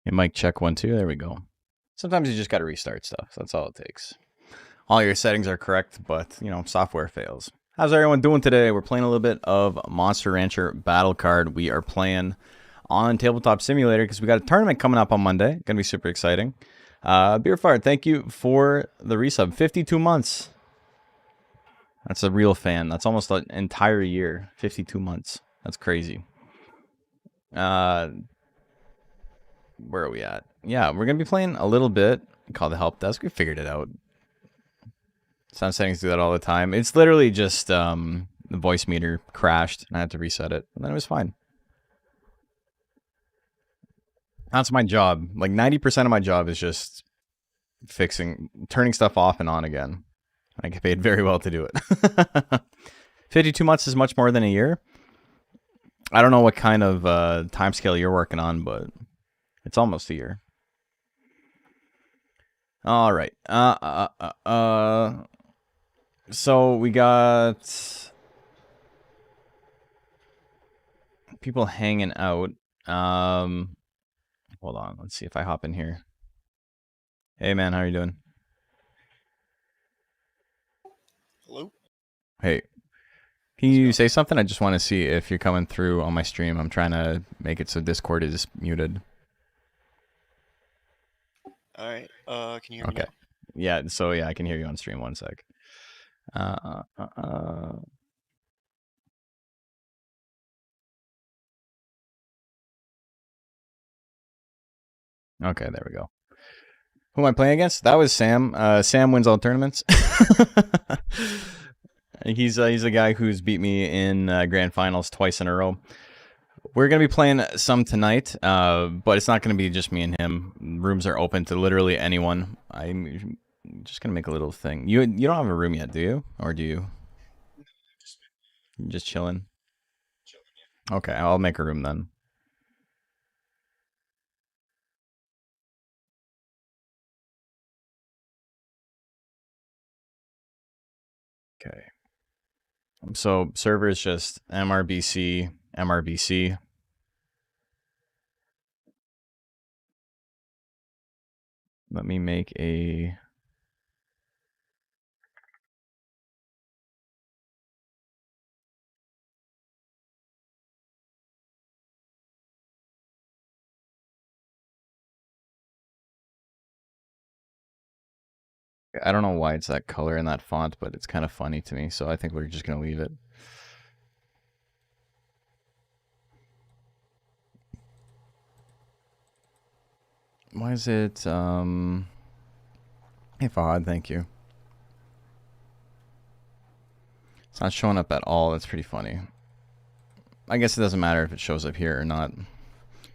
Hey, mic check 1 2. There we go. Sometimes you just got to restart stuff. So that's all it takes. All your settings are correct, but software fails. How's everyone doing today? We're playing a little bit of Monster Rancher Battle Card. We are playing on Tabletop Simulator because we got a tournament coming up on Monday. Gonna be super exciting. Beer Fire, thank you for the resub. 52 months. That's a real fan. That's almost an entire year. 52 months. That's crazy. Where are we at? Yeah, we're going to be playing a little bit. Call the help desk. We figured it out. Sound settings do that all the time. It's literally just the voice meter crashed and I had to reset it. And then it was fine. That's my job. Like 90% of my job is just turning stuff off and on again. I get paid very well to do it. 52 months is much more than a year. I don't know what kind of time scale you're working on, but it's almost a year. All right. So we got people hanging out. Hold on. Let's see if I hop in here. Hey, man. How are you doing? Hello? Hey. Can you say something? I just want to see if you're coming through on my stream. I'm trying to make it so Discord is muted. All right. Can you hear me now? Yeah. So yeah, I can hear you on stream. 1 sec. Okay, there we go. Who am I playing against? That was Sam. Sam wins all tournaments. He's a guy who's beat me in grand finals twice in a row. We're going to be playing some tonight, but it's not going to be just me and him. Rooms are open to literally anyone. I'm just going to make a little thing. You don't have a room yet, do you? Or do you? Just chilling? Okay, I'll make a room then. Okay. So server is just MRBC, MRBC. Let me make a... I don't know why it's that color and that font, but it's kind of funny to me, so I think we're just going to leave it. Why is it, Hey, Fahad, thank you. It's not showing up at all. That's pretty funny. I guess it doesn't matter if it shows up here or not.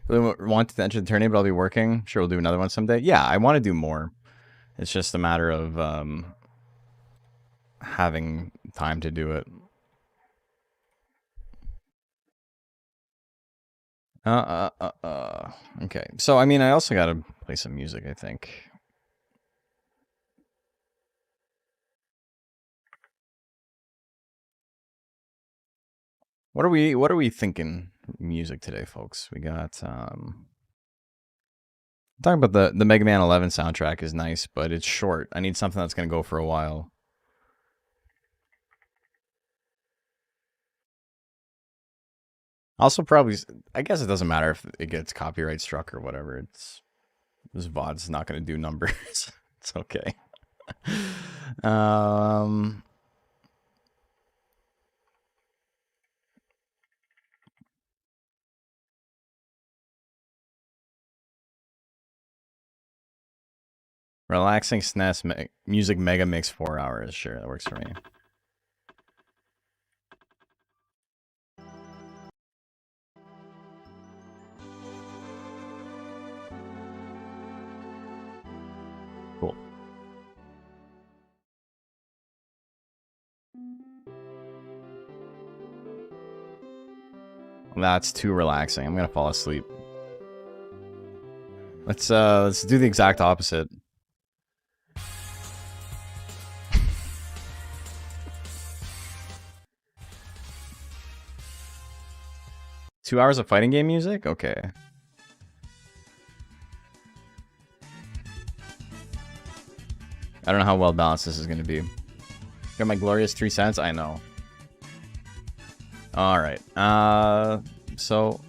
Really want to enter the tournament, but I'll be working. Sure, we'll do another one someday. Yeah, I want to do more. It's just a matter of having time to do it. Okay. So, I mean, I also got to play some music, I think. What are we thinking music today, folks? We got talking about the Mega Man 11 soundtrack is nice, but it's short. I need something that's going to go for a while. Also, probably, I guess it doesn't matter if it gets copyright struck or whatever. This VOD's not going to do numbers. It's okay. Relaxing SNES music mega mix 4 hours. Sure, that works for me. Cool. That's too relaxing. I'm gonna fall asleep. Let's do the exact opposite. Two hours of fighting game music? Okay. I don't know how well balanced this is going to be. Got my glorious 3 cents? I know. Alright. So...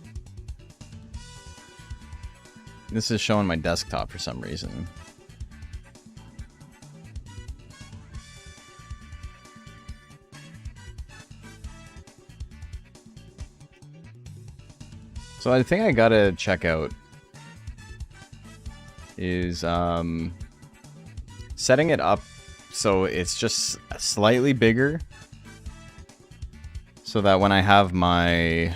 This is showing my desktop for some reason. So I think I gotta check out is setting it up so it's just slightly bigger, so that when I have my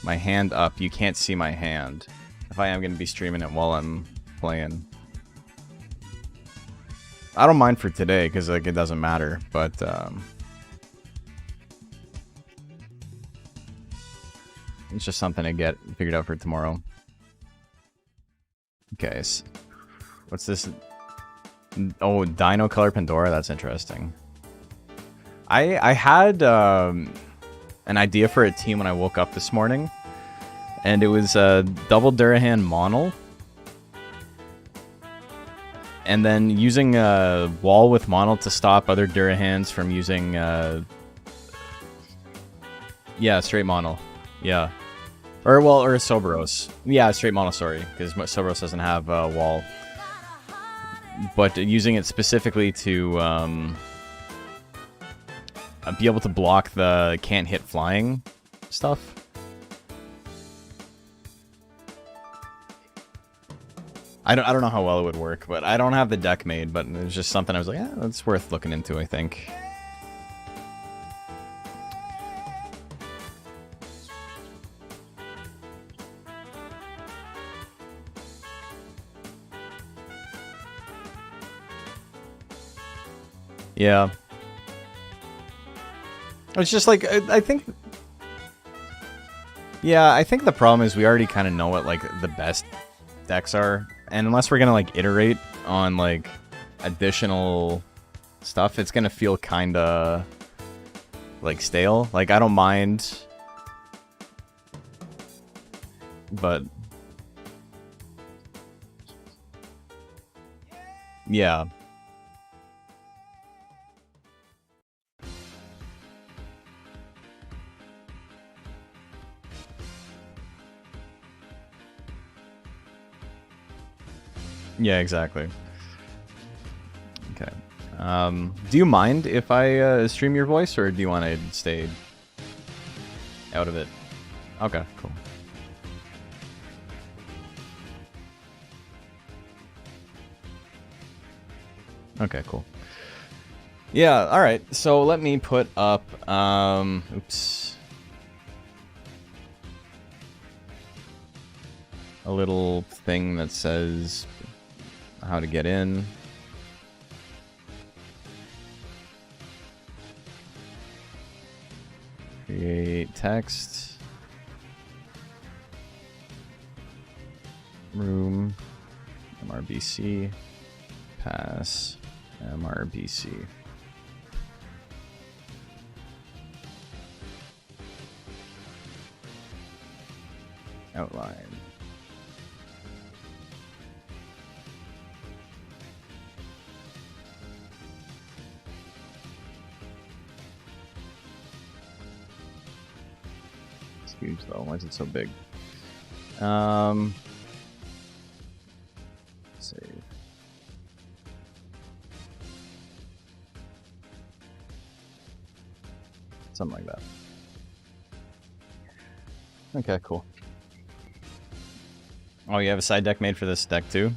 hand up, you can't see my hand. If I am going to be streaming it while I'm playing. I don't mind for today, because like, it doesn't matter, but... it's just something to get figured out for tomorrow. Okay, so what's this? Oh, Dino Color Pandora, that's interesting. I had an idea for a team when I woke up this morning. And it was double Durahan Monol. And then using a wall with Monol to stop other Durahans from using... yeah, straight Monol. Yeah. Or Soberos. Yeah, straight Monol, sorry. Because Soberos doesn't have a wall. But using it specifically to be able to block the can't hit flying stuff. I don't know how well it would work, but I don't have the deck made, but it was just something I was like, yeah, that's worth looking into, I think. Yeah. It's just like, I think... Yeah, I think the problem is we already kind of know what, like, the best decks are. And unless we're gonna, like, iterate on, like, additional stuff, it's gonna feel kinda, like, stale. Like, I don't mind, but... yeah. Yeah, exactly. Okay. Do you mind if I stream your voice, or do you want to stay out of it? Okay, cool. Okay, cool. Yeah, alright. So let me put up, oops. A little thing that says how to get in. Create text. Room. MRBC. Pass. MRBC. Outline. It's huge though. Why is it so big? Save. Something like that. Okay, cool. Oh, you have a side deck made for this deck too?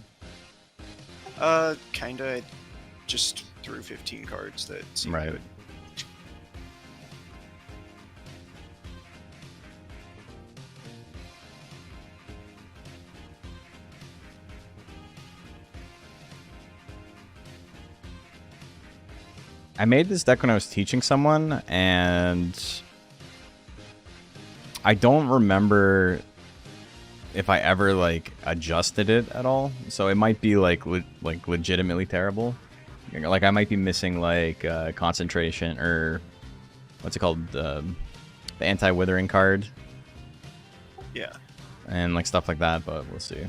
Kinda. Just threw 15 cards that seemed Right. good. I made this deck when I was teaching someone, and I don't remember if I ever like adjusted it at all. So it might be like legitimately terrible. Like I might be missing like concentration, or what's it called, the anti-withering card. Yeah. And like stuff like that, but we'll see.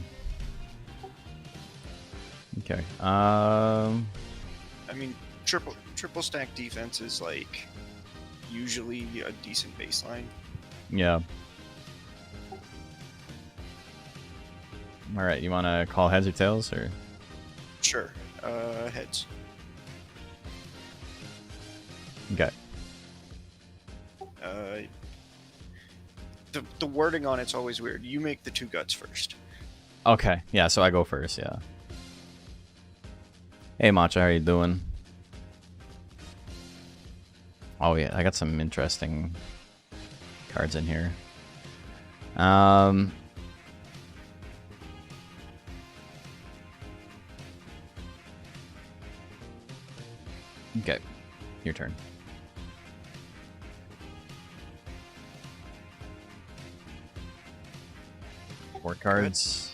Okay. I mean, triple stack defense is like usually a decent baseline. Yeah. All right, you want to call heads or tails, or? Sure. Heads. Okay. The wording on it's always weird. You make the 2 guts first. Okay, yeah, so I go first, yeah. Hey, Macho, how you doing? Oh, yeah, I got some interesting cards in here. Okay, your turn. Four cards.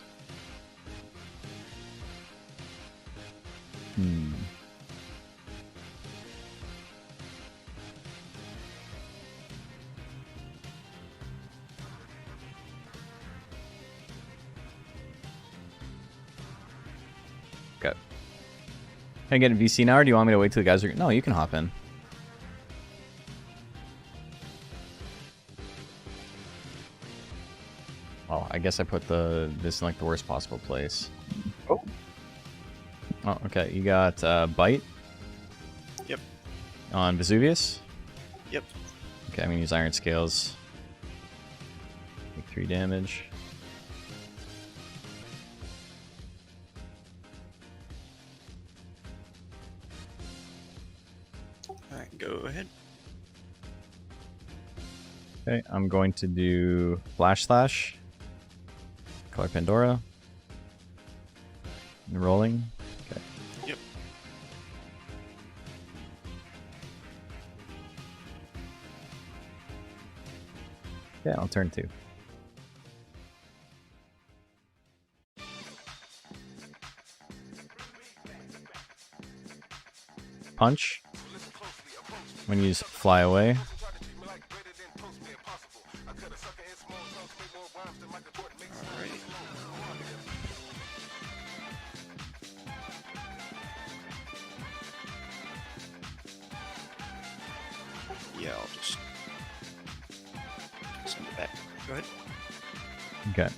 Okay. Can I get a VC now, or do you want me to wait till the guys are... No, you can hop in. Oh, I guess I put this in like the worst possible place. Oh. Oh, okay. You got Bite. Yep. On Vesuvius. Yep. Okay, I'm gonna use Iron Scales. Take 3 damage. Alright, go ahead. Okay, I'm going to do Flash Slash. Color Pandora. And rolling. Okay. Yep. Yeah, I'll turn 2. Punch. I'm going to use Fly Away. Alright. Yeah, I'll just send it back. Go ahead. Okay.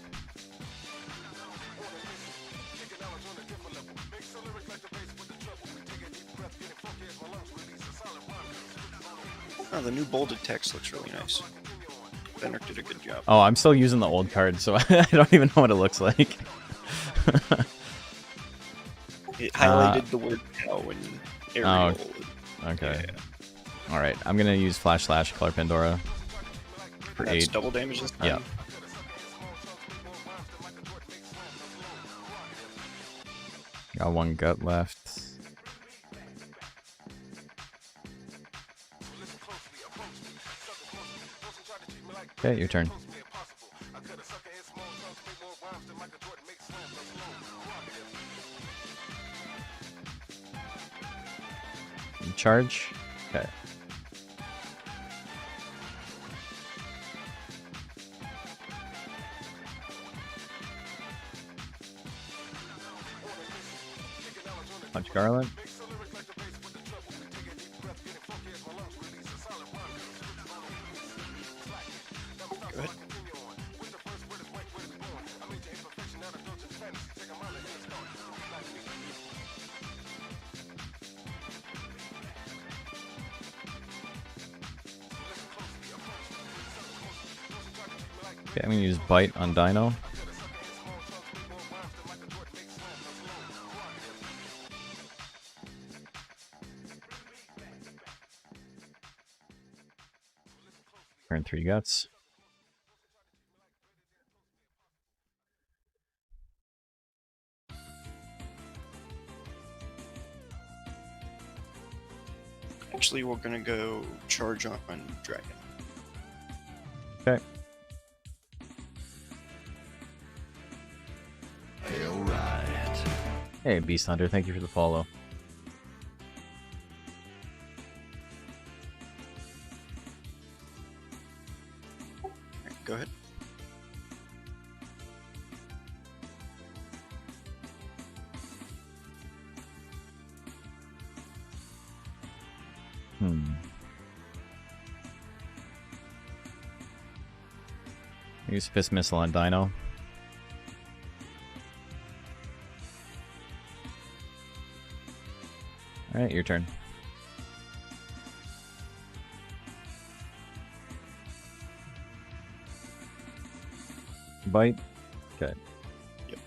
Oh, the new bolded text looks really nice. Fenric did a good job. Oh, I'm still using the old card, so I don't even know what it looks like. It highlighted the word hell when Arial. Okay. Yeah. Alright, I'm going to use Flash Slash Color Pandora. For That's 8. double damage this time? Yeah. Got 1 gut left. Okay, your turn. You charge. Okay. Punch Garland. Go ahead. Okay, I'm gonna use Bite on Dino. Turn 3 guts. Actually, we're gonna go charge on Dragon. Okay. Alright. Hey, Beast Hunter, thank you for the follow. Alright, go ahead. Use Fist Missile on Dino. Alright, your turn. Bite. Okay. Yep.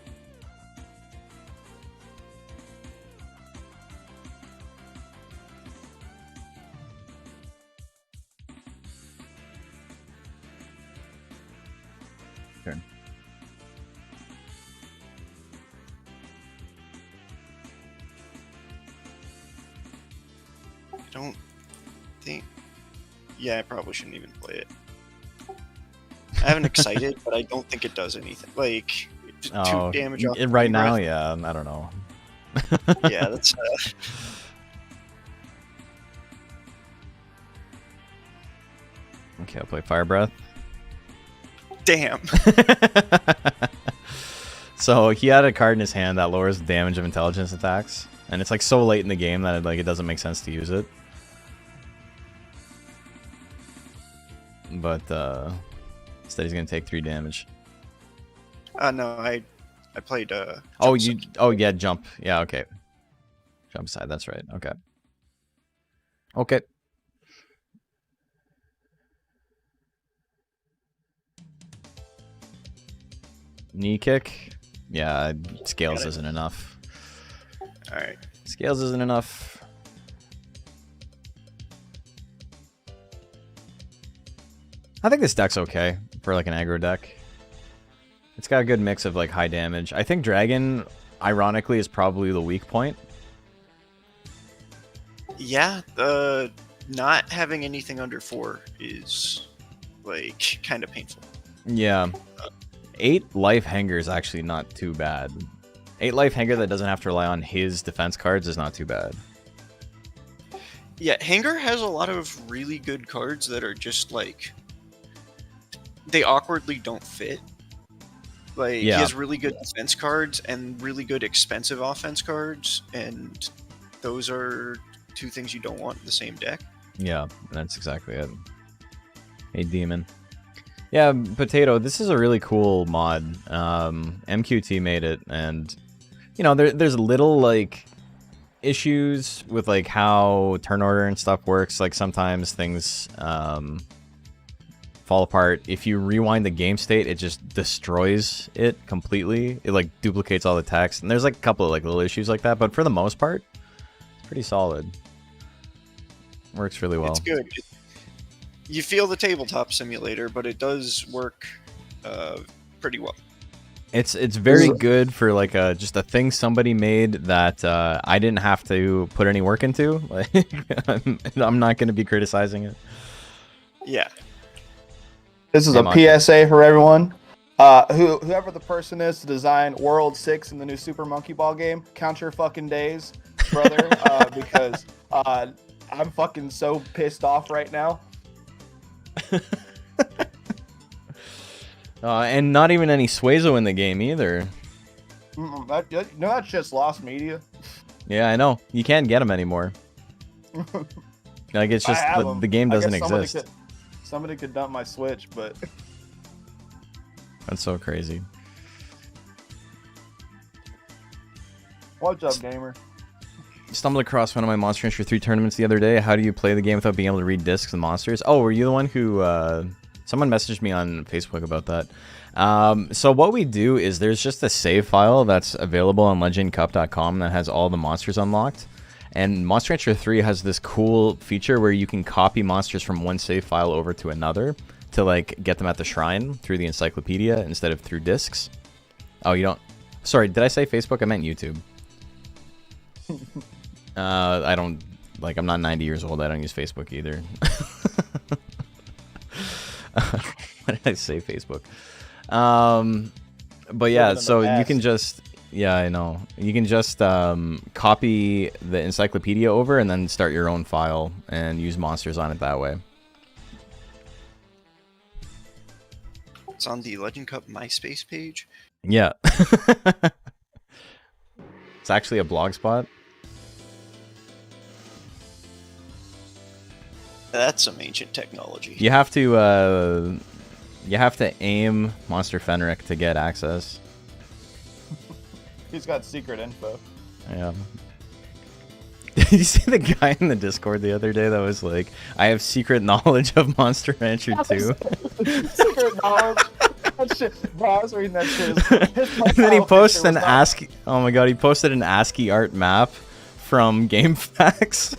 Turn. I don't think. Yeah, I probably shouldn't even play it. I haven't excited, but I don't think it does anything. Like, just Oh, 2 damage off. right now, breath. yeah, I don't know. Yeah, that's. Okay, I'll play Fire Breath. Damn. So he had a card in his hand that lowers the damage of intelligence attacks, and it's like so late in the game that it doesn't make sense to use it. But instead he's gonna take 3 damage. No, I played. Oh, jump set. oh yeah, jump. Yeah, okay. Jump side. That's right. Okay. Okay. Knee kick. Yeah, scales isn't enough. All right. Scales isn't enough. I think this deck's okay for like an aggro deck. It's got a good mix of like high damage. I think Dragon, ironically, is probably the weak point. Yeah, not having anything under 4 is like kind of painful. Yeah. 8 life hanger is actually not too bad. 8 life hanger that doesn't have to rely on his defense cards is not too bad. Yeah, Hanger has a lot of really good cards that are just like they awkwardly don't fit. Like Yeah. he has really good defense cards and really good expensive offense cards, and those are 2 things you don't want in the same deck. Yeah, that's exactly it. A demon. Yeah, Potato, this is a really cool mod. MQT made it, and you know, there's little like issues with like how turn order and stuff works. Like sometimes things fall apart. If you rewind the game state, it just destroys it completely. It like duplicates all the text, and there's like a couple of like little issues like that. But for the most part, it's pretty solid. Works really well. It's good. You feel the tabletop simulator, but it does work pretty well. It's very good for like just a thing somebody made that I didn't have to put any work into. Like I'm not going to be criticizing it. Yeah. This is Hey, a Monty. PSA for everyone. Whoever the person is to design World 6 in the new Super Monkey Ball game, count your fucking days, brother, because I'm fucking so pissed off right now. And not even any Suezo in the game either. That's just lost media. Yeah, I know. You can't get them anymore. Like it's just I have the game I guess doesn't exist. Somebody could dump my Switch, but That's so crazy. what's up, gamer? Stumbled across one of my Monster Rancher 3 tournaments the other day. How do you play the game without being able to read discs and monsters? Oh, were you the one who... someone messaged me on Facebook about that. So what we do is there's just a save file that's available on legendcup.com that has all the monsters unlocked. And Monster Rancher 3 has this cool feature where you can copy monsters from one save file over to another to like get them at the shrine through the encyclopedia instead of through discs. Oh, you don't... Sorry, did I say Facebook? I meant YouTube. I don't... Like, I'm not 90 years old. I don't use Facebook either. Why did I say Facebook? But yeah, so you can just... Yeah, I know. You can just copy the encyclopedia over and then start your own file and use monsters on it that way. It's on the Legend Cup MySpace page. Yeah. It's actually a blog spot. That's some ancient technology. You have to aim Monster Fenric to get access. He's got secret info. Yeah. Did you see the guy in the Discord the other day that was like, I have secret knowledge of Monster Rancher 2? Secret knowledge. That shit, bro, I was reading that shit. And then he posted an ASCII. Oh my god, he posted an ASCII art map from GameFAQs.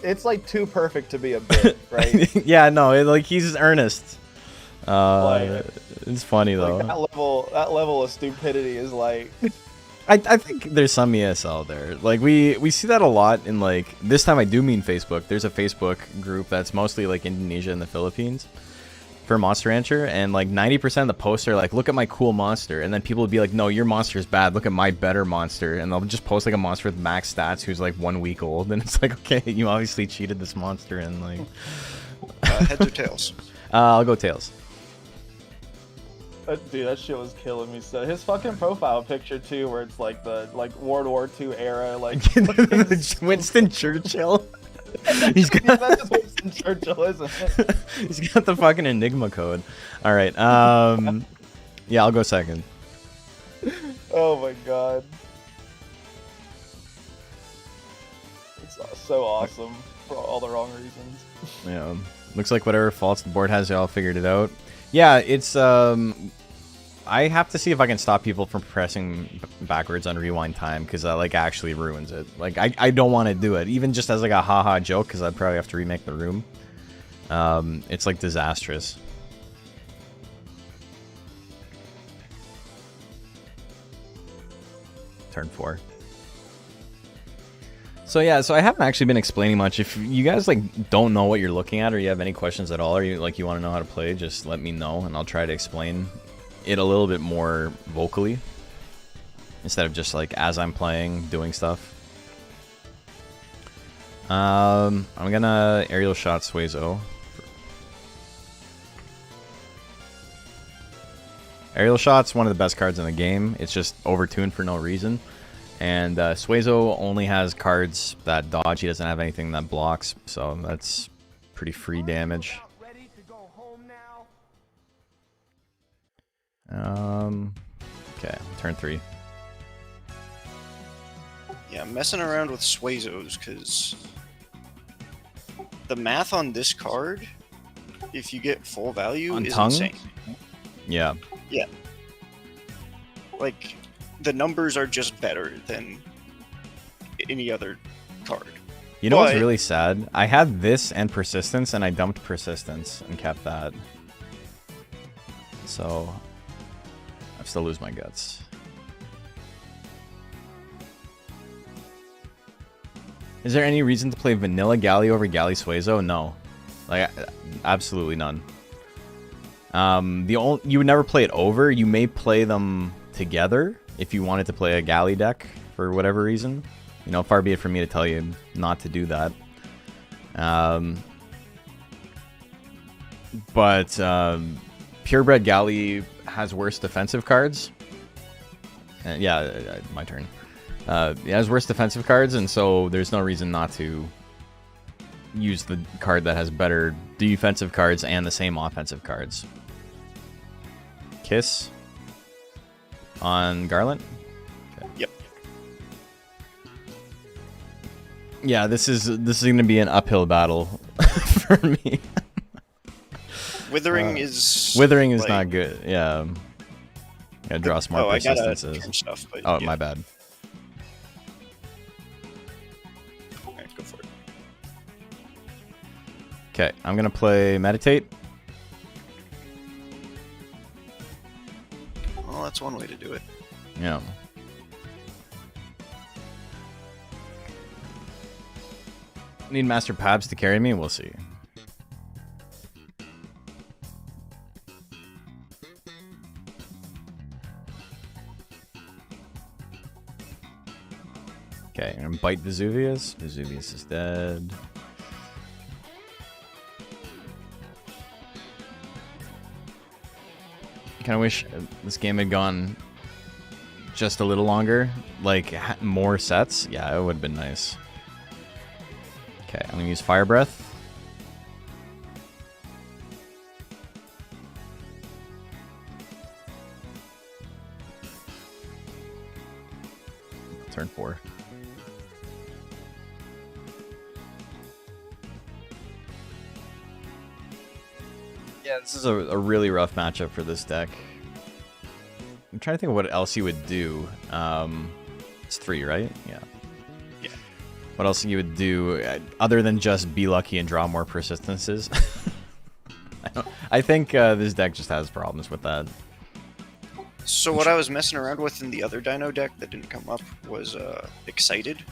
It's like too perfect to be a bit, right? Yeah, no, like he's earnest. It's funny though. Like that level of stupidity is like. I think there's some ESL there. Like we see that a lot in like this time I do mean Facebook. There's a Facebook group that's mostly like Indonesia and the Philippines for Monster Rancher, and like 90% of the posts are like, look at my cool monster, and then people would be like, no, your monster is bad, look at my better monster, and they'll just post like a monster with max stats who's like 1 week old, and it's like, okay, you obviously cheated this monster, and like Heads or tails? I'll go tails. Dude, that shit was killing me. So his fucking profile picture too, where it's like the World War II era, like Winston Churchill. He's got that's Winston Churchill, isn't it? He's got the fucking Enigma code. All right. Yeah, I'll go second. Oh my god. It's so awesome for all the wrong reasons. Yeah. Looks like whatever faults the board has, y'all figured it out. Yeah, it's I have to see if I can stop people from pressing backwards on rewind time, because that like actually ruins it. Like I don't want to do it, even just as like a haha joke, because I'd probably have to remake the room. It's like disastrous. Turn 4. So yeah, so I haven't actually been explaining much. If you guys like don't know what you're looking at, or you have any questions at all, or you want to know how to play, just let me know and I'll try to explain it a little bit more vocally instead of just like as I'm playing doing stuff. I'm gonna aerial shot Suezo. Aerial shot's one of the best cards in the game. It's just overtuned for no reason. And Suezo only has cards that dodge. He doesn't have anything that blocks, so that's pretty free damage. Okay, turn 3. Yeah, I'm messing around with Suezos because the math on this card, if you get full value, On is tongue? insane. Yeah. Yeah. Like, the numbers are just better than any other card. You know what's But- really sad? I had this and Persistence, and I dumped Persistence and kept that. So, I still lose my guts. Is there any reason to play Vanilla Galley over Galley Suezo? No. Like, absolutely none. You would never play it over. You may play them together if you wanted to play a Galley deck for whatever reason. You know, far be it from me to tell you not to do that. But Purebred Galley has worse defensive cards. Yeah, my turn. It has worse defensive cards, and so there's no reason not to use the card that has better defensive cards and the same offensive cards. Kiss on Garland. Okay. Yep. Yeah, this is going to be an uphill battle for me. Withering is like, not good. Yeah. Gotta draw smart I gotta persistences. turn stuff, but Oh, yeah. my bad. Alright, go for it. Okay, I'm gonna play Meditate. Well, that's one way to do it. Yeah. Need Master Pabs to carry me? We'll see. Okay, I'm gonna bite Vesuvius. Vesuvius is dead. Kind of wish this game had gone just a little longer, like more sets. Yeah, it would have been nice. Okay, I'm gonna use Fire Breath. Turn 4. Yeah, this is a really rough matchup for this deck. I'm trying to think of what else you would do. It's 3, right? Yeah. Yeah. What else you would do other than just be lucky and draw more persistences? I think this deck just has problems with that. So what I was messing around with in the other Dino deck that didn't come up was Excited.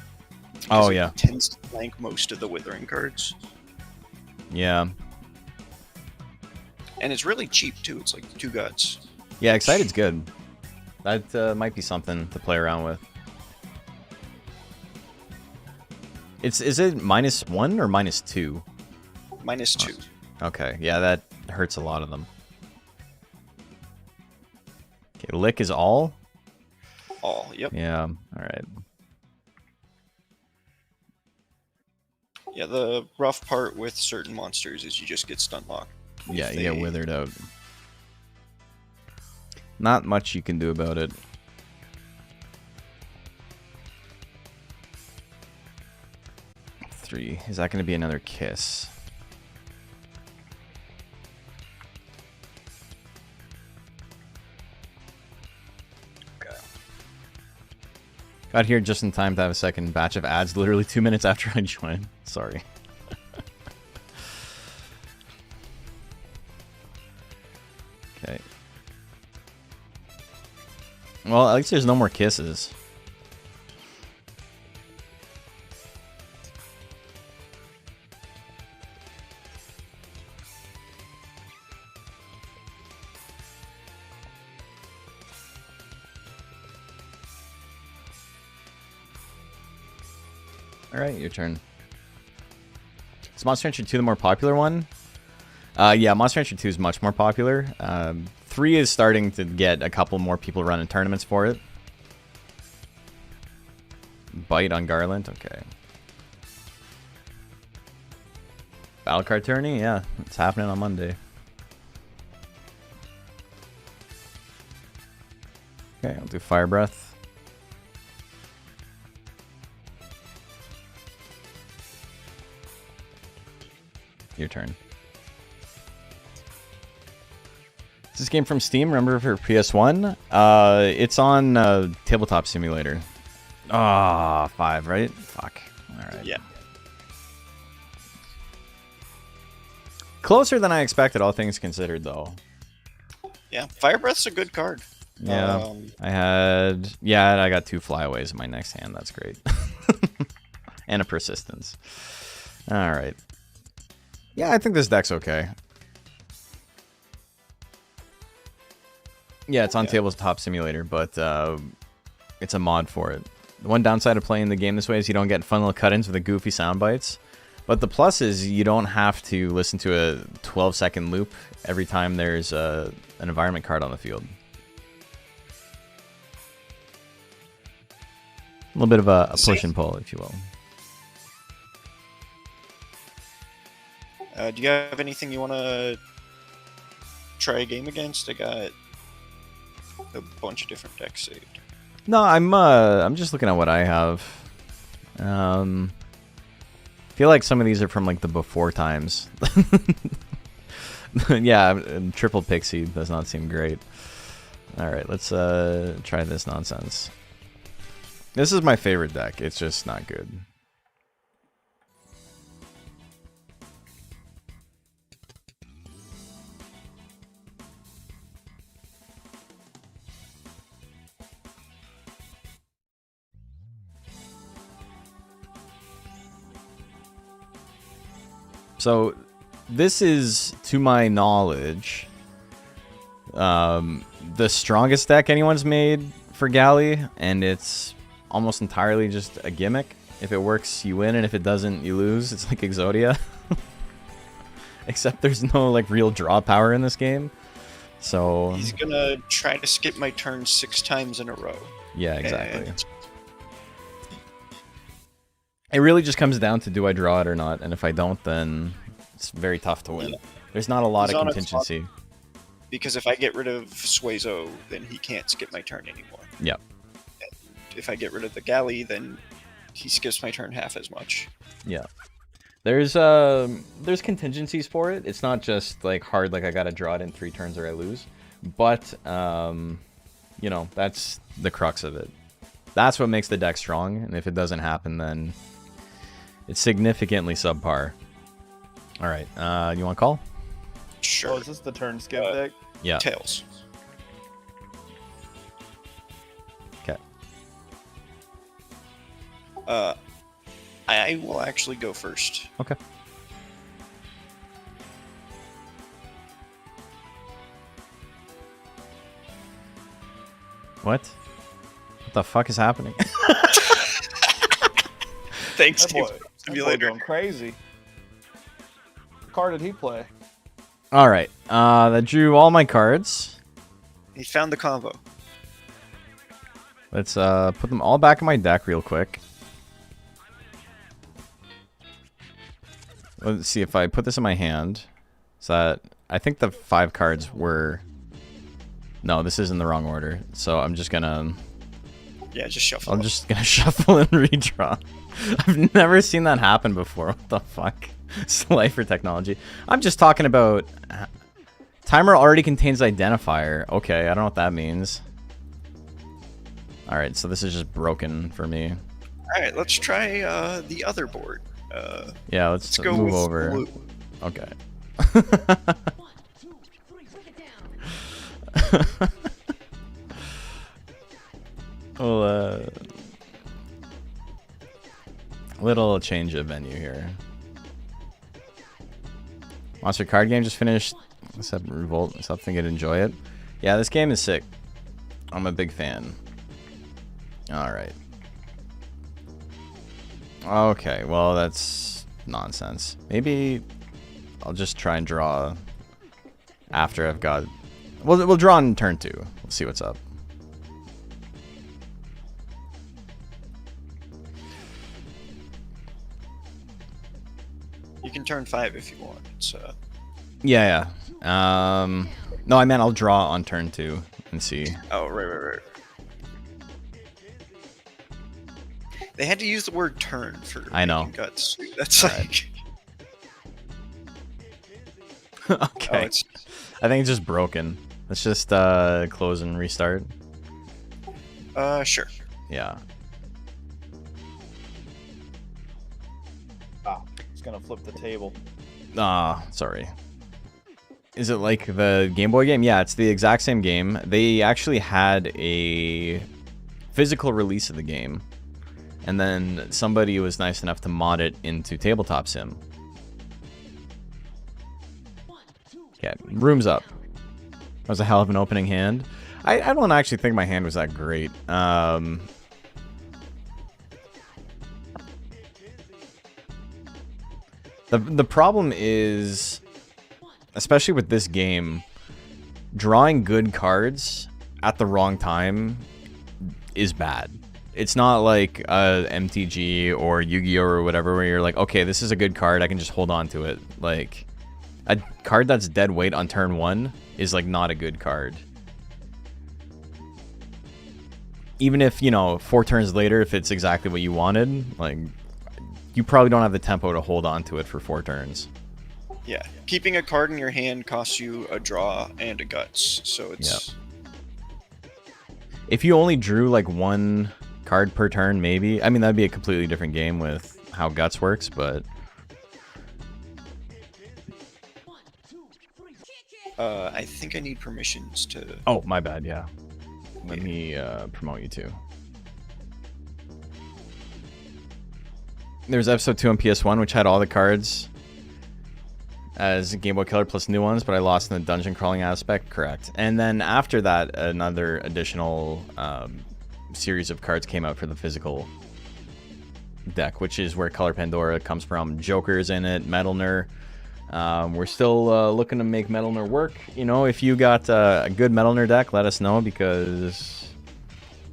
Oh, It yeah. tends to blank most of the Withering cards. Yeah. And it's really cheap, too. It's like 2 guts. Yeah, Excited's good. That might be something to play around with. Is it -1 or -2? -2. Okay, yeah, that hurts a lot of them. Okay, Lick is all? All, yep. Yeah, alright. Yeah, the rough part with certain monsters is you just get stun locked. Yeah, If you get they- withered out. Not much you can do about it. Three. Is that going to be another kiss? Okay. Got here just in time to have a second batch of ads literally 2 minutes after I joined. Sorry. Okay. Well, at least there's no more kisses. Alright, your turn. Is Monster Rancher 2 the more popular one? Yeah, Monster Rancher 2 is much more popular. 3 is starting to get a couple more people running tournaments for it. Bite on Garland, okay. Battle Card Tourney, yeah, it's happening on Monday. Okay, I'll do Fire Breath. Your turn. Is this game from Steam? Remember for PS1? It's on Tabletop Simulator. Ah, 5, right? Fuck. Alright. Yeah. Closer than I expected, all things considered, though. Yeah, Fire Breath's a good card. Yeah. I got 2 flyaways in my next hand. That's great. And a persistence. Alright. Yeah, I think this deck's okay. Yeah, it's on Tabletop Simulator, but it's a mod for it. The one downside of playing the game this way is you don't get fun little cut-ins with the goofy sound bites. But the plus is you don't have to listen to a 12-second loop every time there's an environment card on the field. A little bit of a push and pull, if you will. Do you have anything you want to try a game against? I got a bunch of different decks saved. No, I'm just looking at what I have. I feel like some of these are from like the before times. Yeah, and Triple Pixie does not seem great. All right, let's try this nonsense. This is my favorite deck. It's just not good. So, this is, to my knowledge, the strongest deck anyone's made for Galley, and it's almost entirely just a gimmick. If it works, you win, and if it doesn't, you lose. It's like Exodia. Except there's no like real draw power in this game. So He's gonna try to skip my turn 6 times in a row. yeah, exactly. And It really just comes down to do I draw it or not, and if I don't, then it's very tough to win. Yeah. There's not a lot He's of on a contingency. Because if I get rid of Suezo, then he can't skip my turn anymore. Yep. If I get rid of the galley, then he skips my turn half as much. Yeah. There's contingencies for it. It's not just like hard like I gotta draw it in 3 turns or I lose. But you know, that's the crux of it. That's what makes the deck strong, and if it doesn't happen, then it's significantly subpar. Alright, you wanna call? Sure. Oh, is this the turn skip deck? Yeah. Tails. Okay. I will actually go first. Okay. What? What the fuck is happening? Thanks, That boy, Steve. that See you boy later. going crazy. What card did he play? Alright, that drew all my cards. He found the combo. Let's put them all back in my deck real quick. Let's see if I put this in my hand. So that I think the 5 cards were. No, this is in the wrong order. So I'm just gonna. Yeah, just shuffle. I'm just gonna shuffle and redraw. I've never seen that happen before. What the fuck? Slifer technology. I'm just talking about. Timer already contains identifier. Okay, I don't know what that means. Alright, so this is just broken for me. Alright, let's try the other board. Yeah, let's go move with over. blue. Okay. Well, little change of venue here. Monster card game just finished. Except Revolt. Except think I'd enjoy it. Yeah, this game is sick. I'm a big fan. Alright. Okay, well, that's nonsense. Maybe I'll just try and draw after I've got... We'll draw on turn 2. We'll see what's up. You can turn 5 if you want. It's, Yeah. No, I meant I'll draw on turn 2 and see. Oh, right. They had to use the word turn for I know. making guts. That's Alright. like... Okay. Oh, it's... I think it's just broken. Let's just close and restart. Sure. Yeah. Oh, it's gonna flip the table. Ah, sorry. Is it like the Game Boy game? Yeah, it's the exact same game. They actually had a physical release of the game. And then somebody was nice enough to mod it into Tabletop Sim. Okay, room's up. That was a hell of an opening hand. I don't actually think my hand was that great. The problem is, especially with this game, drawing good cards at the wrong time is bad. It's not like MTG or Yu-Gi-Oh or whatever where you're like, okay, this is a good card, I can just hold on to it. Like, a card that's dead weight on turn 1 is like not a good card. Even if, you know, 4 turns later, if it's exactly what you wanted, like, you probably don't have the tempo to hold on to it for 4 turns. Yeah. Keeping a card in your hand costs you a draw and a guts, so it's... Yep. If you only drew like 1 card per turn, maybe. I mean, that'd be a completely different game with how Guts works, but... I think I need permissions to... Oh, my bad, yeah. Let me promote you too. There's episode 2 on PS1, which had all the cards as Game Boy Color plus new ones, but I lost in the dungeon crawling aspect. Correct. And then after that, another additional series of cards came out for the physical deck, which is where Color Pandora comes from. Joker's in it, Metalner. We're still looking to make Metalner work. You know, if you got a good Metalner deck, let us know, because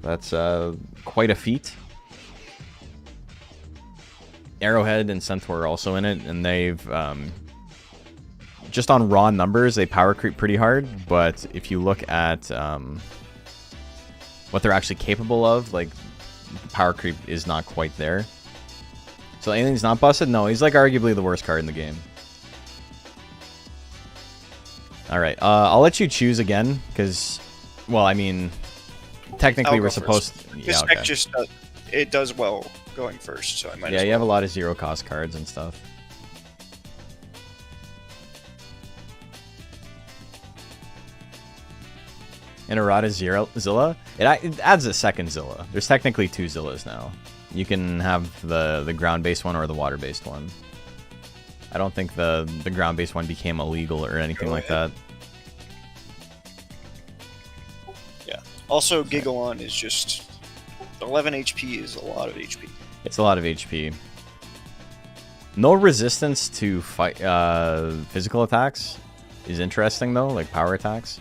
that's quite a feat. Arrowhead and Centaur are also in it, and they've just on raw numbers, they power creep pretty hard. But if you look at what they're actually capable of, like, the power creep is not quite there. So Alien's not busted? No, he's like arguably the worst card in the game. Alright, I'll let you choose again, because, well, I mean, technically we're supposed to... This Yeah, deck okay. just it does well going first, so I might Yeah, as you have a well. lot of zero cost cards and stuff. And Errata Zilla? It adds a second Zilla. There's technically 2 Zillas now. You can have the ground-based one or the water-based one. I don't think the ground-based one became illegal or anything like that. Yeah. Also, Gigalon is just 11 HP is a lot of HP. It's a lot of HP. No resistance to fight physical attacks is interesting though, like power attacks.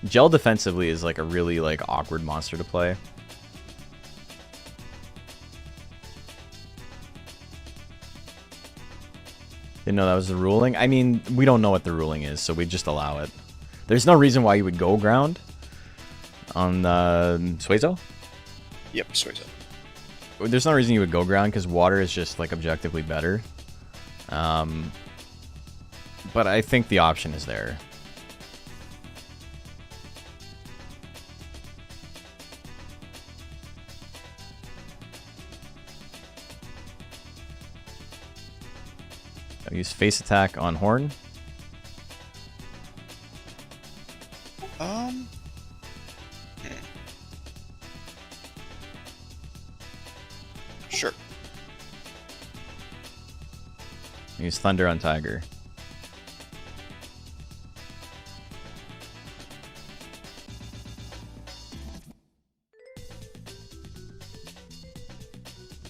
Gel defensively is like a really like awkward monster to play. Didn't know that was the ruling. I mean, we don't know what the ruling is, so we just allow it. There's no reason why you would go ground on Suezo. Yep, Suezo. There's no reason you would go ground because water is just like objectively better. But I think the option is there. I'll use face attack on Horn. Sure. Use Thunder on Tiger.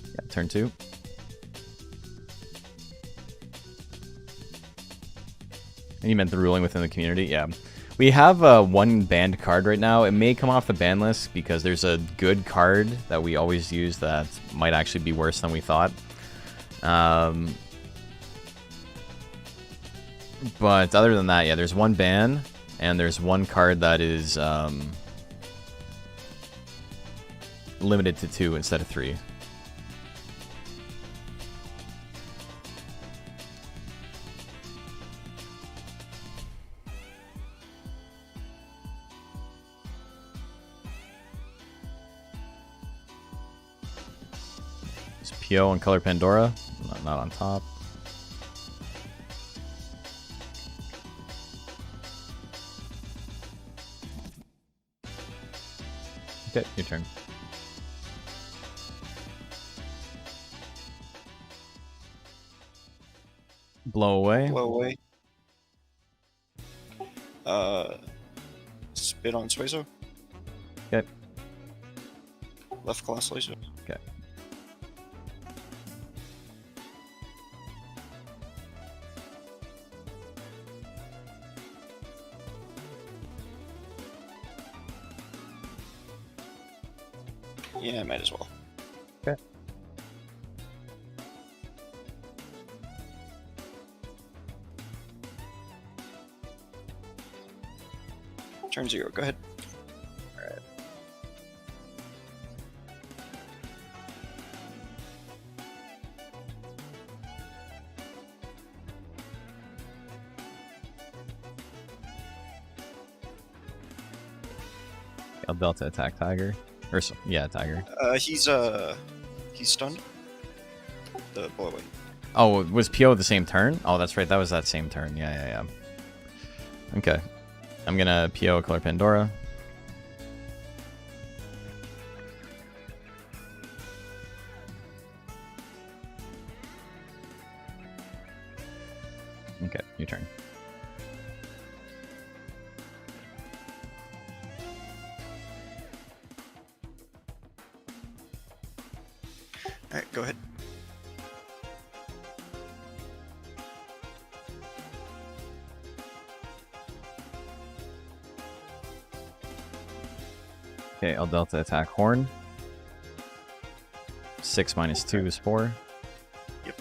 Yeah, turn 2. And you meant the ruling within the community? Yeah. We have one banned card right now. It may come off the ban list because there's a good card that we always use that might actually be worse than we thought. But other than that, yeah, there's one ban, and there's one card that is limited to 2 instead of 3. It's PO and Color Pandora, not on top. Okay, your turn. Blow away. Blow away. Spit on Suezo. Okay. Left class laser. Okay. Yeah, might as well. Okay. Turn 0. Go ahead. Alright. I'll Delta attack Tiger. Or yeah, Tiger. He's stunned. The blow away. Oh, was PO the same turn? Oh, that's right. That was that same turn. Yeah. Okay. I'm gonna PO Color Pandora. Okay, your turn. Alright, go ahead. Okay, I'll Delta attack Horn. 6 minus 2 is 4. Yep.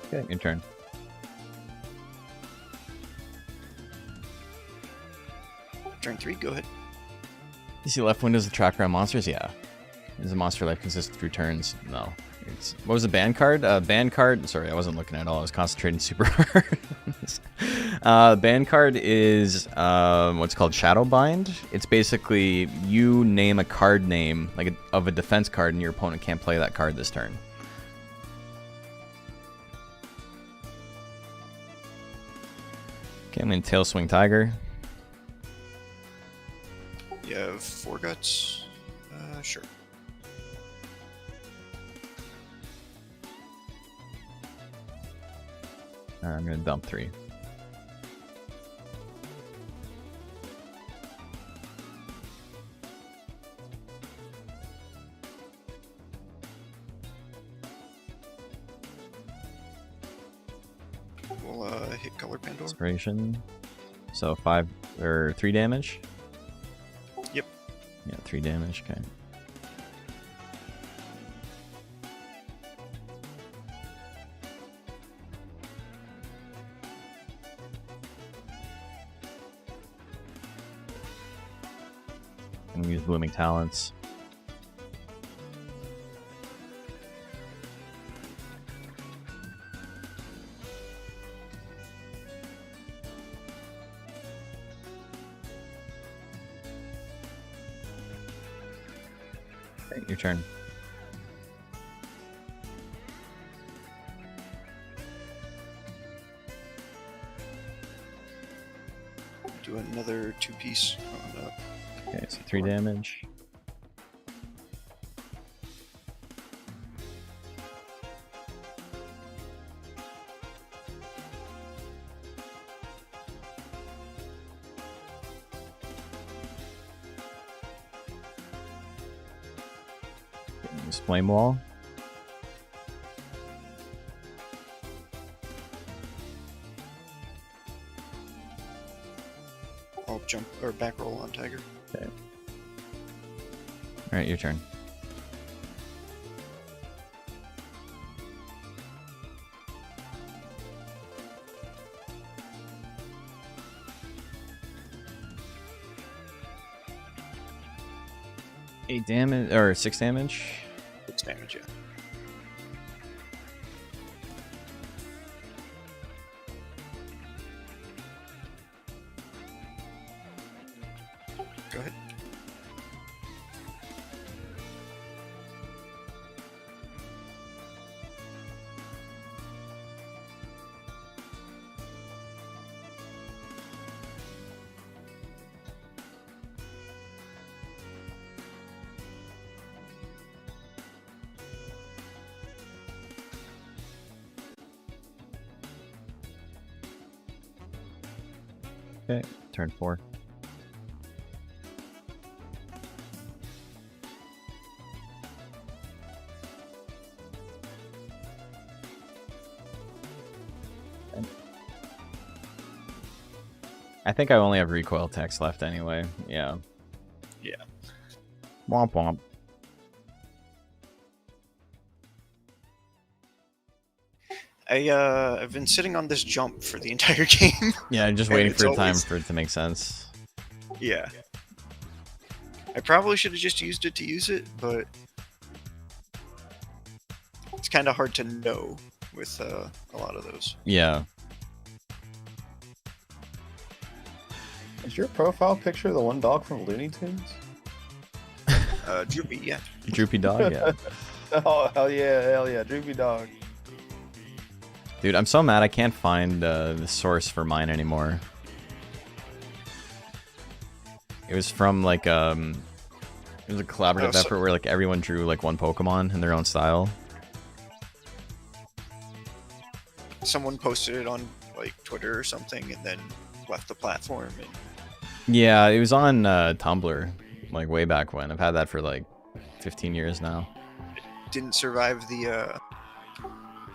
Okay, your turn. Turn 3, go ahead. You see left windows the track around monsters? Yeah. Is the monster life consistent through turns? No. It's what was the band card? Band card. Sorry, I wasn't looking at all. I was concentrating super hard. Band card is what's called Shadow Bind. It's basically you name a card name like of a defense card, and your opponent can't play that card this turn. Okay, I'm gonna Tail Swing Tiger. You have 4 guts. Sure. I'm gonna dump 3. We'll hit Color Pandora. Inspiration. So 5 or 3 damage. Yep. Yeah, 3 damage. Okay. I'm gonna use Blooming Talents. Okay, your turn. Do another 2-piece on Okay, so 3 damage. Use Flame Wall. I'll jump or back roll on Tiger. Okay. Alright, your turn. Eight damage or 6 damage. 6 damage, yeah. Go ahead. Okay, turn 4. I think I only have recoil text left anyway. Yeah. Yeah. Womp womp. I've been sitting on this jump for the entire game. Yeah, just And waiting it's for time always- for it to make sense. Yeah. I probably should have just used it to use it, but it's kind of hard to know with a lot of those. Yeah. Is your profile picture the one dog from Looney Tunes? Droopy, yeah. Droopy dog, yeah. Oh, hell yeah, Droopy Dog. Dude, I'm so mad I can't find the source for mine anymore. It was from like it was a collaborative so- effort where like everyone drew like one Pokemon in their own style. Someone posted it on like Twitter or something, and then left the platform. And Yeah, it was on Tumblr, like way back when. I've had that for like 15 years now. Didn't survive the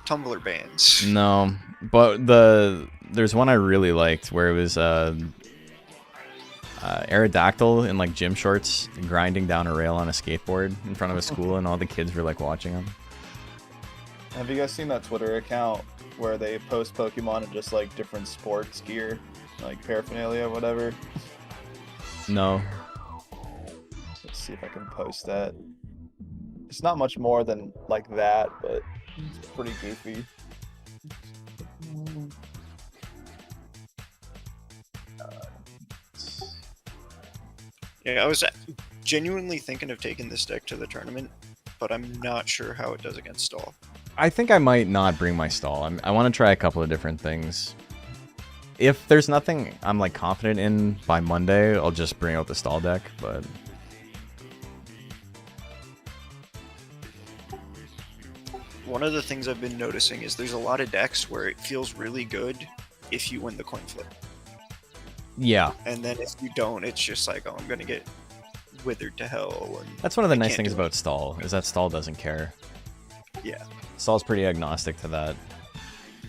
Tumblr bans. No, but there's one I really liked where it was Aerodactyl in like gym shorts grinding down a rail on a skateboard in front of a school, and all the kids were like watching him. Have you guys seen that Twitter account where they post Pokemon and just like different sports gear, like paraphernalia, whatever? No. Let's see if I can post that. It's not much more than like that, but it's pretty goofy. Yeah, I was genuinely thinking of taking this deck to the tournament, but I'm not sure how it does against Stall. I think I might not bring my stall. I want to try a couple of different things. If there's nothing I'm like confident in by Monday, I'll just bring out the stall deck, but One of the things I've been noticing is there's a lot of decks where it feels really good if you win the coin flip. yeah. And then if you don't, it's just like, oh, I'm going to get withered to hell. And That's one of the I nice can't things do about stall, is that stall doesn't care. Yeah. Stall's pretty agnostic to that.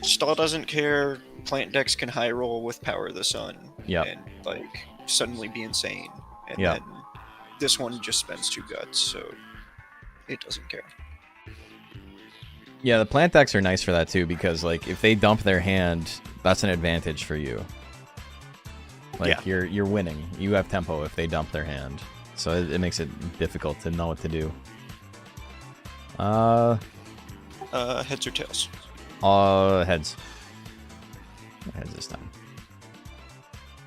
Stall doesn't care. Plant decks can high roll with Power of the Sun. Yep. And like suddenly be insane. And Yep. then this one just spends 2 guts, so it doesn't care. Yeah, the plant decks are nice for that too, because like if they dump their hand, that's an advantage for you. Like you're winning. You have tempo if they dump their hand, so it makes it difficult to know what to do. Heads or tails? Heads. Heads this time.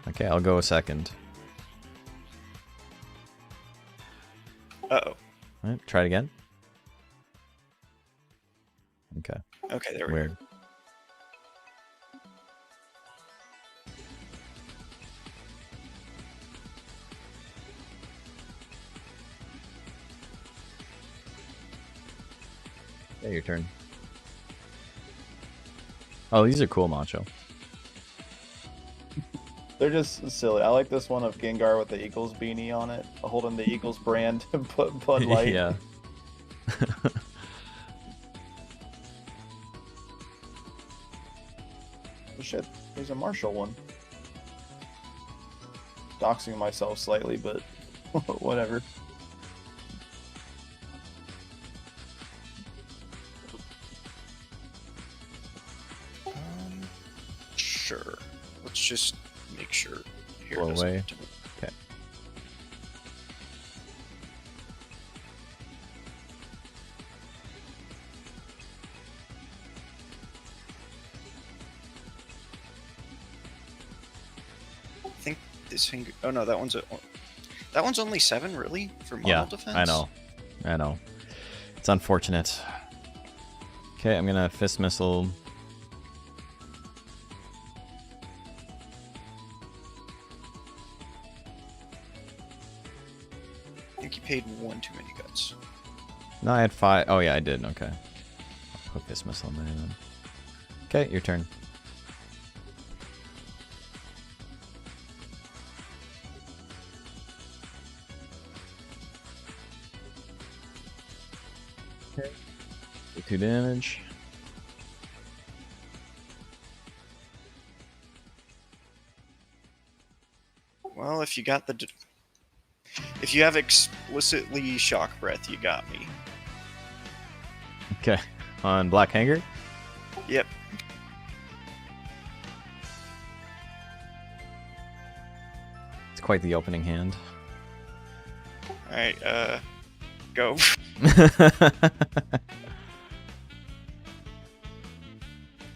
Okay, I'll go a second. Uh-oh. Alright, try it again. Okay. Okay, there we Weird. go. Yeah, your turn. Oh, these are cool, Macho. They're just silly. I like this one of Gengar with the Eagles beanie on it, holding the Eagles brand and put Bud Light. Yeah. Oh, shit, there's a Marshall one. Doxing myself slightly, but whatever. Sure. Let's just make sure. Here Blow it is. away. Okay. I think this finger. Oh no, that one's only 7, really, for model Yeah, defense. I know. I know. It's unfortunate. Okay, I'm gonna fist missile. I think you paid 1 too many guts. No, I had 5. Oh yeah, I did. Okay. I'll put fist missile in there then. Okay, your turn. Okay. 2 damage. Well, if you got the. If you have explicitly shock breath, you got me. Okay. On Black Hanger. Yep. It's quite the opening hand. Alright, go.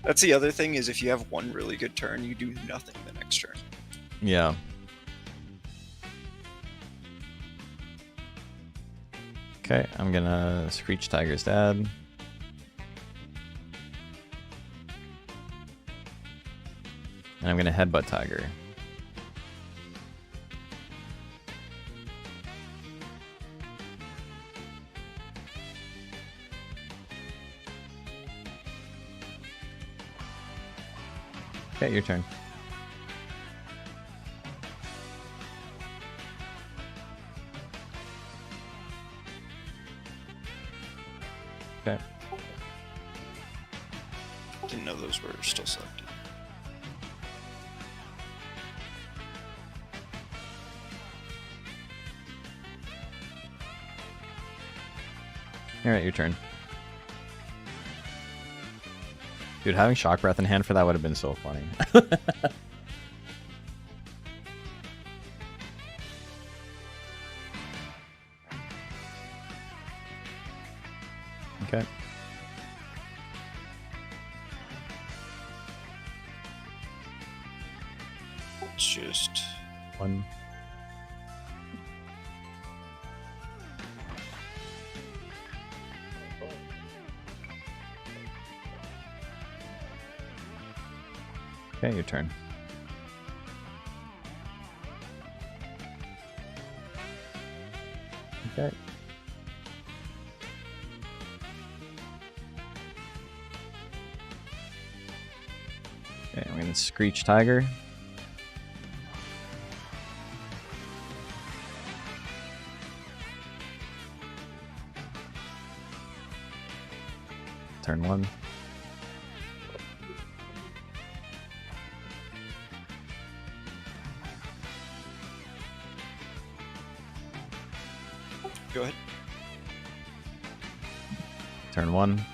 That's the other thing, is if you have one really good turn, you do nothing the next turn. Yeah. Okay, I'm gonna Screech Tiger's dad. And I'm gonna Headbutt Tiger. Okay, your turn. Okay. Didn't know those were still selected. All right, your turn. Dude, having shock breath in hand for that would have been so funny. Okay. It's just One. Okay, your turn. Okay. Okay, I'm gonna Screech Tiger. Turn 1. go ahead. Turn 1.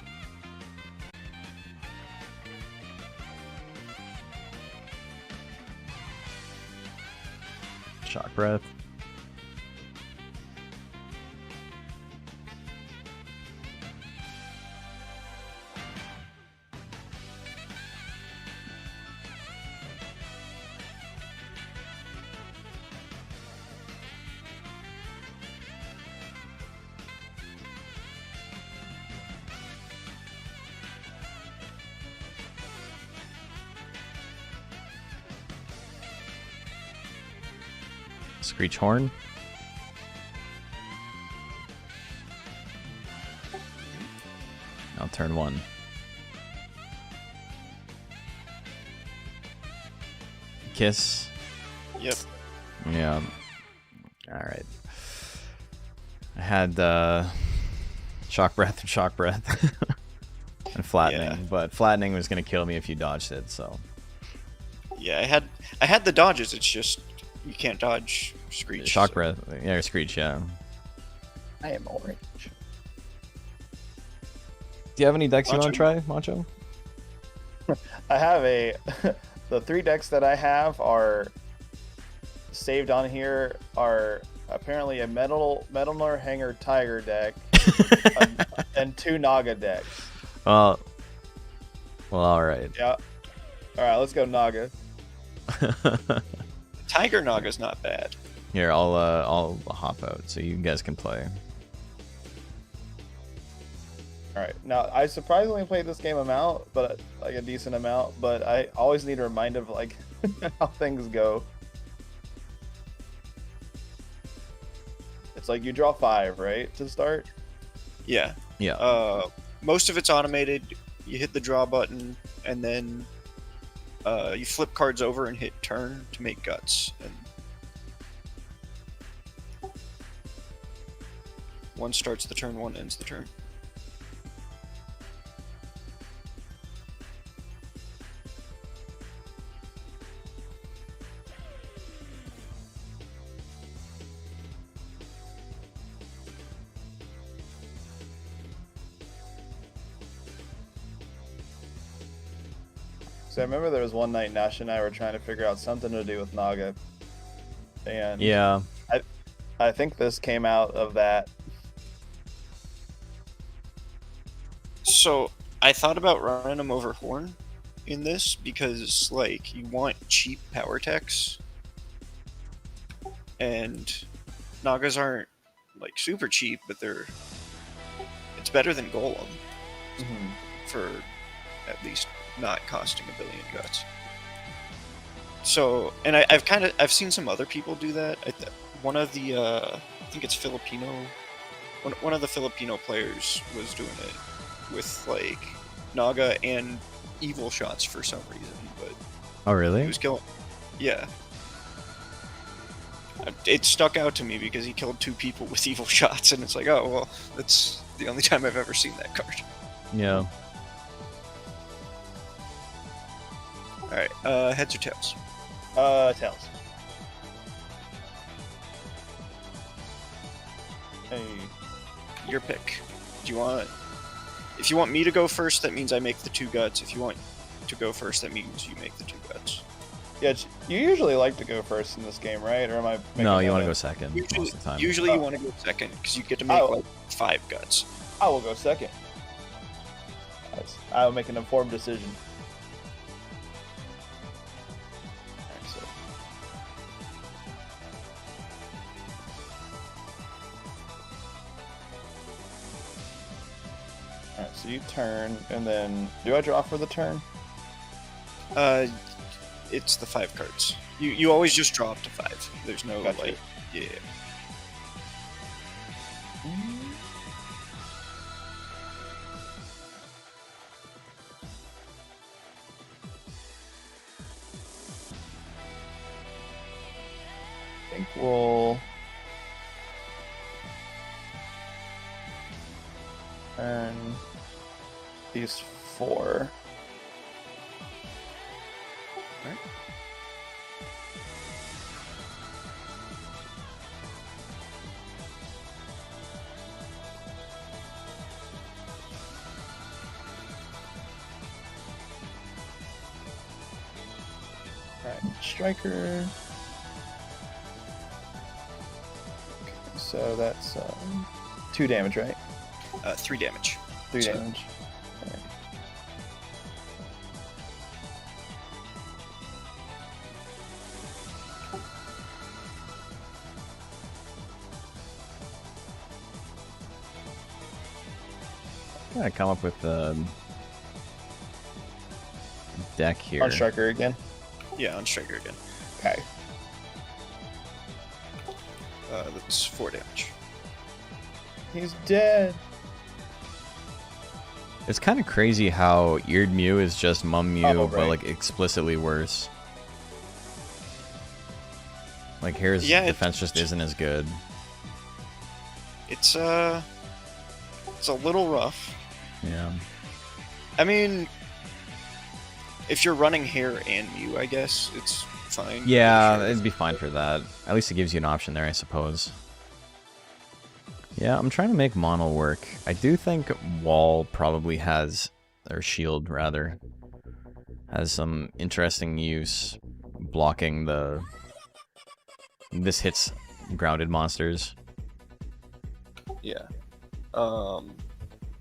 Shock breath. Screech Horn. I'll turn 1. Kiss. Yep. Yeah. Alright. I had shock breath and shock breath. And flattening, Yeah. but flattening was gonna kill me if you dodged it, so. Yeah, I had the dodges. It's just you can't dodge Screech. Shock so- breath. Yeah, or Screech, yeah. I am orange. Do you have any decks you want to Macho. try, Macho? I have the 3 decks that I have are saved on here are apparently a Metalnar Hanger Tiger deck and 2 Naga decks. Well, all right. Yeah. All right, let's go Naga. Tiger Naga's not bad. Here, I'll hop out so you guys can play. All right. Now, I surprisingly played this game amount, but like a decent amount, but I always need a reminder of like how things go. It's like you draw 5, right, to start? Yeah. Yeah. Most of it's automated. You hit the draw button, and then you flip cards over and hit turn to make guts. And one starts the turn, one ends the turn. So I remember there was one night Nash and I were trying to figure out something to do with Naga, and Yeah. I think this came out of that. So I thought about running them over Horn in this because, like, you want cheap power techs, and Nagas aren't like super cheap, but it's better than Golem for at least not costing $1 billion guts. So, and I've seen some other people do that. One of the I think it's Filipino. One of the Filipino players was doing it with like Naga and evil shots for some reason, but Oh, he really? was killing. Yeah. It stuck out to me because he killed 2 people with evil shots, and it's like, oh well, that's the only time I've ever seen that card. Yeah. Alright, heads or tails? Tails. Hey. Your pick. Do you want... If you want me to go first, that means I make the 2 guts. If you want to go first, that means you make the 2 guts. Yeah, you usually like to go first in this game, right? Or am I? No, you want to go second Usually, most of the time. usually you want to go second, because you get to make, like, 5 guts. I will go second. I will make an informed decision. Alright, so. Alright, so you turn, and then do I draw for the turn? It's the 5 cards. You always just draw up to 5. There's no, Gotcha. like... Yeah. I think we'll turn these 4. Alright. Alright, striker. Okay, so that's 2 damage, right? 3 damage. 3 So- damage. Alright. I come up with a deck here. On striker again. Yeah, on striker again. Okay. That's 4 damage. He's dead. It's kind of crazy how Eared Mew is just Mum Mew, Oh, but right. like explicitly worse. Like Hair's Yeah, defense just isn't as good. It's a little rough. Yeah. I mean, if you're running Hair and Mew, I guess it's fine. Yeah, Sure. it'd be fine for that. At least it gives you an option there, I suppose. Yeah, I'm trying to make mono work. I do think Wall probably has, or Shield rather, has some interesting use blocking the... This hits grounded monsters. Yeah.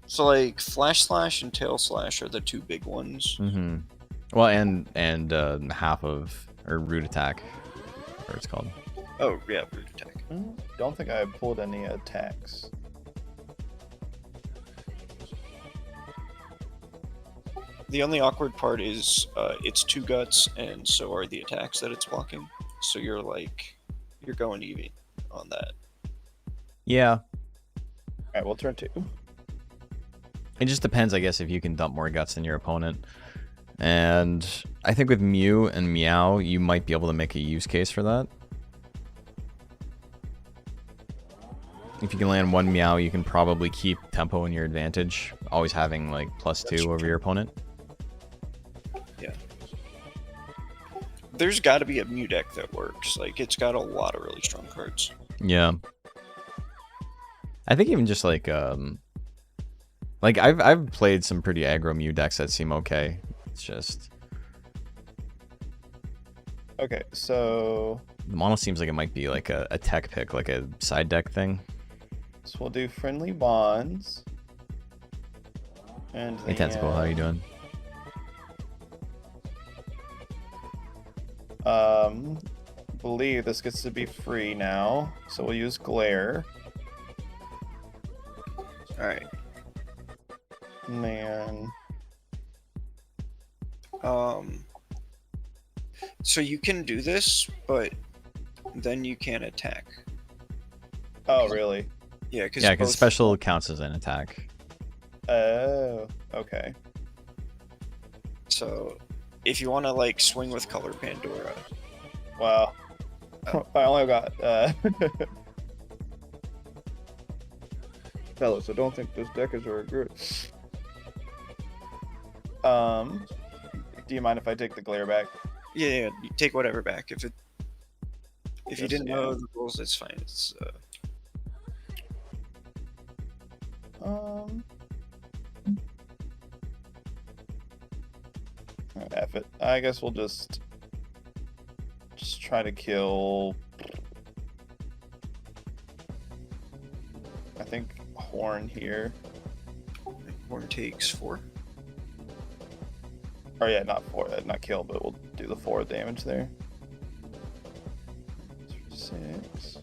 So like Flash Slash and Tail Slash are the 2 big ones. Mm-hmm. Well, and half of, or Root Attack, whatever it's called. Oh yeah, Root Attack. Don't think I pulled any attacks. The only awkward part is it's 2 guts, and so are the attacks that it's blocking. So you're going Eevee on that. Yeah, Alright, we'll turn 2. it just depends, I guess, if you can dump more guts than your opponent. And I think with Mew and Meow, you might be able to make a use case for that. If you can land 1 Meow, you can probably keep tempo in your advantage, always having like +2 over your opponent. Yeah. There's got to be a Mew deck that works. Like, it's got a lot of really strong cards. Yeah. I think even just like I've played some pretty aggro Mew decks that seem okay. It's just Okay, so the mono seems like it might be like a tech pick, like a side deck thing. we'll do friendly bonds. And Hey Tentacle, how you doing? Believe this gets to be free now, so we'll use glare. Alright. Man. So you can do this, but then you can't attack. Oh, really? Yeah, because Yeah, because special counts as an attack. Oh, okay. So if you want to like swing with Color Pandora, Wow. I only got fellas, so don't think those deckers are good. Do you mind if I take the glare back? Yeah, you take whatever back. If you Yes, didn't yeah. know the rules, it's fine. It's F it. I guess we'll just try to kill. I think Horn here. Horn takes 4. Or yeah, not 4, not kill, but we'll do the 4 damage there. 6.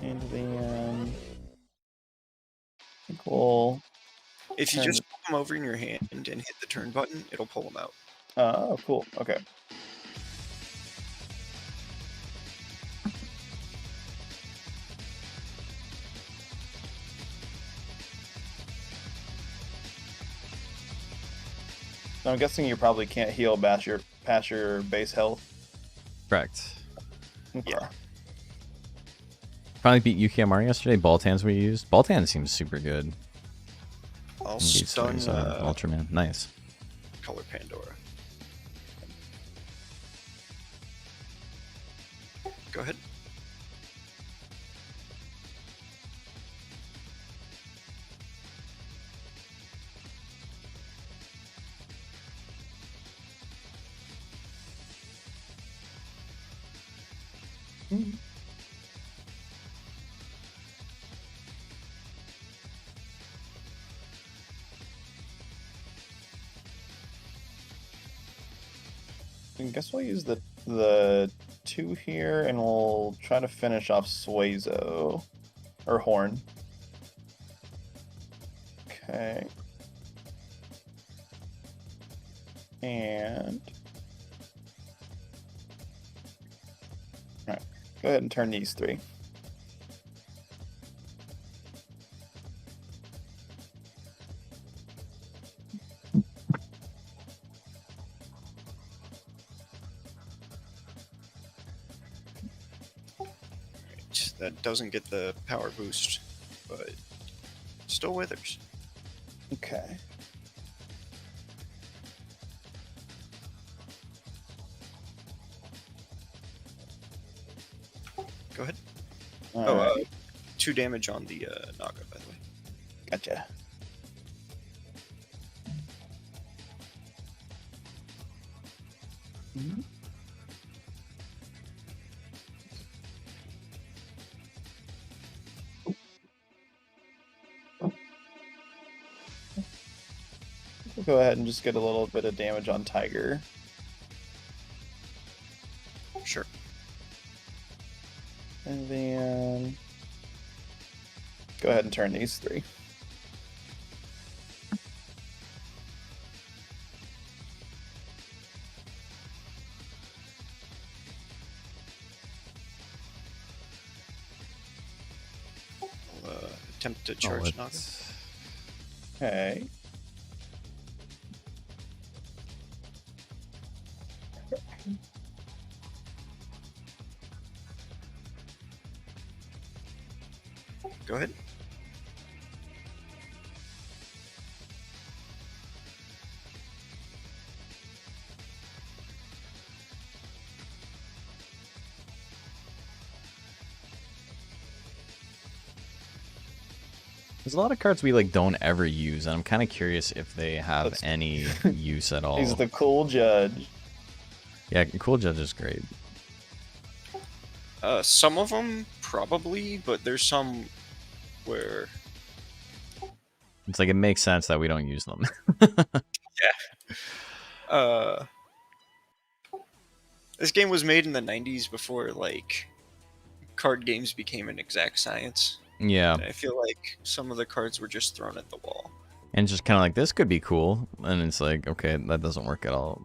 And then I think we'll. If you turn just put them over in your hand and hit the turn button, it'll pull them out. Oh, cool. Okay. I'm guessing you probably can't heal past your base health. Correct. Okay. Yeah. Finally beat UKMR yesterday. Baltans we used. Baltan seems super good. I'll Beat stun Ultraman. Nice. Color Pandora. Go ahead. I guess we'll use the 2 here, and we'll try to finish off Suezo or Horn. Okay. And all right, go ahead and turn these 3. That doesn't get the power boost, but still withers. Okay. Go ahead. All right. 2 damage on the Naga, by the way. Gotcha. We'll go ahead and just get a little bit of damage on Tiger. Sure. And then go ahead and turn these 3. I'll attempt to charge Naga. Okay. Go ahead. There's a lot of cards we like don't ever use, and I'm kind of curious if they have That's- any use at all. He's the cool judge. Yeah, Cool Judge is great. Some of them probably, but there's some where It's like it makes sense that we don't use them. this game was made in the 90s before like card games became an exact science. Yeah, And I feel like some of the cards were just thrown at the wall. and just kind of like this could be cool, and it's like okay, that doesn't work at all.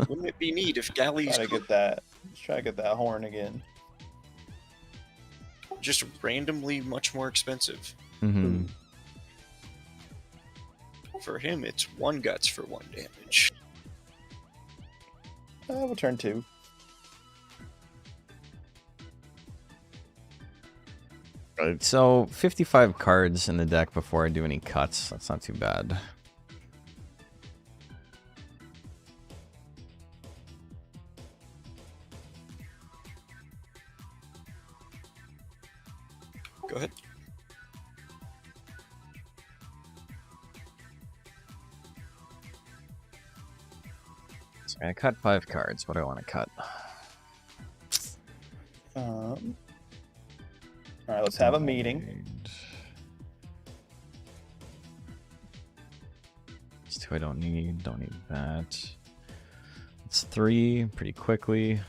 Wouldn't it be neat if galleys Try to get that. Let's try to get that horn again. just randomly much more expensive? Hmm. For him, it's 1 guts for 1 damage. We'll turn 2. Right, so 55 cards in the deck before I do any cuts. That's not too bad. Go ahead. So I cut 5 cards. What do I want to cut? All right, let's have a meeting. It's 2 I don't need. Don't need that. It's 3 pretty quickly.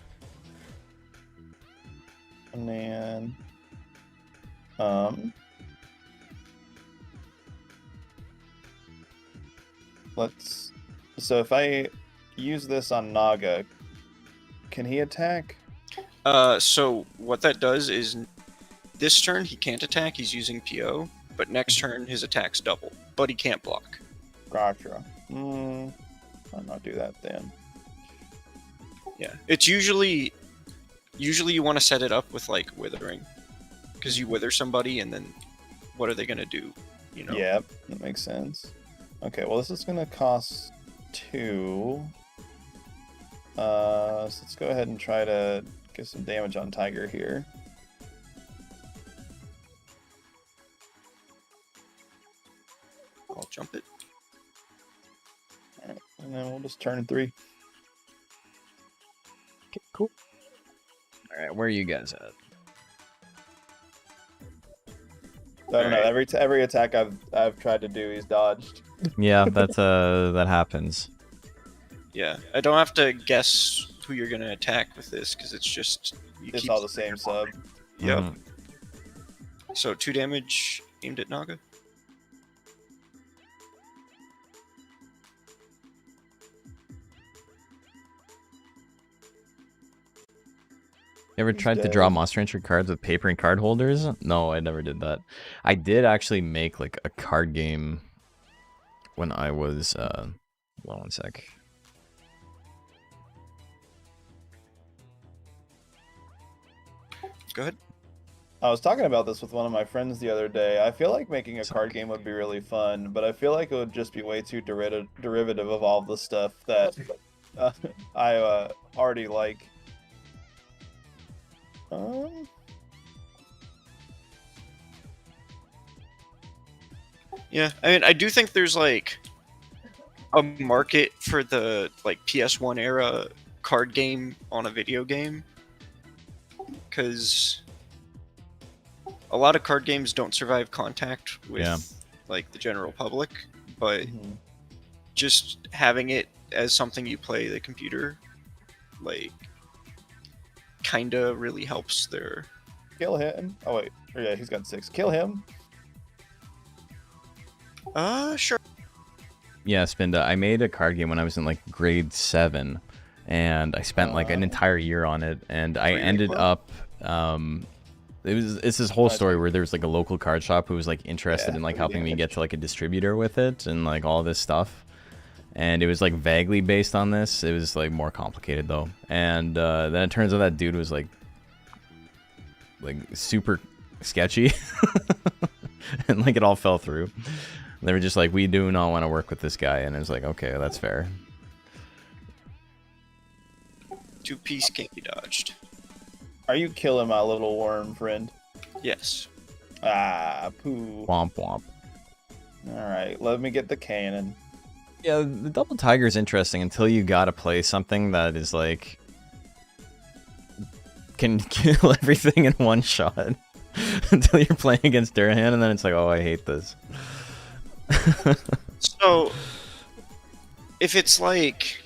And then, let's. So if I use this on Naga, can he attack? So what that does is this turn he can't attack, he's using PO, but next turn his attack's double, but he can't block. Gotcha. I'll not do that then. Yeah, it's usually you want to set it up with like withering, because you wither somebody and then what are they gonna do? You know? Yep, that makes sense. Okay, well this is gonna cost 2. So let's go ahead and try to get some damage on Tiger here. I'll jump it. Alright, and then we'll just turn 3. Okay, cool. Alright, where are you guys at? I don't know. Every attack I've tried to do, he's dodged. Yeah, that's that happens. Yeah, I don't have to guess who you're gonna attack with this because it's just It's all the same sub. Yep. Mhm. So 2 damage aimed at Naga. You ever He's tried to dead. draw Monster Rancher cards with paper and card holders? No, I never did that. I did actually make like a card game when I was hold on one sec. Go ahead. I was talking about this with one of my friends the other day. I feel like making a card game would be really fun, but I feel like it would just be way too derivative of all the stuff that I already like. Yeah, I mean, I do think there's like a market for the like PS1 era card game on a video game, because a lot of card games don't survive contact with like the general public, but just having it as something you play the computer, like, kinda really helps their. Kill him. Oh wait, yeah, he's got 6. Kill him. Sure. Yeah, Spinda. I made a card game when I was in like grade 7, and I spent like an entire year on it, and I ended up it's this whole story where there was like a local card shop who was like interested in like helping me get to like a distributor with it and like all this stuff. And it was like vaguely based on this. It was like more complicated though. And then it turns out that dude was like super sketchy. And like it all fell through. They were just like, we do not want to work with this guy. And it was like, okay, that's fair. 2-piece can't be dodged. Are you killing my little worm friend? Yes. Ah, poo. Womp womp. Alright, let me get the cannon. Yeah, the double tiger is interesting until you gotta play something that is like can kill everything in one shot. Until you're playing against Durahan, and then it's like, oh, I hate this. So, if it's like,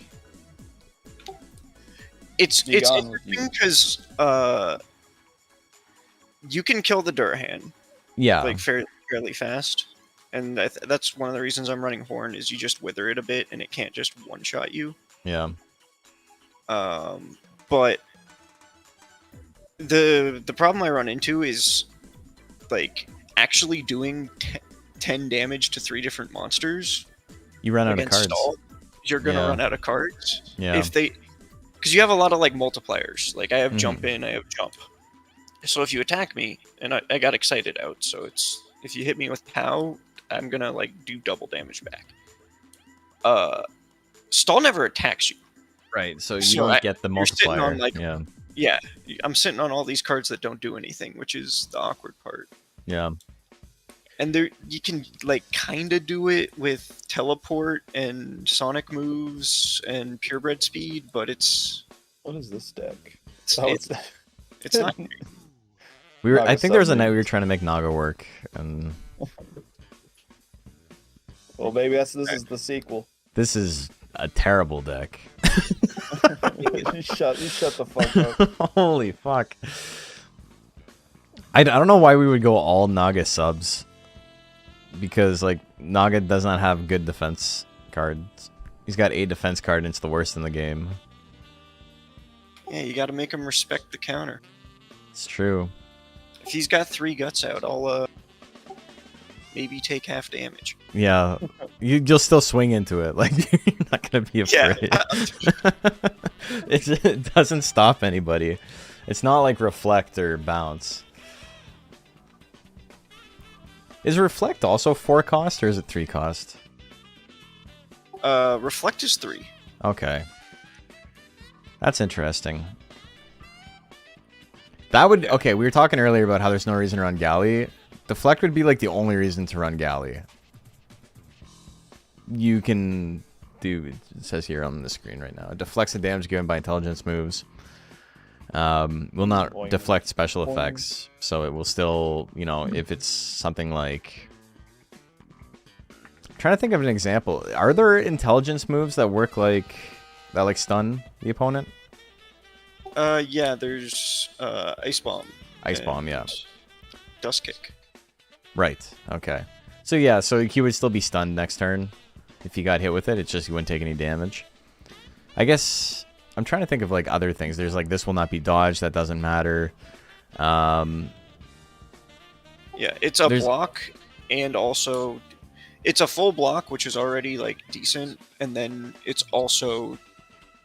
it's interesting because you can kill the Durahan, Yeah, like fairly fast, and that's one of the reasons I'm running Horn is you just wither it a bit and it can't just one shot you. yeah. But the problem I run into is like actually doing 10 damage to 3 different monsters. You run out of against cards. Stall, you're gonna Yeah. run out of cards. Yeah. If they, because you have a lot of like multipliers. Like I have jump in, I have jump. So if you attack me, and I got excited out, so it's if you hit me with POW, I'm gonna like do double damage back. Stall never attacks you. Right. So you So don't get the you're sitting multiplier. on like Yeah. yeah, I'm sitting on all these cards that don't do anything, which is the awkward part. Yeah. And there you can like kind of do it with teleport and sonic moves and purebred speed, but it's What is this deck? it's, Oh, it's, it's not. We were. I Naga think there was a sub night we were trying to make Naga work, and Well, maybe this is the sequel. this is a terrible deck. you shut the fuck up. Holy fuck. I don't know why we would go all Naga subs. Because, like, Naga does not have good defense cards. He's got 8 defense card and it's the worst in the game. Yeah, you got to make him respect the counter. It's true. If he's got 3 guts out, I'll maybe take half damage. Yeah. You'll still swing into it. Like, you're not going to be afraid. It doesn't stop anybody. It's not like Reflect or Bounce. Is Reflect also 4 cost or is it 3 cost? Reflect is 3. Okay. That's interesting. That would... Okay, we were talking earlier about how there's no reason to run Galley. Deflect would be like the only reason to run Galley. You can do... It says here on the screen right now. Deflects the damage given by intelligence moves. Will not Boing. deflect special Boing. effects. So it will still, you know, if it's something like... I'm trying to think of an example. Are there intelligence moves that work like... That like stun the opponent? Yeah, there's Ice Bomb. Ice Bomb, yeah. Dust Kick. Right, okay. So yeah, so he would still be stunned next turn. If he got hit with it, it's just he wouldn't take any damage. I guess... I'm trying to think of like other things. There's like this will not be dodged. That doesn't matter. Yeah, it's a block, and also it's a full block, which is already like decent, and then it's also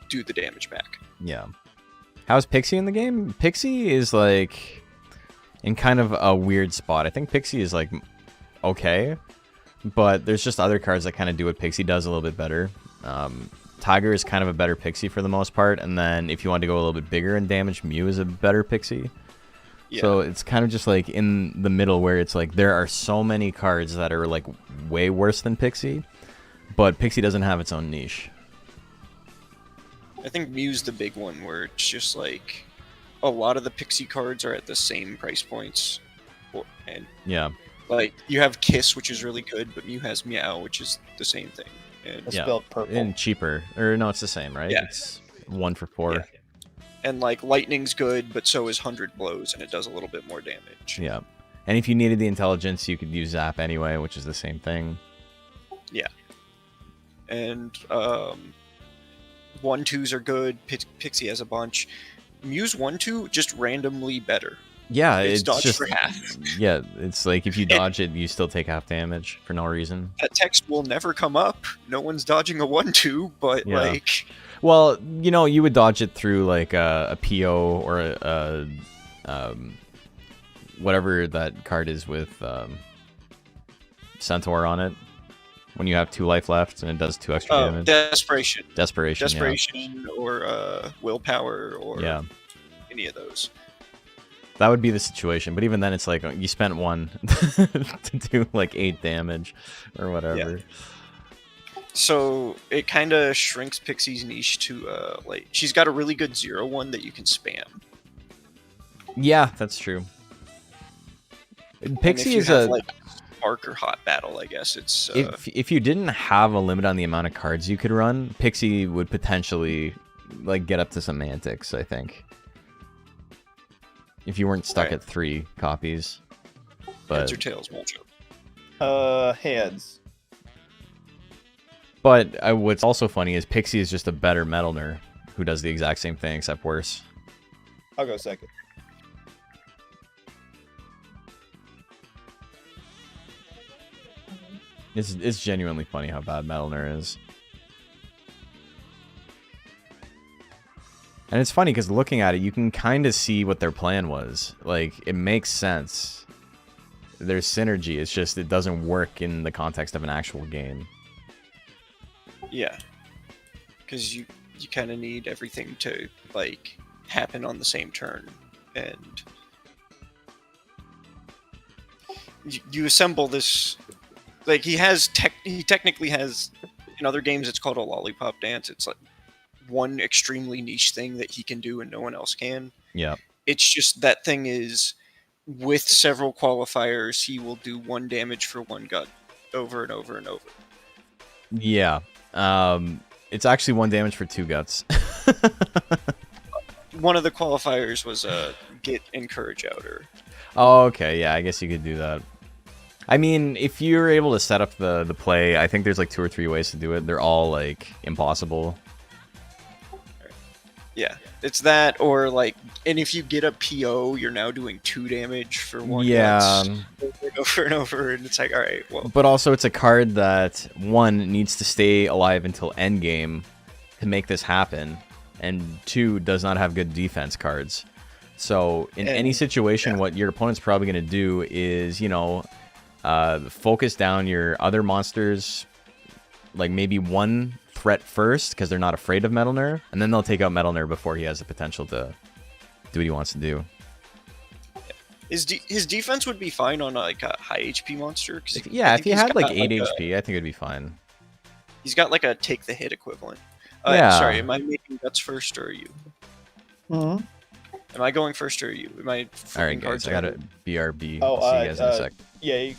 do the damage back. Yeah. How's Pixie in the game? Pixie is like in kind of a weird spot. I think Pixie is like okay, but there's just other cards that kind of do what Pixie does a little bit better. Tiger is kind of a better Pixie for the most part, and then if you want to go a little bit bigger in damage, Mew is a better Pixie. Yeah. So it's kind of just like in the middle where it's like there are so many cards that are like way worse than Pixie, but Pixie doesn't have its own niche. I think Mew's the big one where it's just like a lot of the Pixie cards are at the same price points, and yeah, like you have Kiss, which is really good, but Mew has Meow, which is the same thing. And It's spelled purple. And cheaper. Or no, it's the same, right? Yeah. It's 1 for 4. Yeah. And like Lightning's good, but so is 100 Blows, and it does a little bit more damage. Yeah. And if you needed the intelligence, you could use Zap anyway, which is the same thing. Yeah. And 1/2s are good. Pixie has a bunch. Mew's 1/2 just randomly better. Yeah, it's dodged just for half. Yeah, it's like if you dodge it, you still take half damage for no reason. That text will never come up. No one's dodging a 1/2, but Yeah. like, Well, you know, you would dodge it through like a PO or a whatever that card is with Centaur on it. When you have 2 life left and it does 2 extra damage. Desperation, Desperation, or Willpower, or yeah. any of those. That would be the situation, but even then, it's like you spent 1 to do like 8 damage or whatever. Yeah. So it kind of shrinks Pixie's niche to like she's got a really good 0/1 that you can spam. Yeah, that's true. Pixie is have, like Spark or Hot Battle, I guess it's. If you didn't have a limit on the amount of cards you could run, Pixie would potentially like get up to some antics, I think. If you weren't stuck at 3 copies. But Heads or tails matchup? Heads. But what's also funny is Pixie is just a better Metalner who does the exact same thing except worse. I'll go second. It's genuinely funny how bad Metalner is. And it's funny because looking at it, you can kind of see what their plan was. Like, it makes sense. There's synergy. It's just it doesn't work in the context of an actual game. Yeah, because you kind of need everything to like happen on the same turn, and you assemble this. Like he technically has in other games it's called a lollipop dance. It's like one extremely niche thing that he can do and no one else can. Yeah. It's just that thing is with several qualifiers, he will do 1 damage for 1 gut over and over and over. Yeah. It's actually 1 damage for 2 guts. One of the qualifiers was get encourage outer. Oh, okay. Yeah, I guess you could do that. I mean, if you're able to set up the play, I think there's like 2 or 3 ways to do it. They're all like impossible. Yeah, it's that, or like, and if you get a PO, you're now doing 2 damage for 1 Yeah. over and over, and it's like, all right, well. But also, it's a card that, 1, needs to stay alive until endgame to make this happen, and 2, does not have good defense cards. So, in any situation, what your opponent's probably going to do is, you know, focus down your other monsters, like maybe 1 threat first, because they're not afraid of Metal Nerve, and then they'll take out Metal Nerve before he has the potential to do what he wants to do. His defense would be fine on like a high HP monster. If he had like 8 HP, I think it'd be fine. He's got like a take the hit equivalent. Yeah. Sorry, am I making guts first or are you? Mm-hmm. Am I going first or are you? Am I? All right, guys, I got a BRB. Oh, I'll see you guys in a sec. Yeah.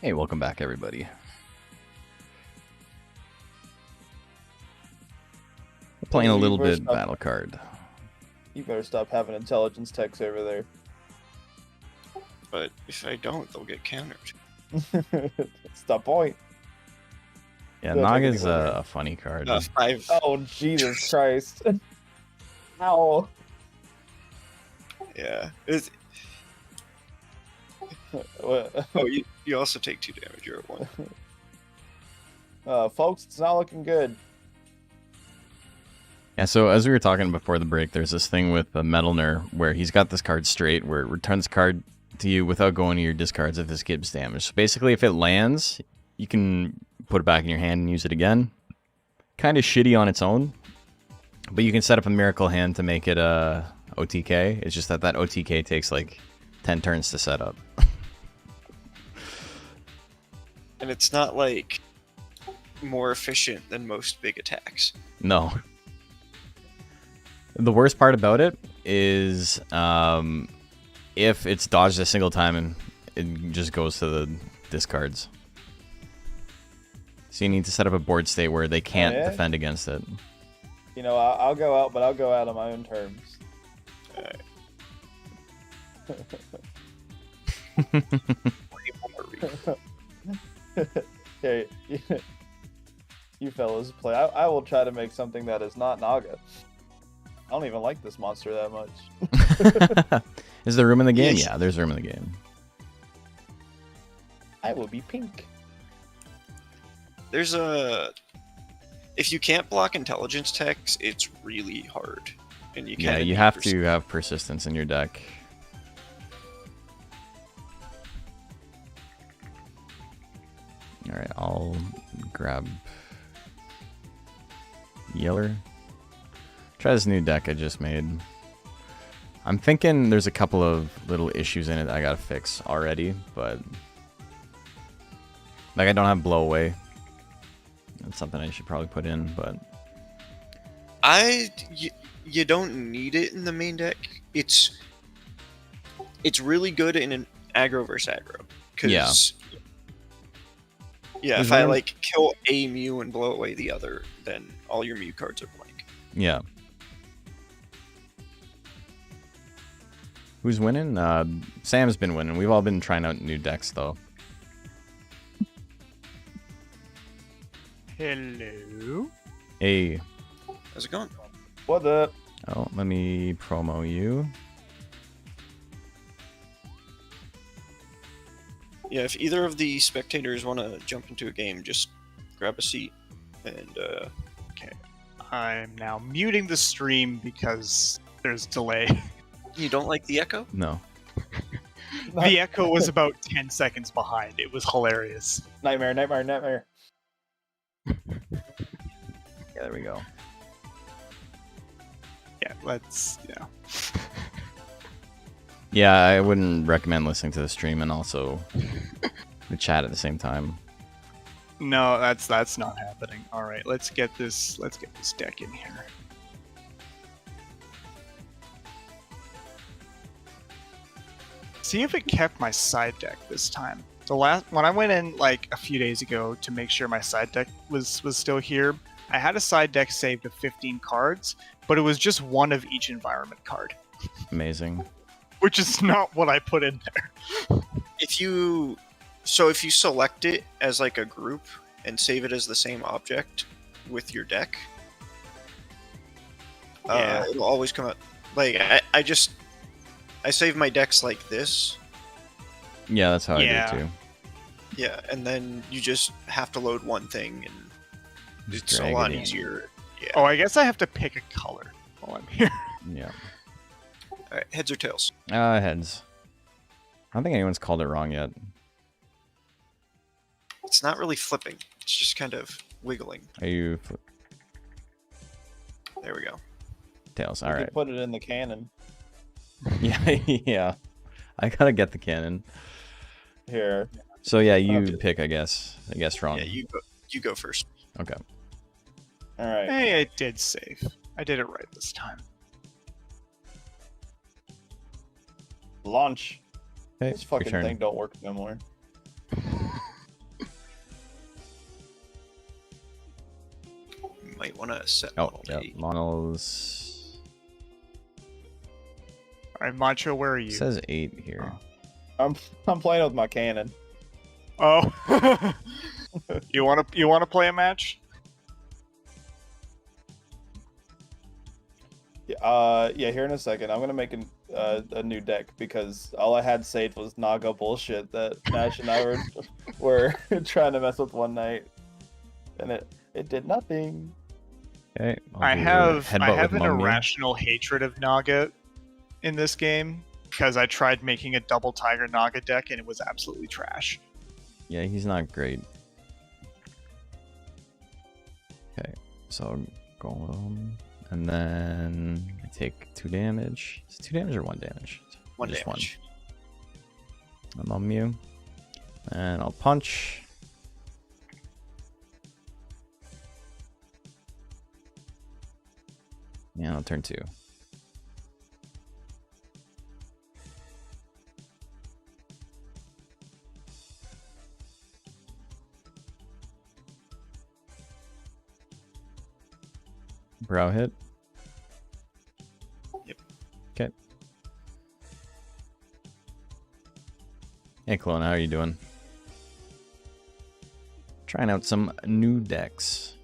Hey, welcome back, everybody. We're playing a You little better bit stop- battle card. You better stop having intelligence techs over there. But if I don't, they'll get countered. That's the point. Yeah, Good, take it Naga's away. a funny card. 5. Oh, Jesus Christ. Ow. Yeah. What? Oh, you also take 2 damage. You're at 1. Folks, it's not looking good. Yeah, so as we were talking before the break, there's this thing with the Metalner where he's got this card straight where it returns the card to you without going to your discards if this gives damage. So basically, if it lands, you can put it back in your hand and use it again. Kind of shitty on its own, but you can set up a Miracle Hand to make it a OTK. It's just that OTK takes like 10 turns to set up. And it's not like more efficient than most big attacks. No. The worst part about it is if it's dodged a single time and it just goes to the discards. So you need to set up a board state where they can't yeah? defend against it. You know, I'll go out, but I'll go out on my own terms. Okay, you fellas play. I will try to make something that is not Naga. I don't even like this monster that much. Is there room in the game? Yes. Yeah, there's room in the game. I will be pink. There's a... If you can't block intelligence techs, it's really hard. And you Yeah, kinda you need have to have persistence in your deck. Alright, I'll grab Yeller. Try this new deck I just made. I'm thinking there's a couple of little issues in it that I gotta fix already, but like I don't have blow away. That's something I should probably put in, but you don't need it in the main deck. It's really good in an aggro versus aggro. Yeah. Yeah, Is if I there- like kill a Mew and blow away the other, then all your Mew cards are blank. yeah. Who's winning? Sam's been winning. We've all been trying out new decks though. Hello. Hey, How's it going? What the? oh, let me promo you. Yeah, if either of the spectators want to jump into a game, just grab a seat and I'm now muting the stream because there's delay. you don't like the echo? No. The echo was about 10 seconds behind. It was hilarious. Nightmare, nightmare, nightmare. Yeah, there we go. Yeah, let's, yeah. Yeah, I wouldn't recommend listening to the stream and also the chat at the same time. No, that's not happening. All right, let's get this deck in here. See if it kept my side deck this time. When I went in like a few days ago to make sure my side deck was still here, I had a side deck saved of 15 cards, but it was just one of each environment card, Amazing. which is not what I put in there. If you select it as like a group and save it as the same object with your deck, Yeah. it'll always come out. Like I save my decks like this. Yeah, that's how Yeah. I do too. Yeah, and then you just have to load one thing, and Just it's a drag lot it in. easier. Yeah. Oh, I guess I have to pick a color while I'm here. Yeah. All right, heads or tails? Heads. I don't think anyone's called it wrong yet. It's not really flipping. It's just kind of wiggling. Are you There we go. tails? You All could right. put it in the cannon. Yeah, yeah. I gotta get the cannon. Here. So yeah, you Okay. pick. I guess wrong. Yeah, you go first. Okay. Alright. Hey, I did save. I did it right this time. Launch. Hey, This your fucking turn. thing don't work no more. might want to set Oh, model yeah. to 8. Models. All right, Macho, where are It you? says 8 here. I'm playing with my cannon. Oh, you want to play a match? Yeah, here in a second. I'm gonna make a new deck because all I had saved was Naga bullshit that Nash and I were trying to mess with one night, and it did nothing. Okay. I do have headbutt with an Mummy. irrational hatred of Naga in this game because I tried making a double Tiger Naga deck and it was absolutely trash. Yeah, he's not great. Okay, so Golem, and then I take 2 damage. Is it 2 damage or 1 damage? 1 Just damage. I'm on Mew, and I'll punch. Yeah, I'll turn 2. Brow hit. Yep. Okay. Hey, Clone, how are you doing? Trying out some new decks.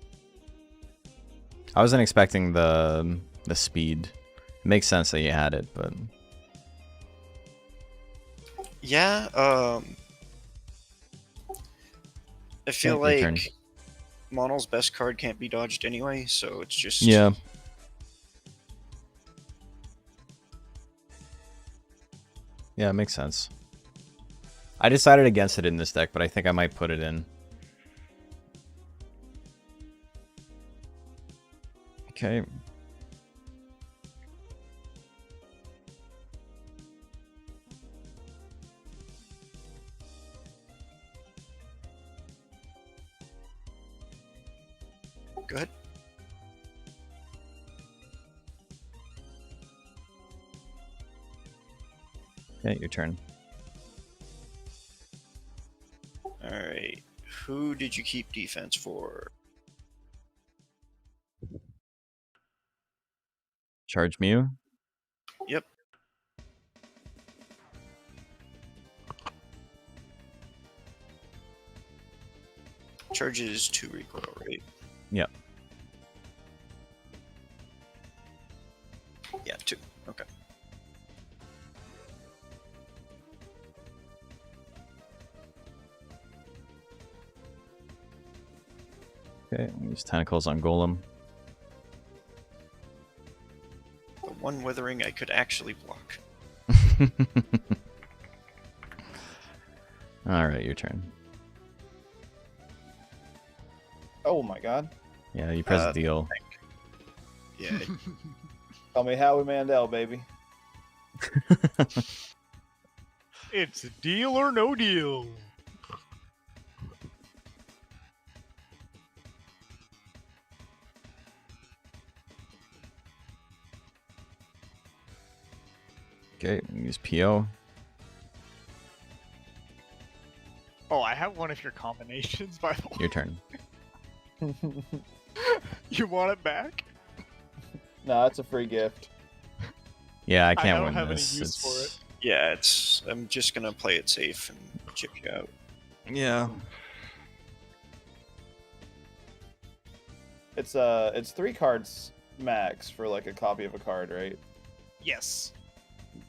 I wasn't expecting the speed. It makes sense that you had it, but Yeah, I feel Yeah, your turn. like Monol's best card can't be dodged anyway, so it's just... yeah. Yeah, it makes sense. I decided against it in this deck, but I think I might put it in. Okay. Go ahead. Okay, your turn. Alright. Who did you keep defense for? Charge Mew. Yep. Charges 2 recoil, right? Yep. Yeah, 2. Okay. Okay, use tentacles on Golem. The one withering I could actually block. Alright, your turn. Oh my god. Yeah, you press deal. Yeah, Call me Howie Mandel, baby. It's a deal or no deal. Okay, use PO. Oh, I have one of your combinations, by the way. Your turn. You want it back? No, it's a free gift. Yeah, I can't don't win have any this. use for it. yeah. It's. I'm just gonna play it safe and chip you out. Yeah. It's 3 cards max for like a copy of a card, right? Yes.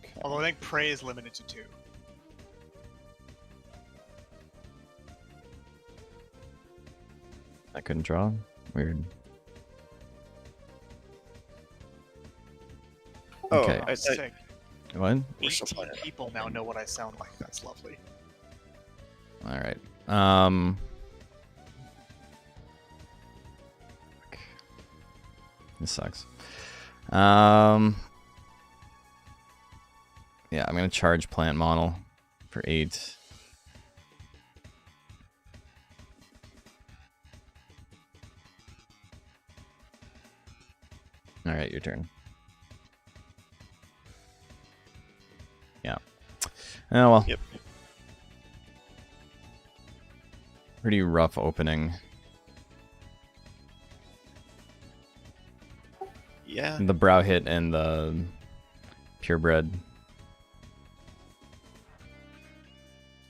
Okay. Although I think Prey is limited to 2. I couldn't draw. Weird. Oh, Okay. I thought Sick. What? we're still 18 playing it. people now know what I sound like. That's lovely. Alright. This sucks. Yeah, I'm gonna charge plant model for 8. Alright, your turn. Yeah. Oh well. Yep. Pretty rough opening. Yeah. The brow hit and the purebred.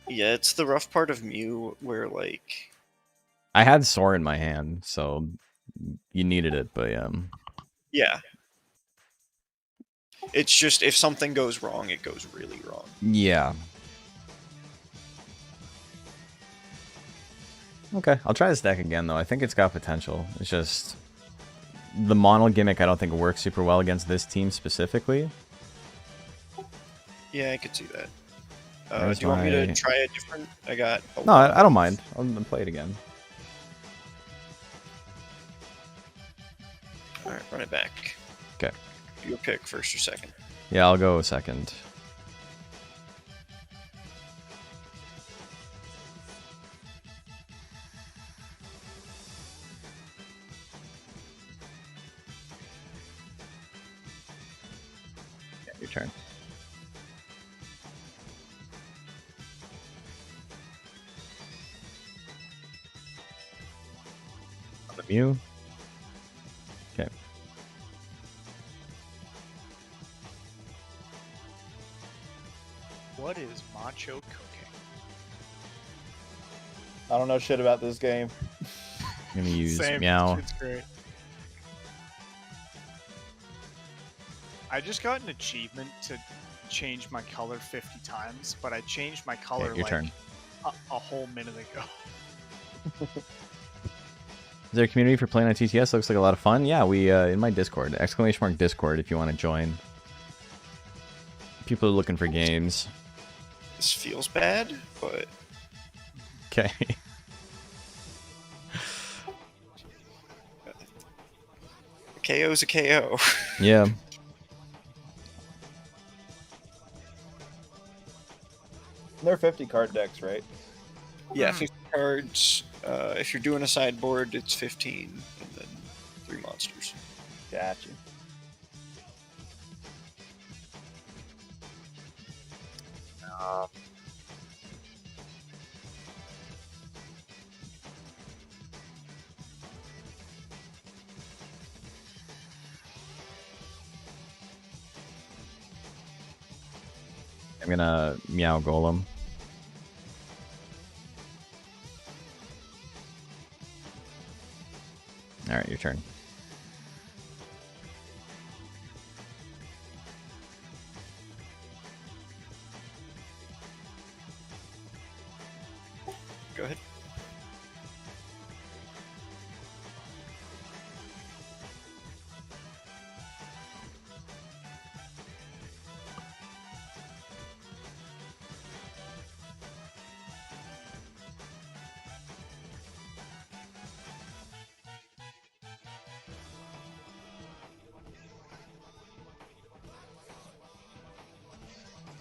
Yeah, it's the rough part of Mew where, like... I had Soar in my hand, so you needed it, but Yeah. It's just, if something goes wrong, it goes really wrong. yeah. Okay, I'll try this deck again, though. I think it's got potential. It's just... the mono gimmick I don't think works super well against this team specifically. Yeah, I could see that. Do Where's you want me to my- try a different? I got. No, I don't mind. I'll play it again. All right, run it back. Okay. Your pick, first or second. Yeah, I'll go second. Yeah, your turn. On the Mew. Okay. What is macho cooking? I don't know shit about this game. I'm gonna use Same. Meow. It's great. I just got an achievement to change my color 50 times, but I changed my color Okay, your like turn. a whole minute ago. Is there a community for playing on TTS? Looks like a lot of fun. Yeah, we in my Discord, !Discord if you want to join. People are looking for games. This feels bad, but Okay. a KO's a KO. Yeah. They're 50 card decks, right? Yeah, 50 cards. If you're doing a sideboard, it's 15, and then 3 monsters. Gotcha. I'm gonna Meow Golem. Alright, your turn. Go ahead.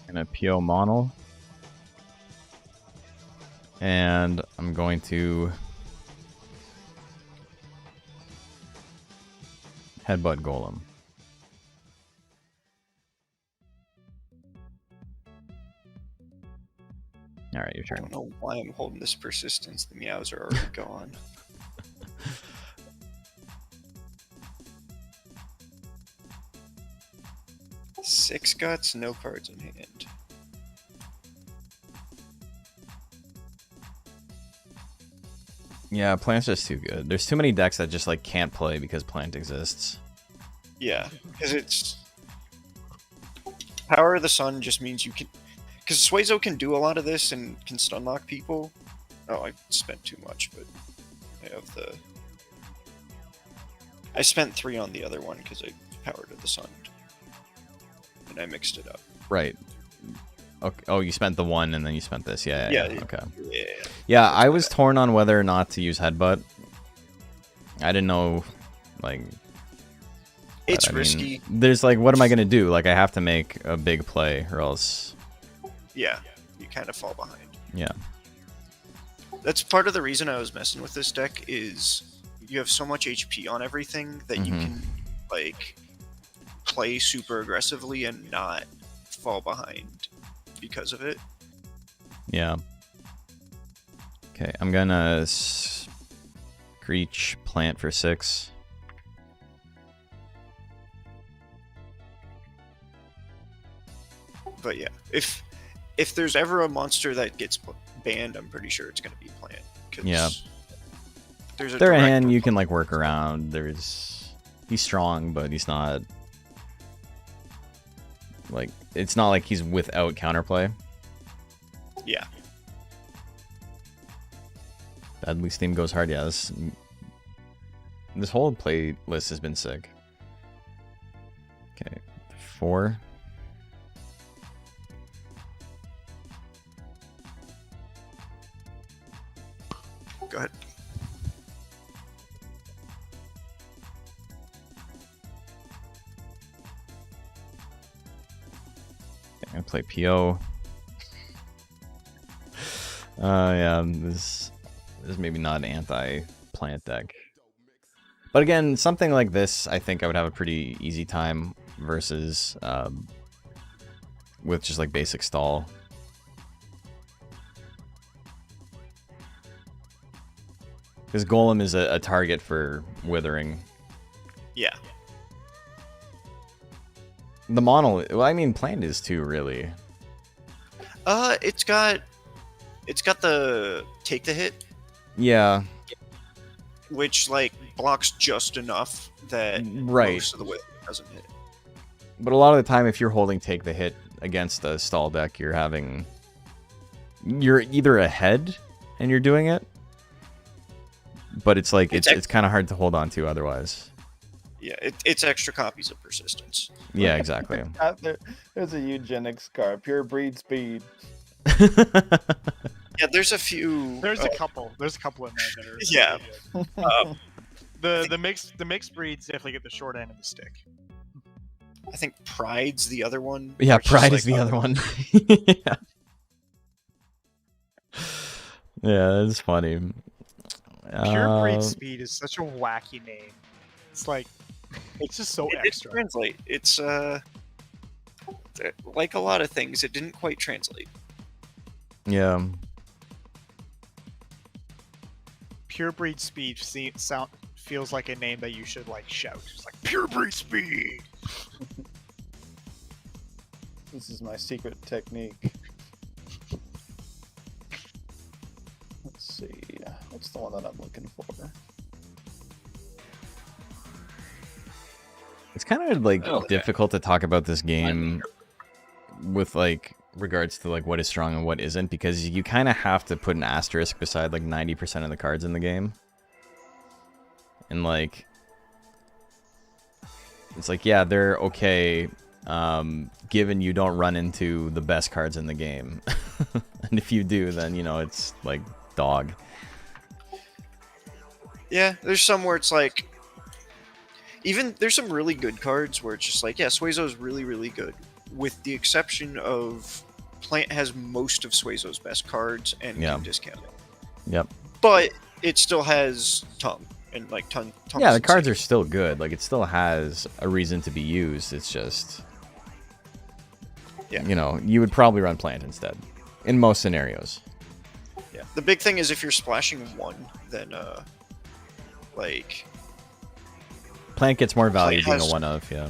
Gonna PO Mono. And I'm going to Headbutt Golem. Alright, your I turn. don't know why I'm holding this persistence. The meows are already gone. Six guts, no cards in hand. Yeah, Plant's just too good. There's too many decks that just like can't play because Plant exists. Yeah, because it's Power of the Sun just means you can, because Suezo can do a lot of this and can stun lock people. Oh, I spent too much, but I have the. I spent 3 on the other one because I Powered of the Sun, and I mixed it up. Right. Okay. Oh, you spent the one and then you spent this. Yeah. Yeah. Okay. Yeah. Yeah, I was torn on whether or not to use Headbutt. I didn't know, like... It's I mean, risky. there's like, what am I going to do? Like, I have to make a big play or else... Yeah, you kind of fall behind. Yeah. That's part of the reason I was messing with this deck is you have so much HP on everything that you can, like, play super aggressively and not fall behind because of it. Yeah. Okay, I'm gonna Screech Plant for 6. But yeah, if there's ever a monster that gets banned, I'm pretty sure it's going to be plant. 'Cause Yeah. There's a Their direct hand you can like work around. He's strong, but he's not like it's not like he's without counterplay. Yeah. Deadly Steam goes hard. Yeah, this whole play list has been sick. Okay, 4. Go ahead. I'm gonna play PO. Yeah, this is maybe not an anti-plant deck. But again, something like this, I think I would have a pretty easy time versus with just like basic stall. Because Golem is a target for Withering. Yeah. The mono, well, I mean, plant is too, really. It's got the take the hit, Yeah, which like blocks just enough that right. most of the width doesn't hit. But a lot of the time, if you're holding take the hit against a stall deck, you're either ahead and you're doing it, but it's like it's kind of hard to hold on to otherwise. Yeah, it's extra copies of persistence. Yeah, exactly. There's a eugenics card, pure breed speed. Yeah, there's a few. There's a couple. There's a couple in there that are. Yeah. The mixed breeds definitely get the short end of the stick. I think Pride's the other one. Yeah, where it's Pride just is like, the other one. Yeah, that's funny. Pure breed speed is such a wacky name. It's like it's just so It extra. didn't translate. It's like a lot of things, it didn't quite translate. Yeah. Pure breed speed feels like a name that you should like shout. It's like pure breed speed. This is my secret technique. Let's see. What's the one that I'm looking for? It's kind of like Okay. difficult to talk about this game with like regards to like what is strong and what isn't, because you kind of have to put an asterisk beside like 90% of the cards in the game. And like it's like, yeah, they're okay given you don't run into the best cards in the game. And if you do, then you know it's like dog. Yeah, there's some where it's like even there's some really good cards where it's just like, yeah, Suezo's really, really good. With the exception of Plant has most of Suezo's best cards and Yeah. can discount it. Yep. But it still has Tongue and like Tongue. Yeah, the cards are still good. Like it still has a reason to be used. It's just, Yeah. you know, you would probably run Plant instead in most scenarios. Yeah. The big thing is if you're splashing one, then like Plant gets more value being a has- one of, yeah.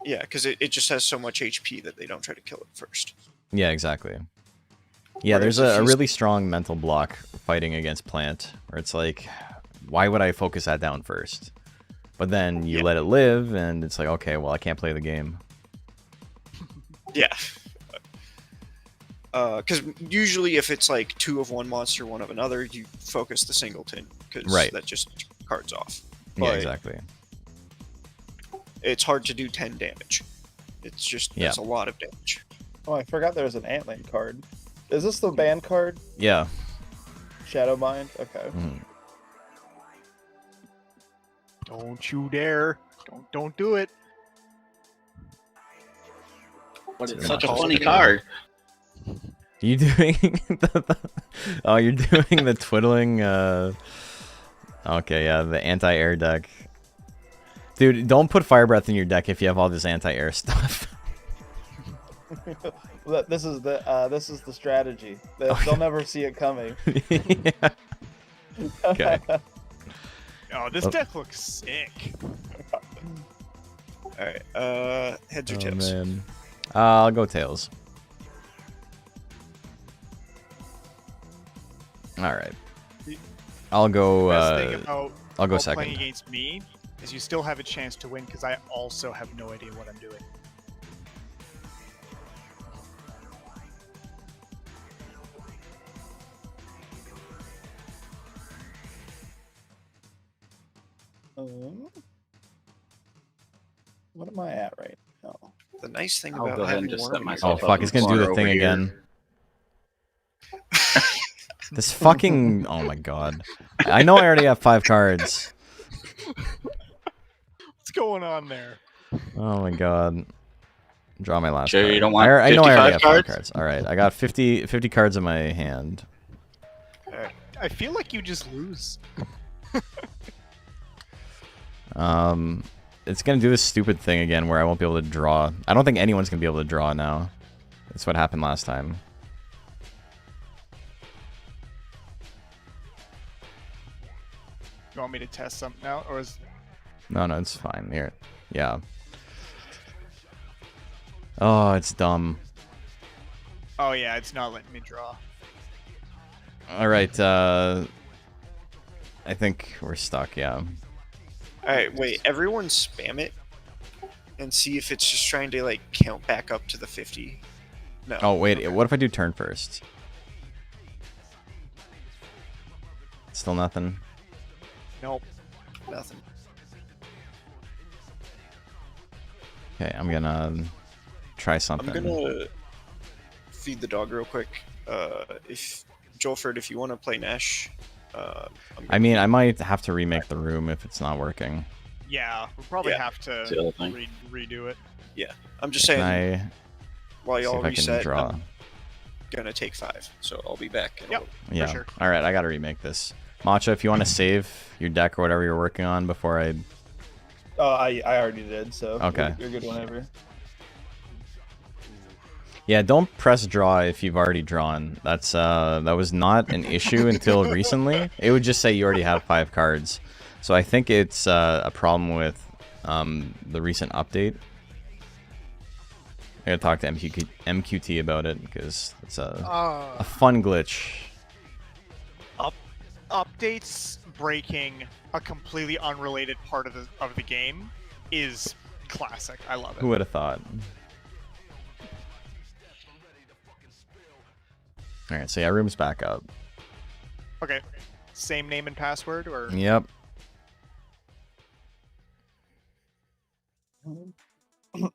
yeah, because it just has so much HP that they don't try to kill it first. Yeah, exactly. Yeah, Whereas there's if a you- really strong mental block fighting against Plant, where it's like, why would I focus that down first? But then you Yeah. let it live, and it's like, okay, well, I can't play the game. Yeah. Because usually if it's like 2 of one monster, 1 of another, you focus the singleton, because Right. that just cards off. Yeah, But exactly. it's hard to do 10 damage. It's just, that's a lot of damage. Oh, I forgot there was an Antling card. Is this the band card? Yeah. Shadow Mind? Okay. Mhm. Don't you dare! Don't do it. But it's You're such a not funny card. You doing oh, you're doing the twiddling okay, yeah, the anti-air deck. Dude, don't put Fire Breath in your deck if you have all this anti-air stuff. This is the strategy. They'll never see it coming. Yeah. Okay. Oh, this deck looks sick. Alright, heads or Oh, tails? man. I'll go tails. All right. I'll go. Best thing about I'll go playing second. against me is you still have a chance to win because I also have no idea what I'm doing. What am I at right now? The nice thing I'll about go ahead and having just Worm set in your myself Oh up fuck! in It's the gonna do the corner thing over here. again. This fucking. Oh my god! I know I already have 5 cards. What's going on there? Oh my god! Draw my last Sure card. you don't want I know I already 55 have 5 cards? cards. All right, I got 50 cards in my hand. I feel like you just lose. It's gonna do this stupid thing again where I won't be able to draw. I don't think anyone's gonna be able to draw now. That's what happened last time. You want me to test something out, or is No, it's fine. Here, yeah. Oh, it's dumb. oh yeah, it's not letting me draw. All right, I think we're stuck. Yeah. Alright, wait, everyone spam it and see if it's just trying to like count back up to the 50. No. Oh wait, Okay. what if I do turn first? Still nothing. Nope. Nothing. Okay, I'm gonna try I'm something. gonna feed the dog real quick. If Joelford, if you want to play Nash, I mean, I might have to remake the room if it's not working. Yeah, we'll probably Yeah. have That's to the other thing. redo it. I'm just Can saying I while see y'all if I can reset, draw? I'm gonna take 5, so I'll be back. in a Yep. little- Yeah. sure. All right, I gotta remake this. Matcha, if you want to save your deck or whatever you're working on before I. Oh, I already did, so Okay. you're good whenever. Yeah, don't press draw if you've already drawn. That was not an issue until recently. It would just say you already have 5 cards. So I think it's a problem with the recent update. I gotta talk to MQT about it because it's a fun glitch. Updates breaking a completely unrelated part of the game is classic. I love it. Who would have thought? All right, so yeah, room's back up. Okay. Same name and password, or Yep.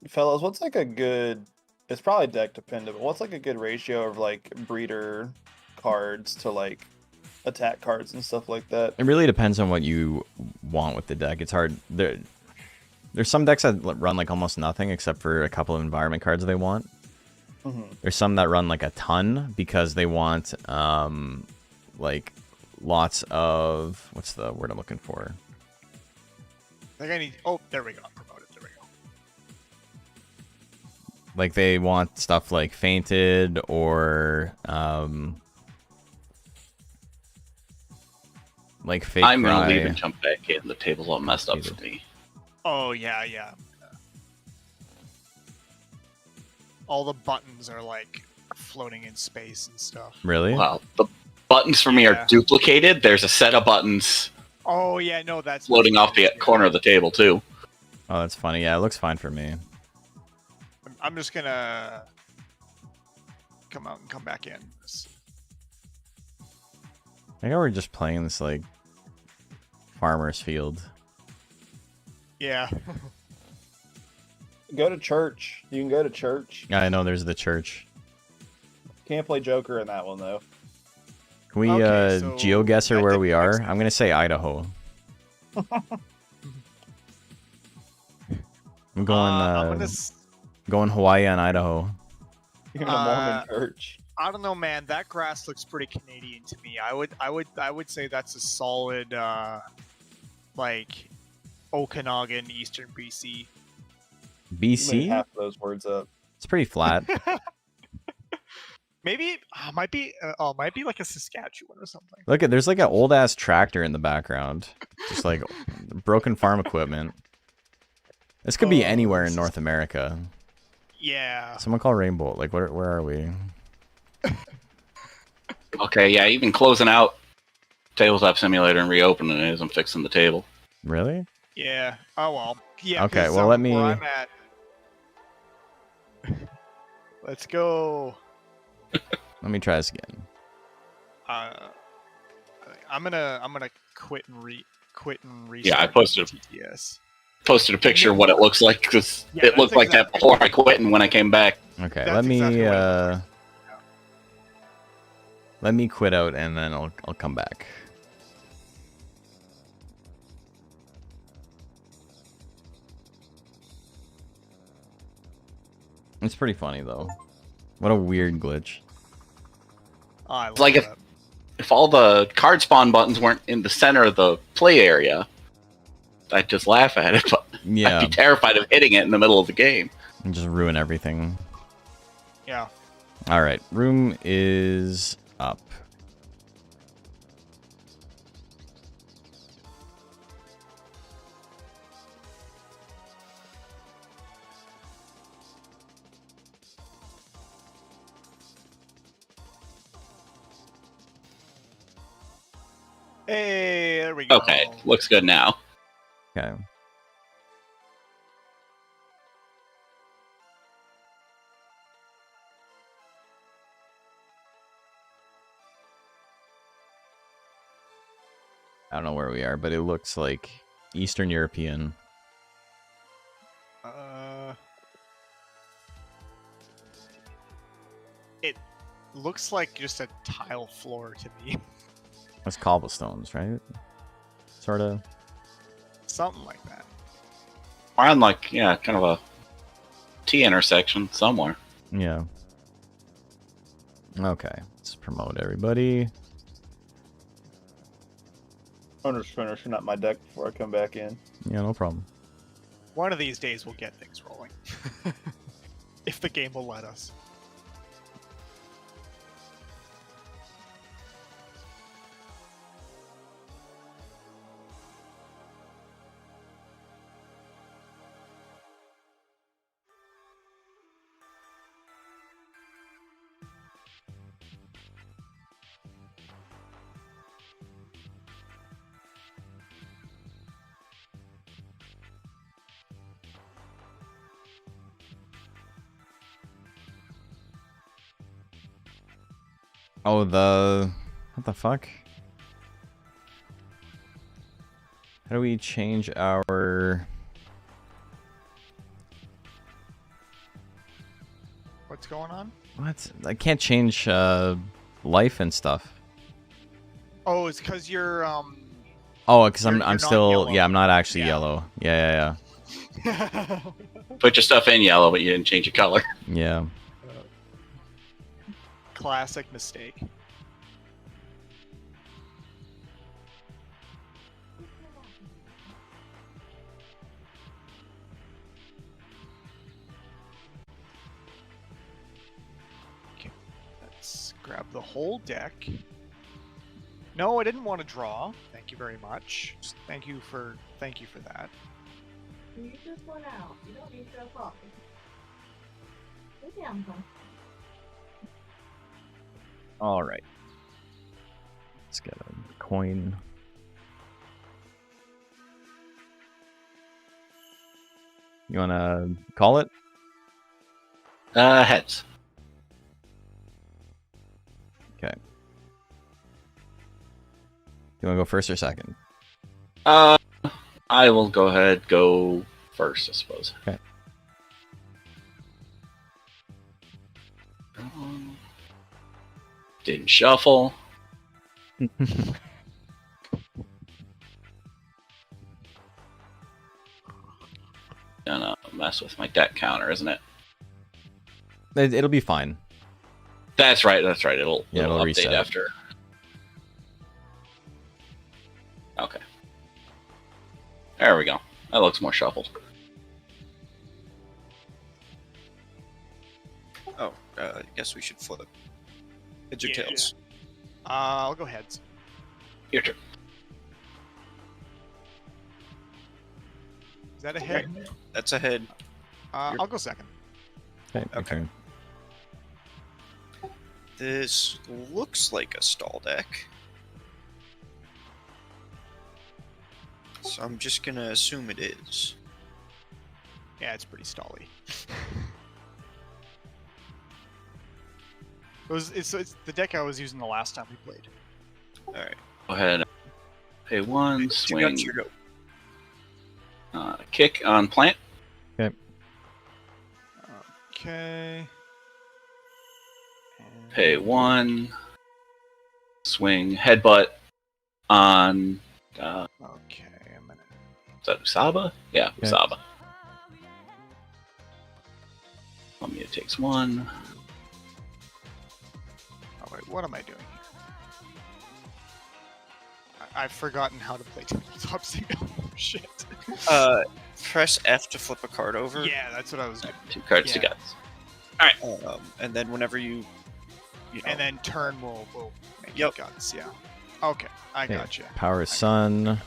Fellas, what's like a good? It's probably deck dependent, but what's like a good ratio of like breeder cards to like attack cards and stuff like that? It really depends on what you want with the deck. It's hard. There's some decks that run like almost nothing except for a couple of environment cards they want. There's some that run like a ton because they want like lots of what's the word I'm looking for? I think I need. Oh, there we go. Promoted. There we go. Like they want stuff like fainted or like fake I'm gonna cry. leave and jump back in. The table's all messed up for me. Oh yeah, yeah. All the buttons are like floating in space and stuff. Really? Well, the buttons for me are Yeah. duplicated. There's a set of buttons Oh yeah, no, that's floating off the corner of the table too. Oh, that's funny. Yeah, it looks fine for me. I'm just gonna come out and come back in. I think we're just playing this like farmer's field. Yeah. Go to church. You can go to church. Yeah, I know there's the church. Can't play Joker in that one though. Can we Okay, so GeoGuessr I where think we are? next- I'm gonna say Idaho. I'm going I'm gonna. going Hawaii and Idaho. You're in a Mormon Uh, church. I don't know, man. That grass looks pretty Canadian to me. I would say that's a solid, like, Okanagan, Eastern BC. You made BC? half of those words up. It's pretty flat. Maybe might be like a Saskatchewan or something. Look at there's like an old ass tractor in the background. Just like broken farm equipment. This could be Oh, anywhere this in is- North America. Yeah. Someone call Rainbow. Like where are we? Okay, yeah, even closing out Tabletop Simulator and reopening it isn't fixing the table. Really? Yeah. Oh well. Yeah. Okay, 'cause, well, let where me- I'm at. Let's go. Let me try this again. I'm gonna quit and restart. Yeah, I posted TTS. a picture of what it looks like because Yeah, it looked that's like that exactly- before I quit and when I came back. Okay, That's let me exactly what it looks let me quit out and then I'll come back. It's pretty funny though. What a weird glitch. Oh, I love like if- that. If all the card spawn buttons weren't in the center of the play area, I'd just laugh at it, but Yeah, I'd be terrified of hitting it in the middle of the game. and just ruin everything. Yeah. All right, room is up. Hey, there we go. Okay, looks good now. Okay. I don't know where we are, but it looks like Eastern European. It looks like just a tile floor to me. That's cobblestones, right? Sort of. Something like that. We're on like, yeah, kind of a T intersection somewhere. Yeah. Okay, let's promote everybody. I'm just finishing up my deck before I come back in. Yeah, no problem. One of these days we'll get things rolling. If the game will let us. Oh, what the fuck? How do we change our... What's going on? What? I can't change life and stuff. Oh, it's because you're Oh, because You're I'm not still... yellow. Yeah, I'm not actually Yeah. yellow. Yeah. Put your stuff in yellow, but you didn't change your color. Yeah. classic mistake. Okay, let's grab the whole deck. No, I didn't want to draw. Thank you very much. Thank you for that. You just went out. You don't need your coffee. Sit down, Tom. All right. Let's get a coin. You want to call it? Heads. Okay. You want to go first or second? I will go ahead, go first, I suppose. Okay. Didn't shuffle. Gonna mess with my deck counter, isn't it? It'll be fine. That's right. It'll Yeah, it'll update reset. after. Okay. There we go. That looks more shuffled. Oh, I guess we should flip. Heads or Yeah. tails? I'll go heads. Your turn. Is that a hit? That's a head. I'll go second. Okay. Your Okay. turn. This looks like a stall deck. So I'm just gonna assume it is. Yeah, it's pretty stally. It's the deck I was using the last time we played. Alright. Go ahead. Pay 1, Two swing, guts, your go. kick on plant. Okay. Pay 1, swing, headbutt on. Okay, I'm gonna. Is that Usaba? Yeah, Okay. Usaba. Mummy takes 1. Oh wait, what am I doing here? I've forgotten how to play tabletop single. Shit. Press F to flip a card over. Yeah, that's what I was doing. 2 cards to Yeah. guts. And then whenever you know, And then turn will make Yep. guts. Yeah. Okay, I Okay. gotcha. Power is Sun.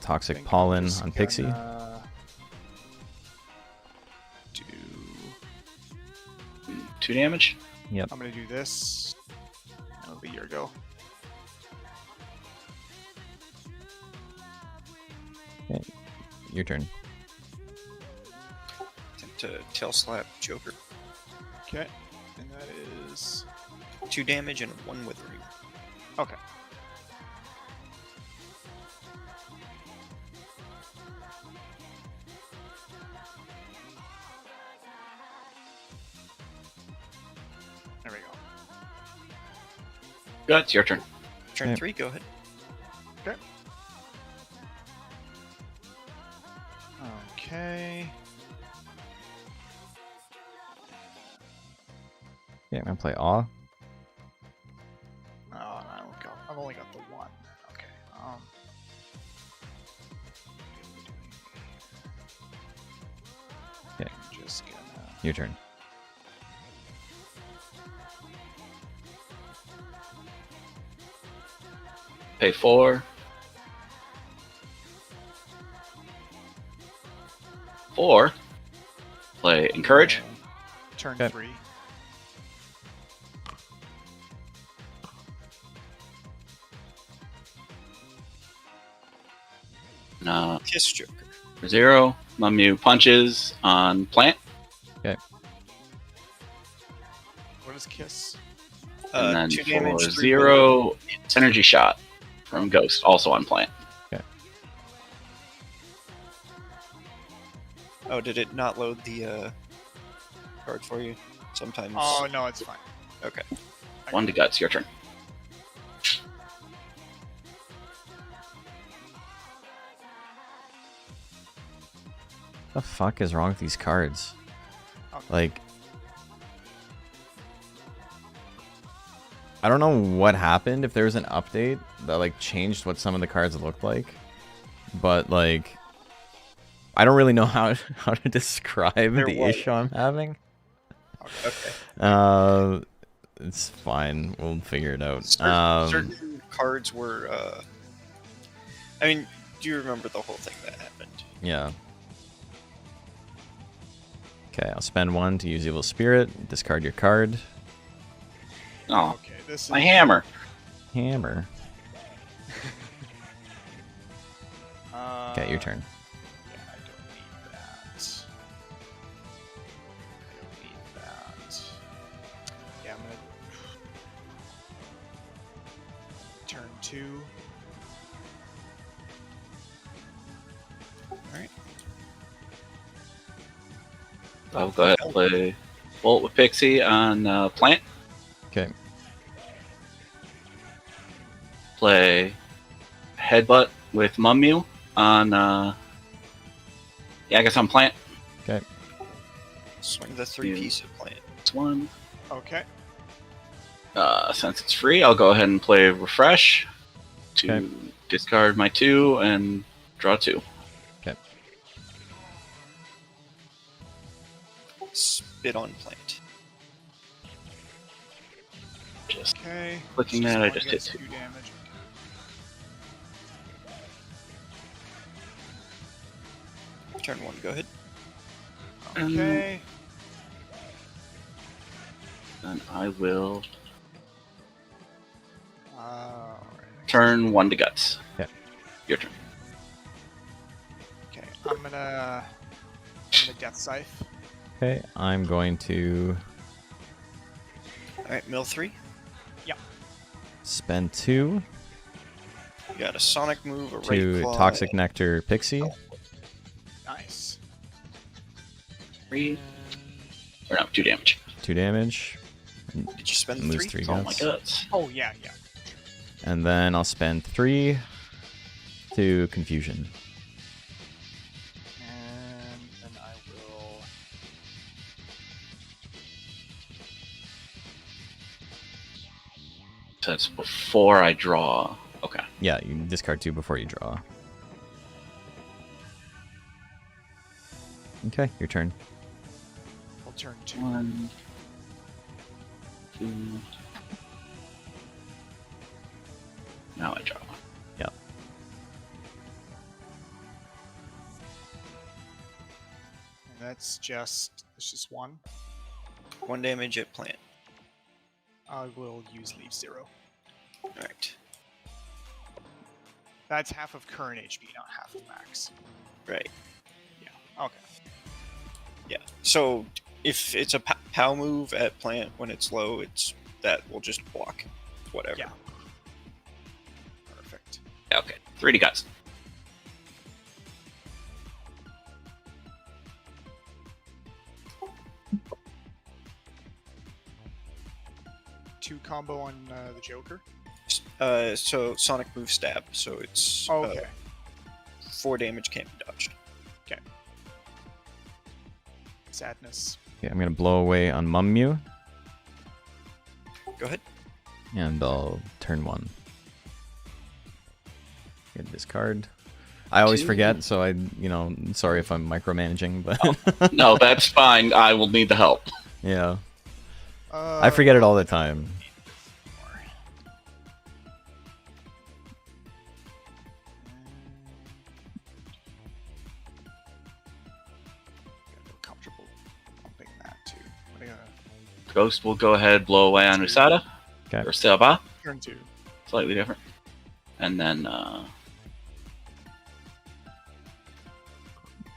Toxic Think I'm Pollen just on Pixie. gonna Do 2 damage. I'm gonna do this. That'll be your go. Your turn. attempt to tail slap Joker. Okay, and that is 2 damage and 1 withering. okay. There we go. Guts, your turn. Turn Yeah. 3, go ahead. Okay. Yeah, I'm gonna play Awe. Oh, I don't go. I've only got the 1. Okay. Okay. I'm just gonna. Your turn. Pay 4. 4. Play encourage. Turn Okay. 3. No. Kiss Joker. 0. Mummy punches on plant. What is kiss? And then 2 for damage, 3 0, it's energy shot from Ghost, also on plant. Oh, did it not load the card for you? Sometimes. Oh no, it's fine. Okay. 1 to guts, your turn. The fuck is wrong with these cards? Okay. Like, I don't know what happened, if there was an update that like changed what some of the cards looked like, but like I don't really know how to describe There the was. issue I'm having. Okay. It's fine. We'll figure it out. Certain cards were. I mean, do you remember the whole thing that happened? Yeah. Okay, I'll spend 1 to use Evil Spirit. Discard your card. Oh, Okay, this is my hammer. Hammer. Okay, your turn. Yeah, I don't need that. I don't need that. Yeah, I'm gonna turn 2. Alright. I'll go ahead and play Bolt with Pixie on plant. Okay. Play Headbutt with Mummew on. Yeah, I guess on plant. Okay. Swing the 3-piece of plant. It's 1. Okay. Since it's free, I'll go ahead and play Refresh to Okay. discard my 2 and draw 2. Spit on plant. Just Okay. clicking She's that, I going just hit against 2. 2 damage. Turn 1, go ahead. Okay. And I will Alright. turn 1 to guts. Okay. Your turn. Okay, I'm gonna death scythe. Okay, I'm going to All right, mill 3. spend 2 You got a sonic move, a right to claw. Toxic Nectar Pixie. Nice. 3. Or no, 2 damage. 2 damage. Did you spend Moves 3? 3 Oh my guts. guts. Oh yeah. And then I'll spend 3 to Confusion. And then I will. So that's before I draw. Okay. Yeah, you discard 2 before you draw. Okay, your turn. I'll turn 2. 1, 2. Now I draw. Yep. And that's just. It's just 1. 1 damage at plant. I will use leave 0. All right. That's half of current HP, not half of max. Right. Yeah. Okay. Yeah. So if it's a POW move at plant when it's low, it's that will just block whatever. Yeah. Perfect. Okay. 3 to guts. Two combo on the Joker. So sonic move stab. So it's Oh, okay. 4 damage can't be dodged. Sadness. Okay, I'm gonna blow away on Mummew, Go ahead. and I'll turn 1. Get this card. I always 2. forget, so sorry if I'm micromanaging, but No, that's fine. I will need the help. yeah, I forget it all the time. Comfortable bumping that too. What are you gonna Ghost will go ahead, blow away on Usada. Okay. Or Saba. turn 2? Slightly different. And then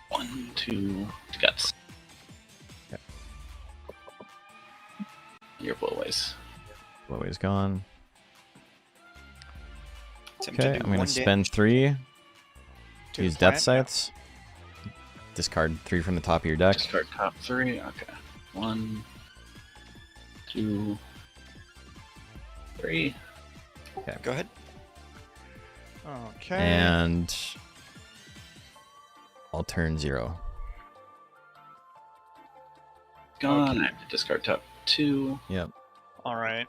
1, 2 to guts. Okay. Your blowaways. Blow away's gone. Attempt to Okay, do I'm gonna 1 spend damage. 3 To use the Death plant? Scythes. Discard 3 from the top of your deck. Discard top 3. Okay. 1, 2, 3. Go ahead. Okay. And I'll turn 0. Gone. I have to discard top 2. Yep. All right.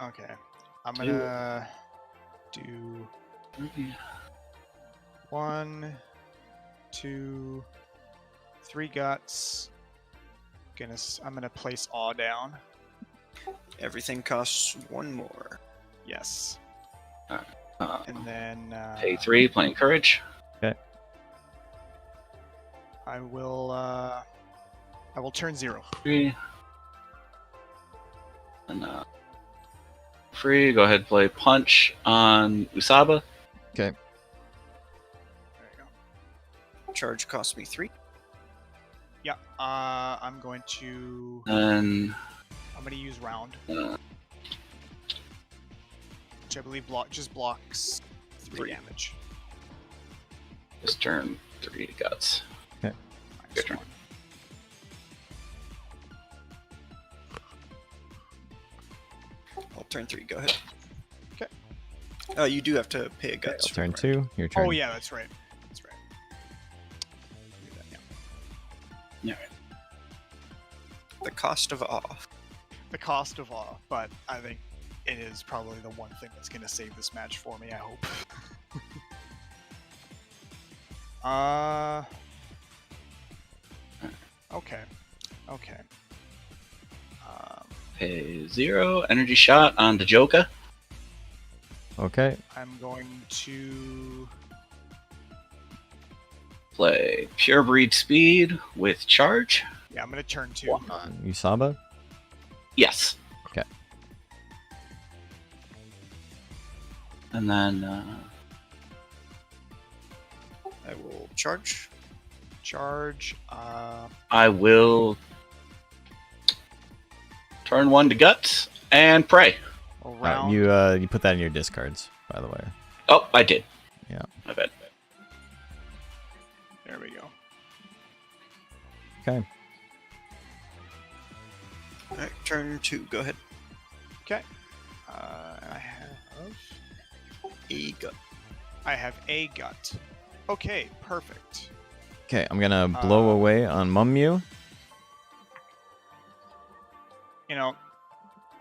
Okay. I'm 2. gonna do 3. 1, 2, 3 guts. I'm gonna place awe down. Everything costs 1 more. Yes. Uh, And then pay 3, playing courage. I will turn 0. 3. And free. Go ahead, play punch on Usaba. Okay. There you go. Charge costs me 3. Yeah. I'm going to And use round, uh, which I believe just blocks 3 damage. just turn 3 to guts. Nice. Your turn. I'll turn 3. Go ahead. Okay. You do have to pay a guts. Turn for it. 2. Your turn. Oh yeah, that's right. That's right. Do that, yeah. The cost of awe. The cost of awe, but I think it is probably the one thing that's going to save this match for me. I hope. Okay. Okay. Pay 0. Energy shot on the Joker. Okay. I'm going to. Play pure breed speed with charge. Yeah, I'm going to turn 2. On Usaba. Yes. Okay. And then I will charge. Charge. I will turn 1 to guts and pray. Around. You put that in your discards, by the way. Oh, I did. Yeah. I bet. There we go. Okay. All right, turn 2. Go ahead. Okay. I have. A gut. I have a gut. Okay, perfect. Okay, I'm gonna blow away on Mummu. You know,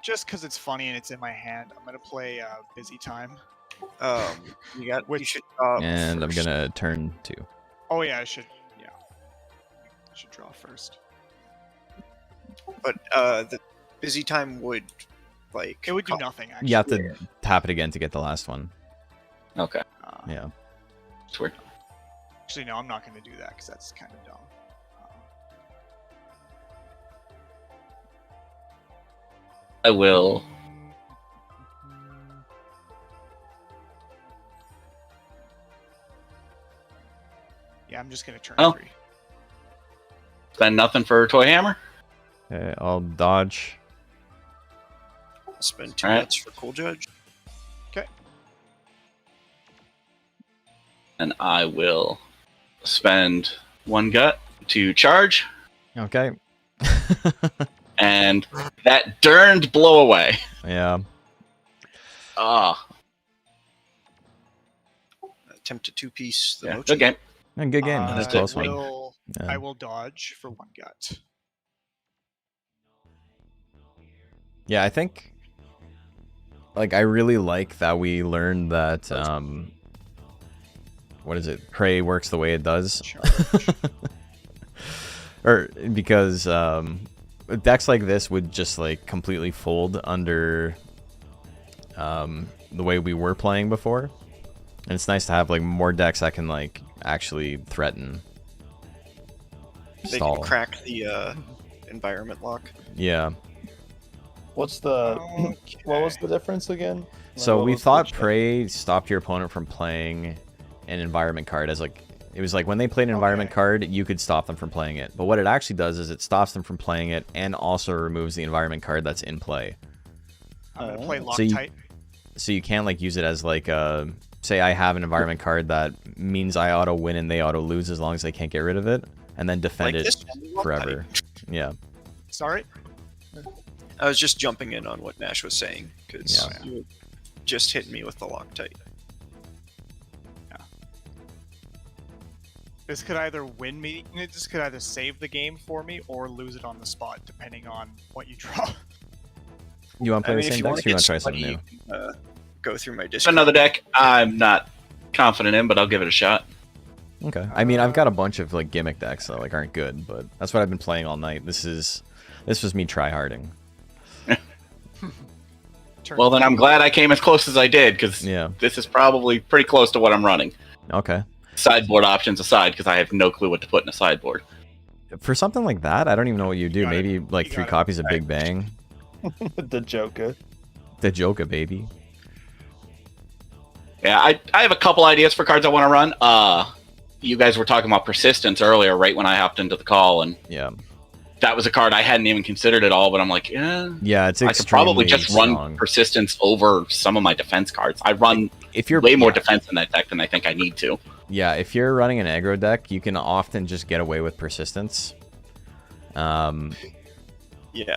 just because it's funny and it's in my hand, I'm gonna play Busy Time. You got. You Which- should. And I'm first. gonna turn 2. Oh yeah, I should. Yeah, I should draw first. But the busy time would like. It would do nothing. Actually. You have to tap it again to get the last one. Okay. Yeah. Swear. Actually, no, I'm not gonna do that because that's kind of dumb. I will. Yeah, I'm just gonna turn Oh. 3. Spend nothing for Toy Hammer. Okay, I'll dodge. Spend 2 All right. guts for Cool Judge. And I will spend 1 gut to charge. Okay. And that durned blow away. Yeah. Ah, Attempt to 2-piece the yeah, mochi. good game. And good game. That's a it. close one. I Yeah. will dodge for 1 gut. Yeah, I think like I really like that we learned that what is it? Prey works the way it does. Charge. Or because decks like this would just like completely fold under the way we were playing before. And it's nice to have like more decks that can like actually threaten They stall. can crack the environment lock. Yeah. What's the what was Okay. the difference again? So What we was the thought check? Prey stopped your opponent from playing an environment card as like it was like when they played an environment Okay. card, you could stop them from playing it. But what it actually does is it stops them from playing it and also removes the environment card that's in play. I'm gonna play So you- Loctite. So you can't like use it as like say I have an environment card that means I auto win and they auto lose as long as they can't get rid of it, and then defend Like it this one, forever. Yeah. Sorry. I was just jumping in on what Nash was saying because Yeah. you just hit me with the Loctite. This could either win me. This could either save the game for me or lose it on the spot, depending on what you draw. You want to play I mean, the if same you want decks to or you want get to try something sweaty, new? you can go through my It's Discord. another deck I'm not confident in, but I'll give it a shot. Okay. I mean, I've got a bunch of like gimmick decks that like aren't good, but that's what I've been playing all night. This was me tryharding. Turn Well, then I'm glad I came as close as I did, because Yeah. this is probably pretty close to what I'm running. Okay. Sideboard options aside, because I have no clue what to put in a sideboard. For something like that, I don't even know what you do. You got it. Maybe like You 3 got it. copies of Big Bang. The Joker. The Joker, baby. Yeah, I have a couple ideas for cards I want to run. You guys were talking about persistence earlier, right when I hopped into the call, and Yeah. that was a card I hadn't even considered at all, but I'm like, yeah, Yeah, it's I could probably extremely just run strong. persistence over some of my defense cards. I run If you're way more yeah, defense in that deck than I think I need to. Yeah, if you're running an aggro deck, you can often just get away with persistence. Yeah.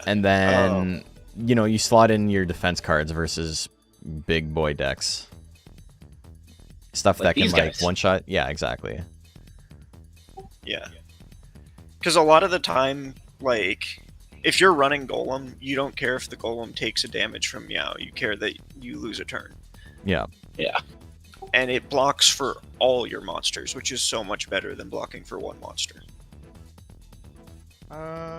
And then you slot in your defense cards versus big boy decks. Stuff Like that can these like guys. one shot. Yeah, exactly. Yeah. Because a lot of the time, like, if you're running Golem, you don't care if the Golem takes a damage from Meow. You care that you lose a turn. Yeah. Yeah. And it blocks for all your monsters, which is so much better than blocking for one monster. Okay.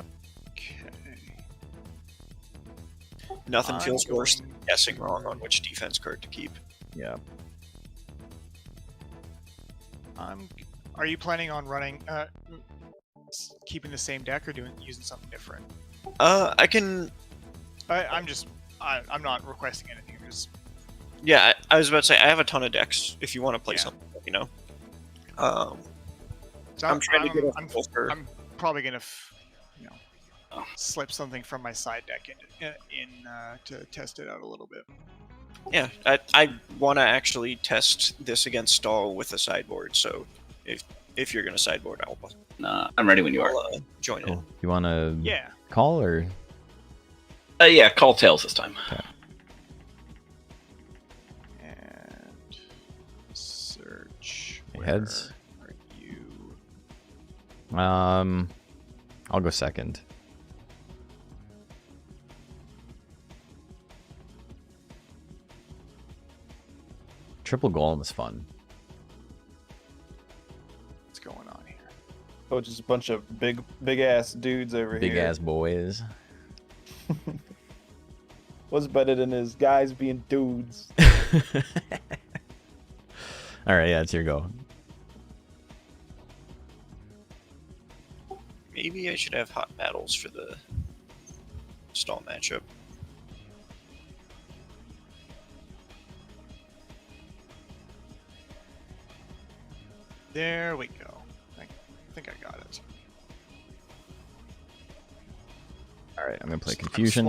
Nothing I'm feels worse than going- guessing wrong on which defense card to keep. Yeah. Are you planning on running, keeping the same deck or using something different? I can I'm not requesting anything. I'm just Yeah, I was about to say I have a ton of decks. If you want to play Yeah. something, let me know. so I'm trying to get a I'm, feel for- I'm probably gonna, slip something from my side deck to test it out a little bit. Yeah, I want to actually test this against stall with a sideboard. So if you're gonna sideboard, I'll Nah, I'm ready when you are. join in. Cool. You want to Yeah. call or? Yeah, call tails this time. And search. Heads. Where are you? I'll go second. Triple golem is fun. What's going on here? Oh, just a bunch of big ass dudes over Big here. ass boys. What's better than his guys being dudes? All right, yeah, it's your go. Maybe I should have hot battles for the stall matchup. There we go. I think I got it. All right, I'm gonna play I'm confusion.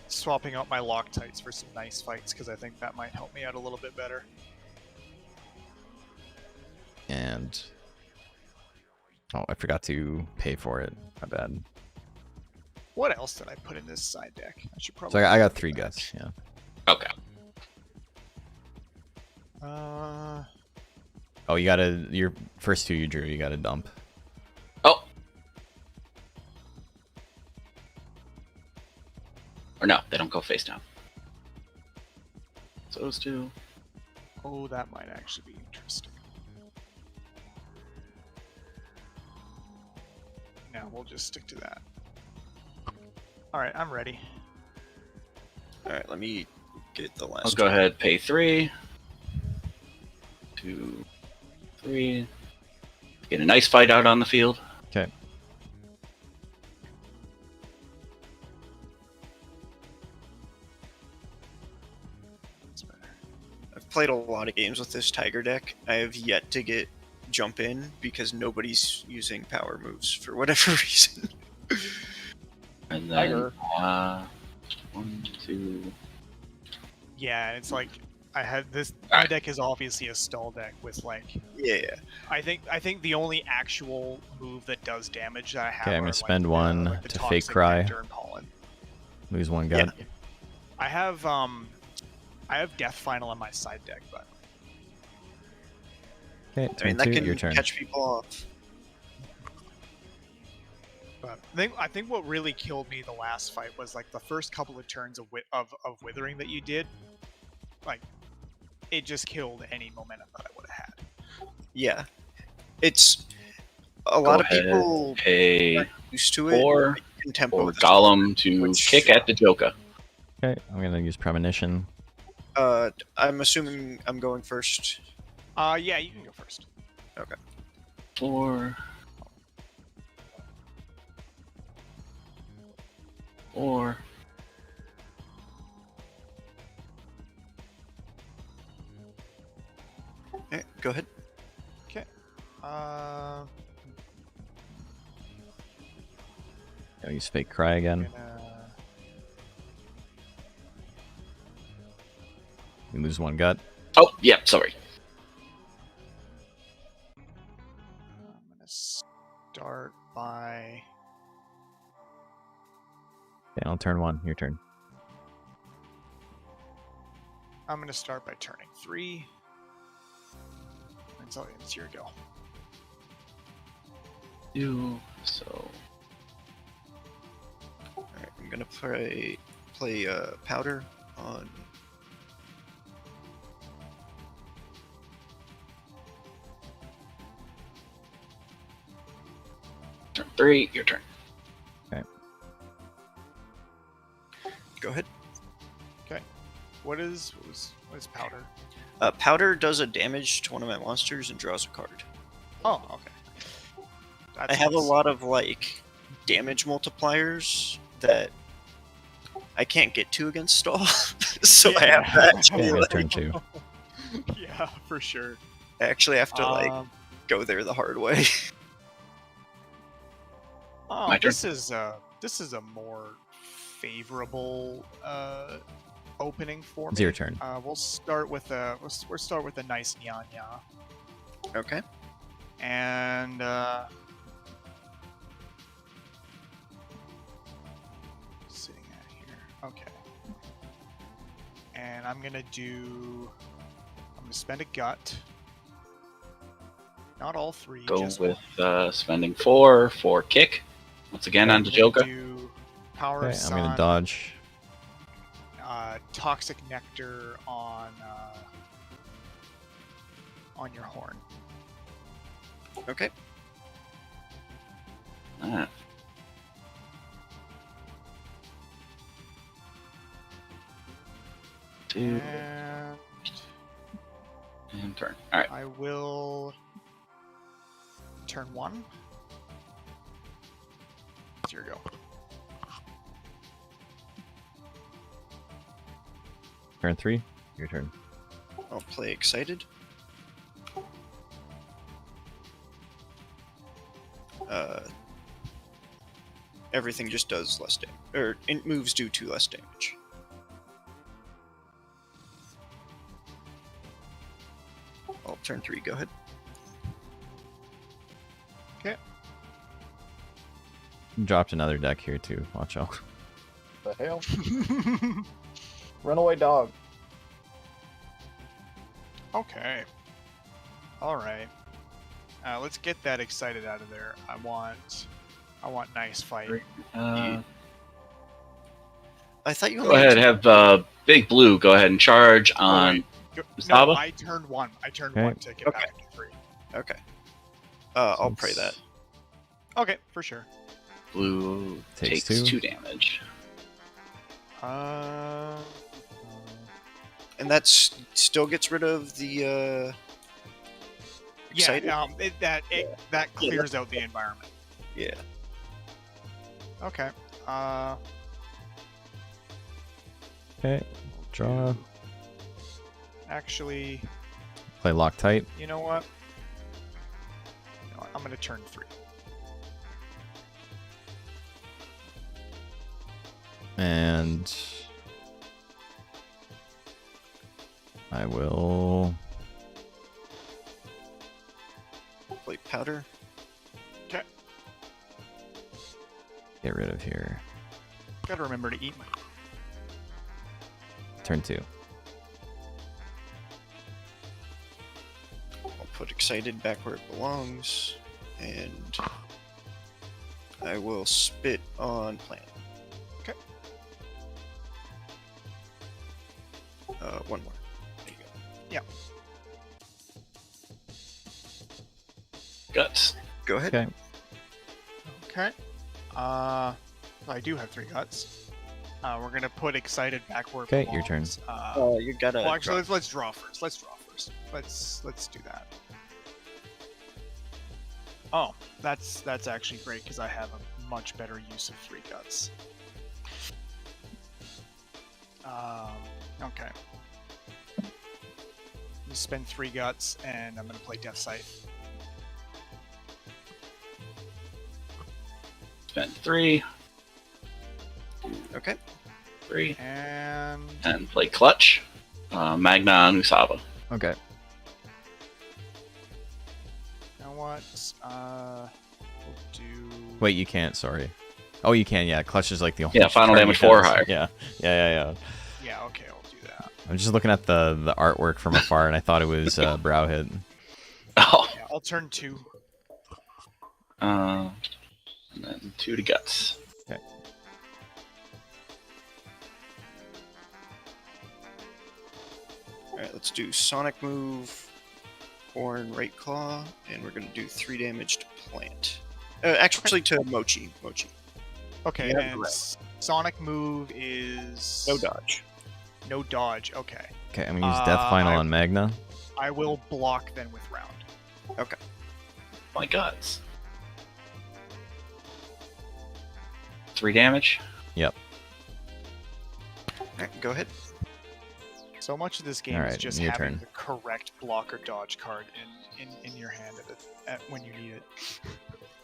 swapping out my Loctites for some nice fights because I think that might help me out a little bit better. And oh, I forgot to pay for it. My bad. What else did I put in this side deck? I should So probably. I got look 3 at that. guts. Yeah. Okay. Oh, you gotta your first 2 you drew. You gotta dump. Oh. Or no, they don't go face down. So those two. Oh, that might actually be interesting. No, we'll just stick to that. All right, I'm ready. All right, let me get the last. Let's go ahead, pay 3. 2, 3. Get a nice fight out on the field. Okay. That's better. I've played a lot of games with this Tiger deck. I have yet to get jump in because nobody's using power moves for whatever reason. And then Tiger. 1, 2. Yeah, it's like I had this. All My right. deck is obviously a stall deck with like. Yeah. I think the only actual move that does damage that I have. Okay, I'm are, gonna like, spend the, 1 like the to Toxic fake cry. Nectar and Pollen. Lose 1 gut. I have Death Final on my side deck, but Okay, I mean, turn that 2, can your turn. catch people off. I think what really killed me the last fight was like the first couple of turns of withering that you did. Like, it just killed any momentum that I would have had. Yeah. It's a Go lot of ahead, people pay aren't used to it. 4 In tempo for with the Gollum to which- kick at the Joker. Okay, I'm gonna use premonition. I'm assuming I'm going first. Yeah, you can go first. 4. 4. Yeah, go ahead. Uh, I'll use fake cry again. You lose 1 gut. Oh, yeah, sorry. I'm gonna start by. Okay, I'll turn 1. Your turn. I'm gonna start by turning 3. It's your go. 2. So Alright, I'm gonna play powder on. turn 3, your turn. Go ahead. What is powder? Powder does a damage to one of my monsters and draws a card. Oh, okay. I That's have a nice. lot of like damage multipliers that I can't get 2 against stall, so I Yeah. have to actually, Yeah, like, turn 2. Yeah, for sure. I actually have to like Um, go there the hard way. oh, My turn. this is a more favorable opening for me. It's your turn. We'll start with a nice Nyanya. Okay. And sitting at here. Okay. And I'm gonna spend a gut. Not all 3. Go just with one. spending 4 for kick. Once again on I'm the gonna Joker. do Power Okay, of I'm gonna Sun, dodge. Toxic Nectar on your horn. Okay. Ah, two and turn. All right. I will turn 1. Here we go. Turn 3. Your turn. I'll play excited. Everything just does less damage, or it moves do 2 less damage. I'll turn 3. Go ahead. Dropped another deck here too. Watch out. The hell? Runaway dog. Okay. All right. Let's get that excited out of there. I want nice fight. Uh, I thought you go only ahead. had Have Big Blue go ahead and charge Oh, on. wait. No, Saba? I turned 1. I turned Okay. 1 to get Okay. back to 3. Okay. I'll So pray that. it's- Okay, for sure. Blue Takes takes 2 2. damage. And that still gets rid of the excited? Yeah. That clears out the environment. Yeah. Okay. Okay. Draw. Actually, Play Loctite. you know what? I'm gonna turn 3. And I will Play powder. get rid of here. Gotta remember to eat my. Turn 2. I'll put excited back where it belongs. And I will spit on plant. Okay. One more. There you go. Guts. Go ahead. Okay. Okay. I do have 3 guts. We're gonna put excited back where it Okay, your belongs. You gotta. Well, actually, drop- let's draw first. Let's do that. Oh, that's actually great because I have a much better use of 3 guts. Okay. I'm gonna spend 3 guts, and I'm gonna play Death Scythe. Spend 3. Okay. 3. And And play Clutch. Magna on Usaba. Okay. you know what? We'll do. Wait, you can't. Sorry. Oh, you can. Yeah, Clutch is like the only. Yeah, final card damage he 4 or does. higher. Yeah. Yeah. Okay, I'll do that. I'm just looking at the artwork from afar, and I thought it was Browhead. Oh. Yeah, I'll turn 2. And then 2 to Guts. Okay. Alright, let's do Sonic Move, Horn, Right Claw, and we're gonna do 3 damage to Plant. Actually, to Mochi. Okay, Yeah, and correct. Sonic Move is No dodge. No dodge. Okay. Okay, I'm gonna use Death Final I- on Magna. I will block then with round. My Guts. 3 damage. Yep. Alright, go ahead. So much of this game is Alright, just your having turn. the correct block or dodge card in your hand when you need it.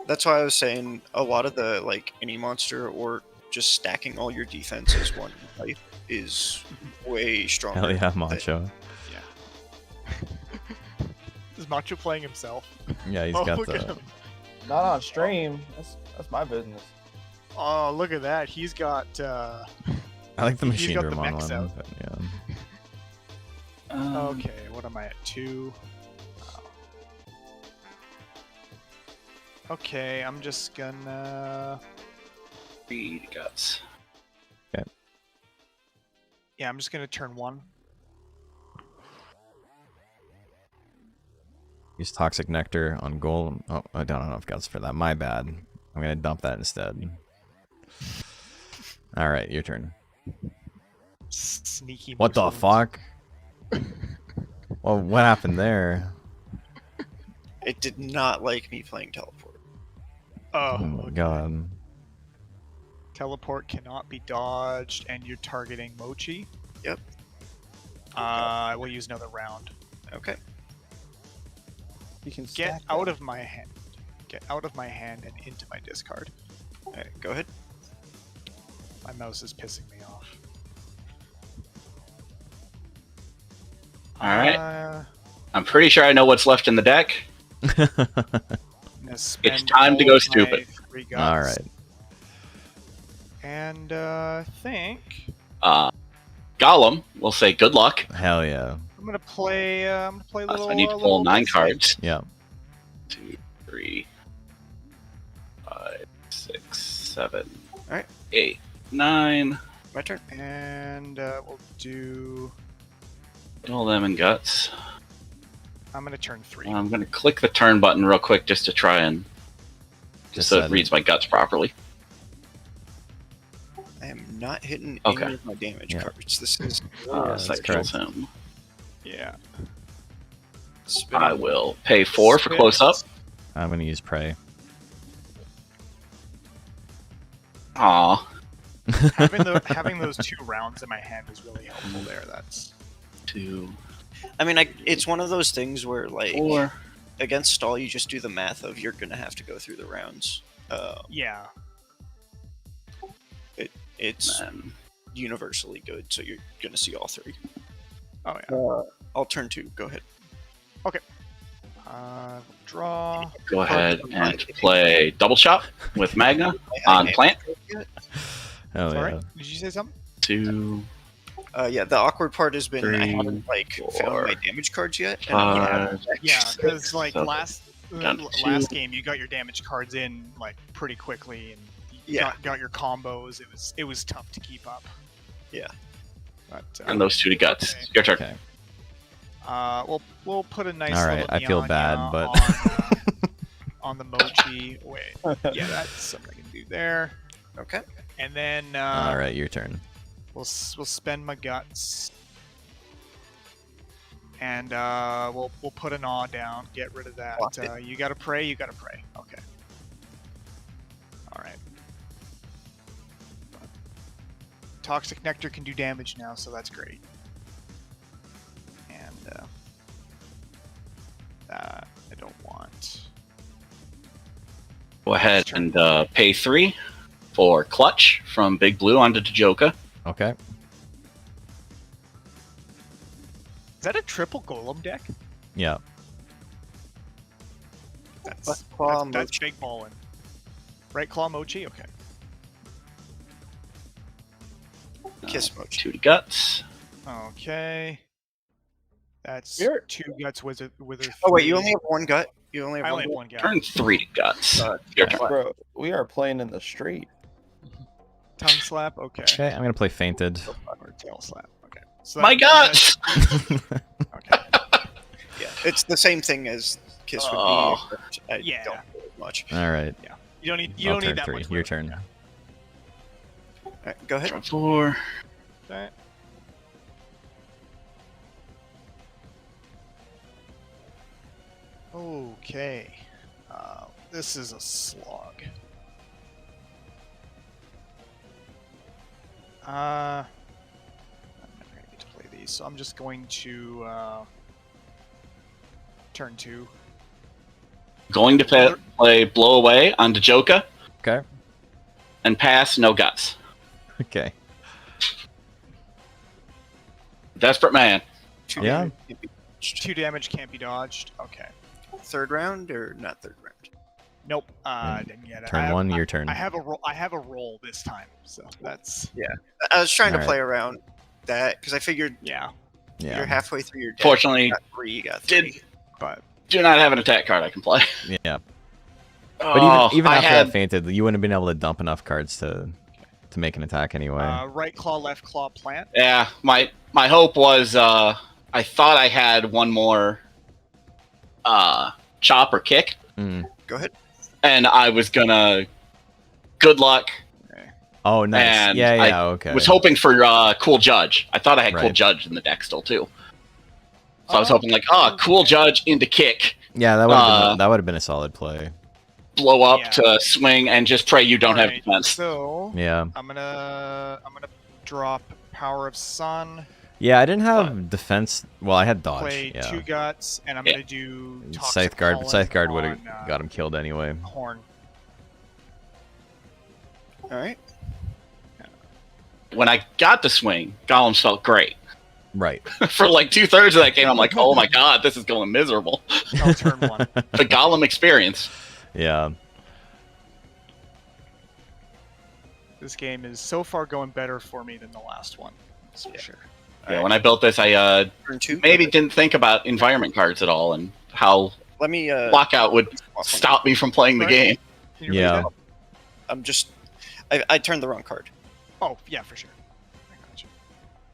That's why I was saying a lot of the like any monster or just stacking all your defense as one type is way stronger. Hell yeah, than- Macho. Is Macho playing himself? Yeah, he's Oh, got look at the. him. Not on stream. That's my business. Oh, look at that. He's got. I like the he's machine got the room on mechs one. out. But yeah. Okay, what am I at? 2. Okay, I'm just gonna. 3 guts. Yeah, I'm just gonna turn 1. Use Toxic Nectar on Golem. Oh, I don't have enough guts for that. My bad. I'm gonna dump that instead. Alright, your turn. Sneaky. What the mushrooms. fuck? Well, what happened there? It did not like me playing teleport. Oh Oh, my okay. god. Teleport cannot be dodged, and you're targeting Mochi. Yep. I will use another round. Okay. You can Get stack out that. of my hand. Get out of my hand and into my discard. Alright, go ahead. My mouse is pissing me off. Alright. I'm pretty sure I know what's left in the deck. I'm gonna spend time to all go of my stupid. 3 guts. Alright. And think Gollum will say good luck. Hell yeah. I'm gonna play. So Little. I need to little pull 9 Wolf cards. Yeah. 2, 3, 5, 6, 7, Alright. 8, 9. My turn. And we'll do. All them in guts. I'm gonna turn 3. I'm gonna click the turn button real quick just to try and just so it said reads my guts properly. I am not hitting Okay. any of my damage Yeah. cards. This is that's So that kills correct. him. Yeah. spinning. I will pay 4 for close up. I'm gonna use Prey. Aw. Having those 2 rounds in my hand is really helpful there. That's 2, I mean, it's one of those things where, like, 4. against stall, you just do the math of you're gonna have to go through the rounds. yeah. It's Then universally good, so you're gonna see all 3. Oh yeah. I'll turn 2. Go ahead. Draw. go ahead and play double shot with Magna on plant. Hell Sorry. yeah. Did you say something? 2, Yeah, the awkward part has been I 3, haven't like found 4, my damage cards yet. And I'm five, out of decks. Yeah, because like So, last down to last 2. game you got your damage cards in like pretty quickly and you Yeah. got your combos. It was tough to keep up. Yeah. But and those 2 to guts. Okay. Your turn. Okay. we'll put a nice. All right, little I feel Nyanya bad, but- on the Mochi. Wait, yeah, that's something I can do there. Okay. And then Alright, your turn. we'll spend my guts, and we'll put an awe down. Get rid of that. Block it. You gotta pray. You gotta pray. Okay. All right. Toxic Nectar can do damage now, so that's great. And that I don't want. Go ahead and pay 3 for Clutch from Big Blue onto Tajoka. Okay. Is that a triple golem deck? Yeah. That's Claw that's big ballin'. Right claw Mochi? Okay. Kiss Mochi. 2 to guts. Okay. That's You're- 2 guts wither. Oh wait, you only have 1 gut. You only have I one. only have gut? 1 guy. Turn 3 to guts. Your turn. Bro, we are playing in the street. Tongue slap. Okay. Okay, I'm gonna play Fainted. Or tail slap. Okay. So My guts! Okay. Yeah, it's the same thing as Kiss would Oh. be. Except I Yeah. don't do it much. Alright. You don't need. I'll don't turn need that 3. much. Your room. turn. Yeah. Alright, go ahead. Turn 4. Okay. Okay. This is a slog. so I'm just going to turn 2. Going to play Blow Away onto Joka Okay. and pass no guts. Okay. Desperate man. Two Yeah. damage can't be dodged. 2 damage can't be dodged. Okay. Third round or not third round? Nope. And Didn't get it. Turn 1, your turn. I have a roll. I have a roll this time, so that's I was trying to Alright. play around that because I figured yeah. you're Yeah. halfway through your deck. Fortunately, You got 3, you got 3. did But do not have an attack card I can play. Yeah. But Oh, even I after had that fainted, you wouldn't have been able to dump enough cards to make an attack anyway. right claw, left claw, plant. yeah. My hope was I thought I had one more chop or kick, Mm. Go ahead. and I was gonna good luck. Oh, nice. and Yeah, okay. Was hoping for Cool Judge. I thought I had Cool Right. Judge in the deck still too. So I was Oh. hoping like, Cool Judge into kick, Yeah, that would have been a solid play. blow up Yeah. to swing, and just pray you don't have Alright, defense. So Yeah. I'm gonna drop Power of Sun, Yeah, I didn't have defense. Well, I had dodge. play Yeah. 2 guts, and I'm Yeah. gonna do Toxic Scythe guard. Pollen Scythe guard would have on, got him killed anyway. Horn. All right. When I got to swing, Golems felt great. Right. For like 2/3 of that game, I'm like, oh my god, this is going miserable. Oh, turn 1. The Golem experience. Yeah. This game is so far going better for me than the last one. That's for sure. Yeah, when I built this, I Turn 2. maybe didn't think about environment cards at all and how Let me. lockout would stop me from playing the Right. game. Can you read Yeah. that? I'm just. I turned the wrong card. Oh, yeah, for sure. I got you.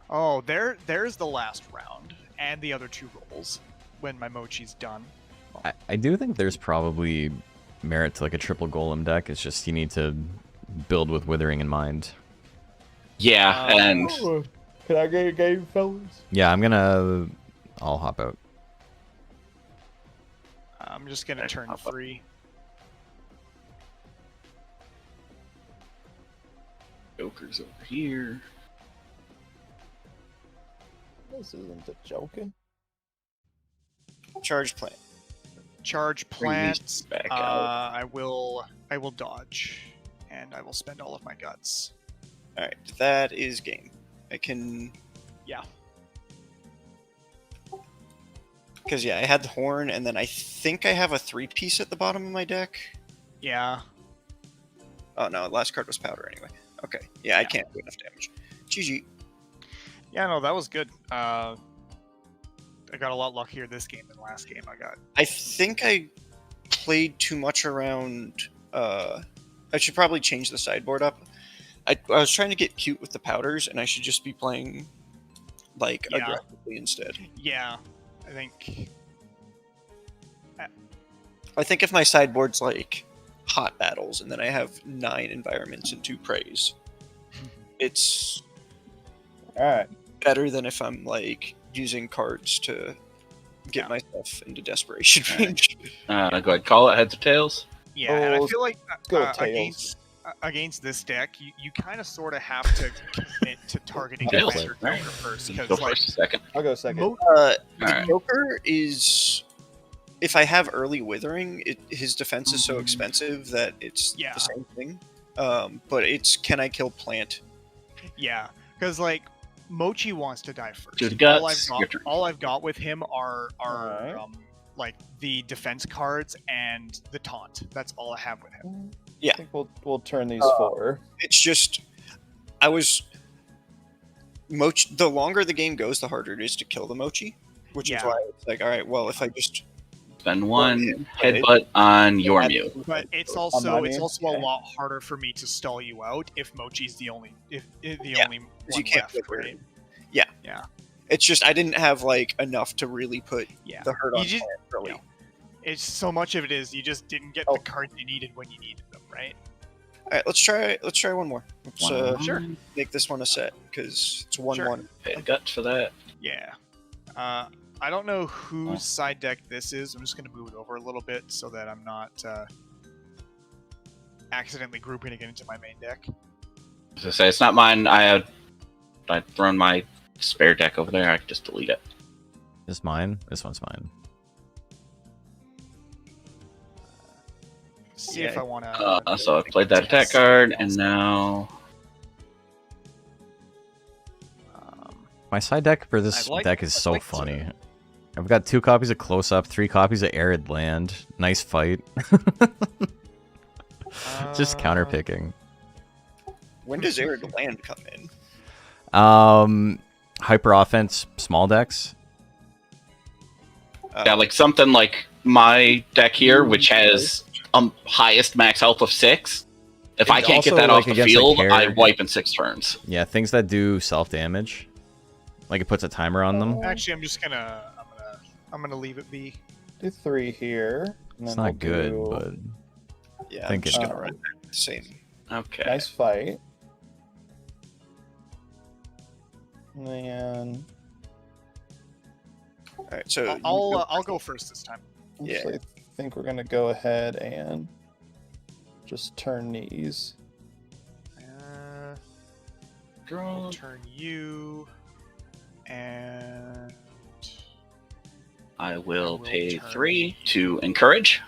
Oh, there's the last round and the other 2 rolls when my mochi's done. I do think there's probably merit to like a triple golem deck. It's just you need to build with withering in mind. Yeah, and Can I get a game, fellas? Yeah, I'll hop out. I'm just gonna Alright, turn hop up. 3. Joker's over here. This isn't a joking. Charge plant. Charge Bring these plant. back out. I will dodge, and I will spend all of my guts. All right, that is game. I can. Yeah. Because yeah, I had the horn, and then I think I have a 3-piece at the bottom of my deck. Yeah. Oh no, last card was powder anyway. Okay, yeah, I can't do enough damage. GG. Yeah, no, that was good. I got a lot luckier this game than last game I got. I think I played too much around. I should probably change the sideboard up. I was trying to get cute with the powders, and I should just be playing like Yeah. aggressively instead. Yeah, I think. I think if my sideboard's like hot battles, and then I have 9 environments and 2 praise, it's All right. better than if I'm like using cards to get Yeah. myself into desperation range. Go ahead, call it heads or tails. Yeah, and I Oh, feel like go tails. against this deck, you kind of sort of have to commit to targeting Tails. Defense or Joker first, Go because like first a second. I'll go second. The Alright. Joker is, if I have early withering, his defense is so expensive that it's Yeah. the same thing. But it's can I kill plant? yeah, because like Mochi wants to die first. Do the all guts, I've your got, turn. all I've got with him are Alright. like the defense cards and the taunt. That's all I have with him. Yeah. I think we'll turn these 4. It's just I was Mochi. The longer the game goes, the harder it is to kill the Mochi, which is Yeah. why it's like, all right, well, if I just Spend 1 headbutt on your Yeah. mute. But it's my also name? a Yeah. lot harder for me to stall you out if Mochi's the only only you one can't left, wither. right? It's just I didn't have like enough to really put Yeah. the hurt You on just- plant early. yeah. It's so much of it is you just didn't get Oh. the cards you needed when you needed them, right? All right, let's try one more. Let's Sure. make this one a set because it's 1-1. Pay the guts for that. Yeah. I don't know whose side deck this is. I'm just going to move it over a little bit so that I'm not accidentally grouping it into my main deck. As I say, it's not mine. I'd thrown my spare deck over there. I could just delete it. This mine? This one's mine. See Yeah, if I want to. So I've played that attack card, and now My side deck for this deck is so funny. I've got 2 copies of Close Up, 3 copies of Arid Land. Nice fight. Just counter picking. When does Arid Land come in? Hyper offense, small decks. yeah, like something like my deck here, which has highest max health of 6. If I It's can't get also, that like, off the against a field, I character. wipe in 6 turns. Yeah, things that do self damage. Like it puts a timer on them. Actually, I'm gonna leave it be. Do 3 here. And It's then not we'll good, do but Yeah, Think I'm just it- gonna run back the same. Okay. nice fight. And then All right, so I'll go first this time. Yeah. actually, I think we're gonna go ahead and just turn these. I'll turn you, and I will will pay turn- 3 to encourage.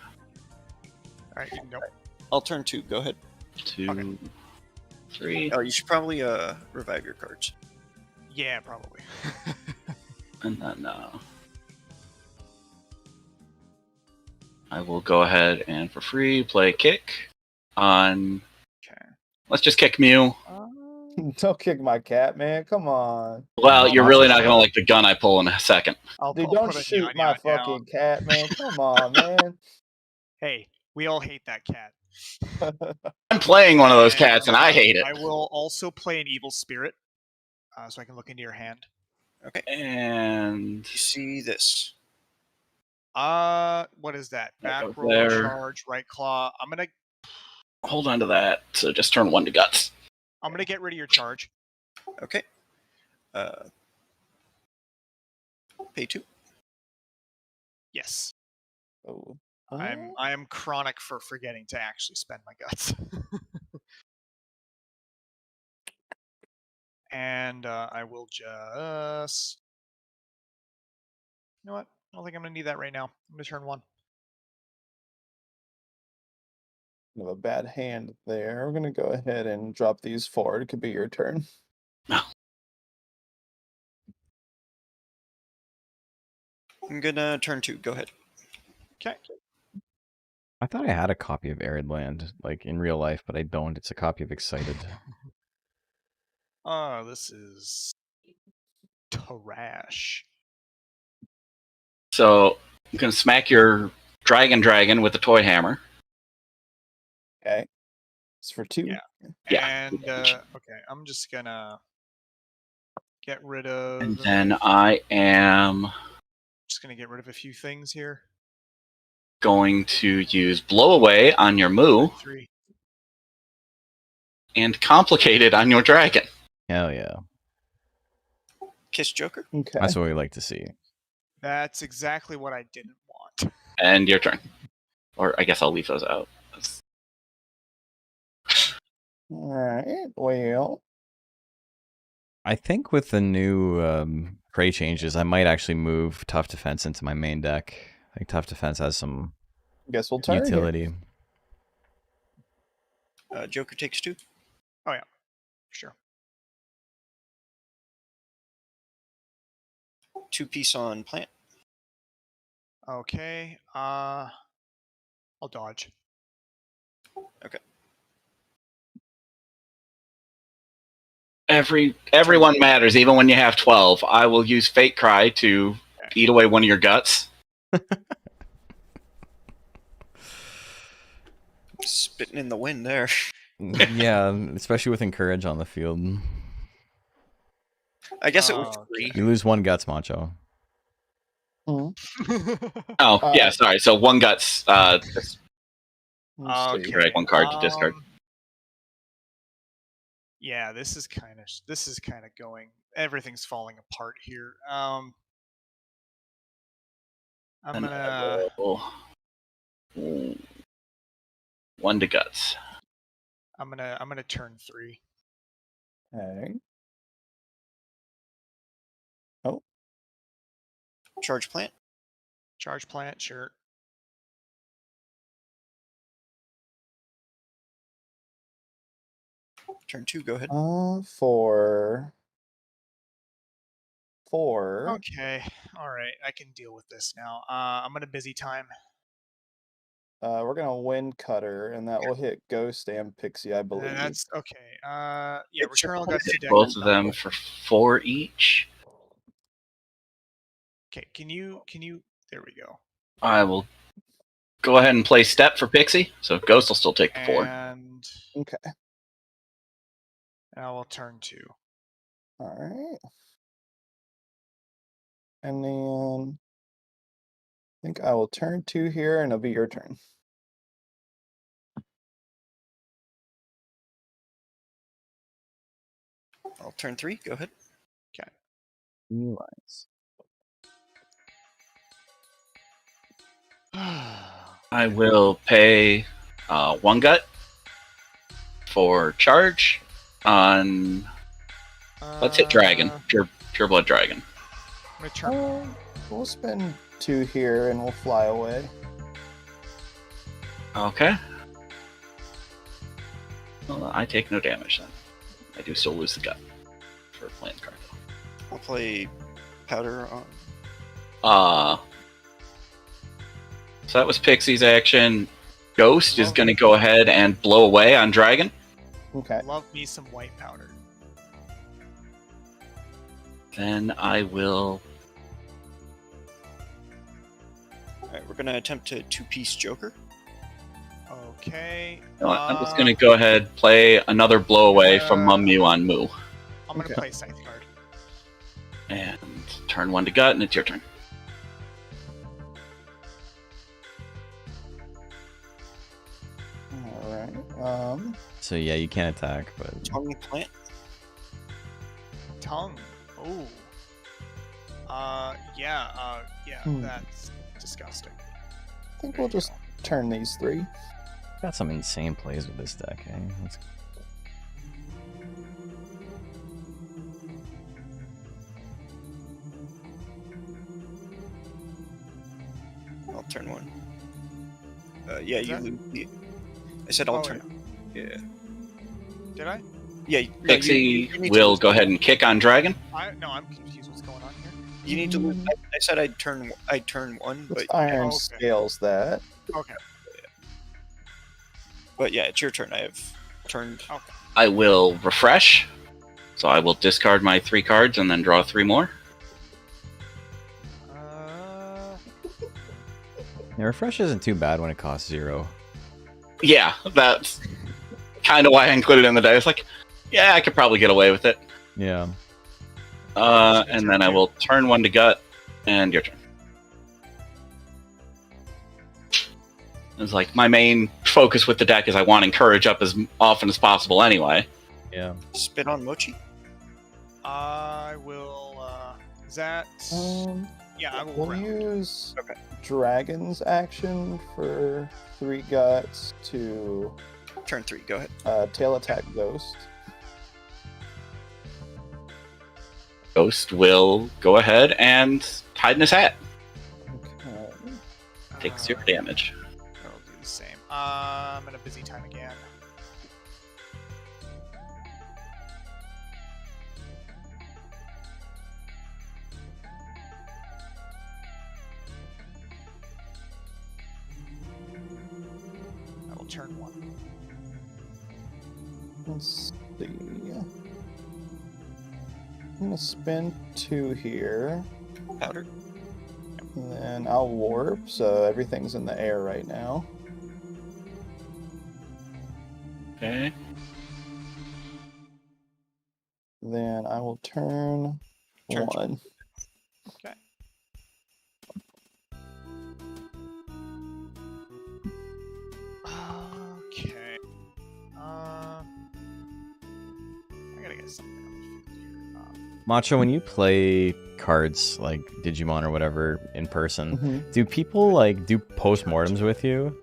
all right, you can go. I'll turn 2. Go ahead. 2, Okay. 3, Oh, you should probably revive your cards. Yeah, probably. and then I will go ahead and for free play kick on. Okay. Let's just kick Mew. Don't kick my cat, man. Come on. Well, Oh, you're really not awesome. gonna like the gun I pull in a second. Dude, don't shoot my fucking cat, man. Come on, man. Hey, we all hate that cat. I'm playing one of those cats, and I hate it. I will also play an evil spirit, so I can look into your hand. Okay. And You see this? What is that? Right Back over roll, there. charge, right claw. I'm gonna hold on to that. So just turn 1 to guts. get rid of your charge. Okay. Pay 2. Yes, Oh. I am chronic for forgetting to actually spend my guts. And I will just. You know what? I don't think I'm gonna need that right now. I'm gonna turn 1. I have a bad hand there. We're gonna go ahead and drop these forward. It could be your turn. I'm gonna turn 2. Go ahead. Okay. I thought I had a copy of Arid Land, like in real life, but I don't. It's a copy of Excited. Oh, this is trash. So you can smack your dragon with the toy hammer. Okay. It's for 2. Yeah. Yeah. And okay, I'm just gonna get rid of. And then I am Just gonna get rid of a few things here. going to use blow away on your moo 3. and complicated on your dragon. Hell yeah. Kiss Joker. Okay. That's what we like to see. That's exactly what I didn't want. And your turn. Or I guess I'll leave those out. All right. Well, I think with the new prey changes, I might actually move Tough Defense into my main deck. I think Tough Defense has some guess we'll turn here. utility. Joker takes 2. Sure. 2-piece on plant. Okay. I'll dodge. Okay. Everyone matters, even when you have 12. I will use Fate Cry to eat away one of your guts. Spitting in the wind there. Yeah, especially with Encourage on the field. I guess it was Oh, 3. You lose 1 guts, Macho. Oh, yeah, sorry. So 1 guts. Just Let's see. drag 1 card to discard. Yeah, this is kind of going. Everything's falling apart here. I'm And gonna. I will 1 to guts. I'm gonna turn 3. Okay. Charge plant. Charge plant, sure. Turn 2, go ahead. For Okay, all right, I can deal with this now. I'm gonna busy time. we're gonna wind cutter, and that will hit Ghost and Pixie, I believe. That's okay. Yeah, It's your return all turn. guts to deck. Both of them for 4 each. Okay, can you? There we go. I will go ahead and play step for Pixie, so Ghost will still take the 4. And Okay. I will turn 2. All right. And then I think I will turn 2 here, and it'll be your turn. I'll turn 3, go ahead. Okay. Lines. I will pay 1 gut for charge on. Let's hit Dragon. Pure Blood Dragon. I'm gonna turn. We'll spend 2 here, and we'll fly away. Okay. Well, I take no damage then. I do still lose the gut for playing the card. I'll play powder on. So that was Pixie's action. Ghost is going to go ahead and blow away on Dragon. Okay. Love me some white powder. Then I will. Alright, we're gonna attempt to 2-piece Joker. Okay. You know what, I'm just going to go ahead play another blow away from Mummu on Moo. I'm gonna Okay. play Scythe card. And turn 1 to gut, and it's your turn. All right. So yeah, you can't attack, but Tongue plant. Tongue. Oh. Yeah. That's disgusting. I think There we'll you just go. turn these 3. got some insane plays with this deck. Eh? Let's... I'll turn 1. Yeah, Is you that- lose. I said I'll Oh, turn. Yeah. Did I? Yeah. no, Pixie you need to will lose. go ahead and kick on Dragon. No, I'm confused. What's going on here? You need to lose. I said I'd turn 1, Let's but iron okay. scales that. Okay. yeah, it's your turn. I have turned. I will refresh. So I will discard my 3 cards and then draw 3 more. Yeah, refresh isn't too bad when it costs 0. Yeah, that's kind of why I included it in the day. It's like, yeah, I could probably get away with it. Yeah. And then I will turn 1 to gut, and your turn. It's like my main focus with the deck is I want Encourage up as often as possible anyway. Yeah. Spit on Mochi. I will. Is that? Yeah, I will. We'll round. use Okay. Dragon's action for 3 guts to Turn 3. Go ahead. tail attack Ghost. Ghost will go ahead and hide in his hat. Okay. Take 0 damage. I'll do the same. I'm in a busy time again. I will turn 1. Let's see. I'm gonna spend 2 here, Powder. and then I'll warp, so everything's in the air right now. Okay. Then I will turn Turn 1. Okay. Okay. I gotta get something on the field here. Macho, when you play cards like Digimon or whatever in person, Mhm. do people like do postmortems with you?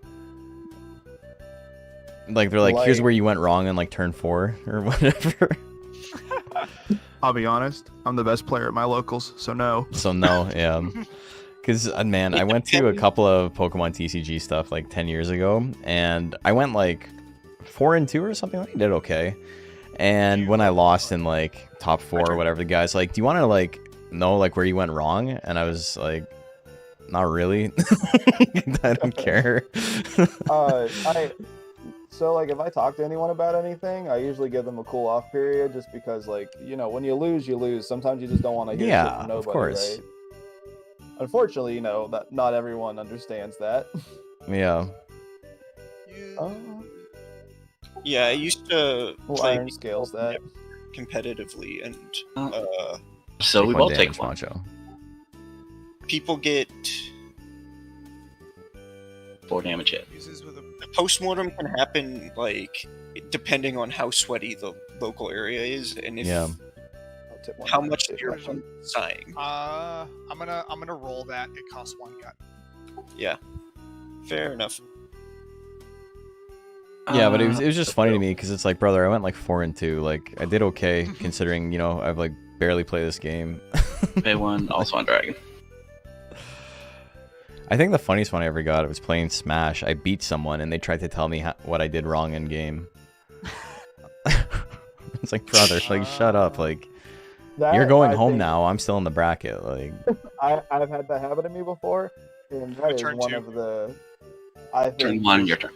Like they're like, here's Like- where you went wrong on like turn 4 or whatever. I'll be honest. I'm the best player at my locals, so no. So no, yeah. Because, man, I went to a couple of Pokemon TCG stuff like 10 years ago, and I went like 4-2 or something. I did okay. And when I lost in like top 4 or whatever, the guy's like, do you want to like know like where you went wrong? And I was like, not really. I don't care. So, like, if I talk to anyone about anything, I usually give them a cool off period just because, like, you know, when you lose, you lose. Sometimes you just don't want to hear shit from nobody, of course. right? Unfortunately, you know, that not everyone understands that. Yeah. Yeah, I used to Well, play Iron scales that. competitively, and So we will damage, take one. Macho. people get 4 damage hit. Uses with a the postmortem can happen like depending on how sweaty the local area is and if Yeah. how much you're dying. I'm gonna roll that. It costs 1 gut. Yeah, fair enough. Yeah, but it was just funny to me because it's like, brother, I went like 4-2. Like, I did okay considering, you know, I've like barely played this game. Pay 1, also on Dragon. I think the funniest one I ever got, I was playing Smash. I beat someone and they tried to tell me what I did wrong in game. It's like, brother, like, shut up. Like, you're going home now. I'm still in the bracket. Like, I've had that happen to me before, and that is Turn one 2. of the. I think Turn 1, your turn.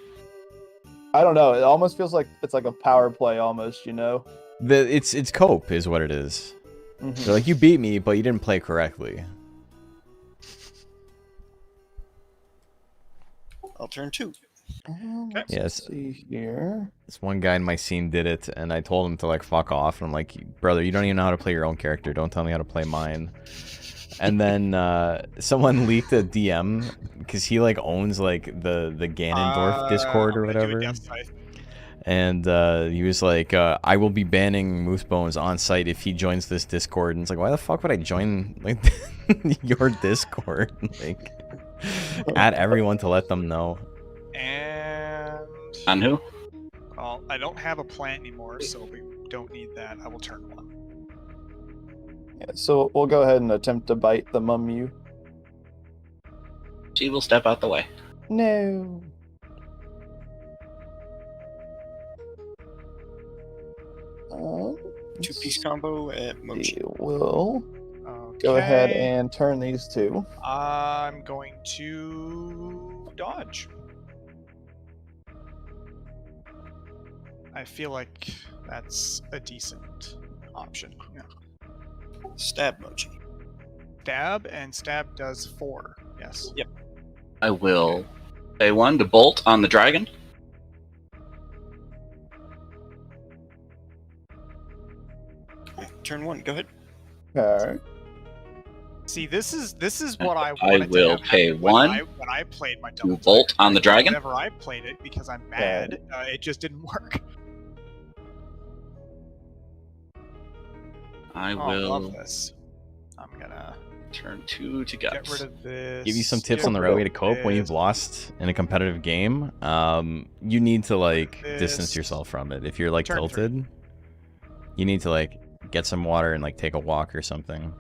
I don't know. It almost feels like it's like a power play, almost. You know. it's cope is what it is. Mhm. They're like, you beat me, but you didn't play correctly. I'll turn 2. Let's Yes. see here. This one guy in my scene did it, and I told him to like fuck off. And I'm like, brother, you don't even know how to play your own character. Don't tell me how to play mine. And then someone leaked a DM because he like owns like the Ganondorf Discord or I'm gonna do a whatever. death scythe. And he was like, I will be banning Moose Bones on site if he joins this Discord. And it's like, why the fuck would I join like your Discord? Like, add everyone to let them know. And On who? well, I don't have a plant anymore, so we don't need that. I will turn 1. Yeah, so we'll go ahead and attempt to bite the Mummu. She will step out the way. No. Two-piece combo at Mochi. We'll Okay. go ahead and turn these 2. I'm going to dodge. I feel like that's a decent option. Yeah. Stab Mochi. Stab, and stab does 4. Yes. Yep. I will pay 1 to bolt on the dragon. Turn 1. Go ahead. Alright. See, this is what I I wanted will to have pay happen when 1 when I played my double bolt player. on the dragon. Whenever I played it, because I'm mad, it just didn't work. I Oh, I love will this. I'm gonna turn 2 to get guts. rid of this. Give you some tips get on the rid right way of to cope when you've this. lost in a competitive game. You need to like distance This. yourself from it. If you're like Turn 3. tilted, you need to like get some water and like take a walk or something.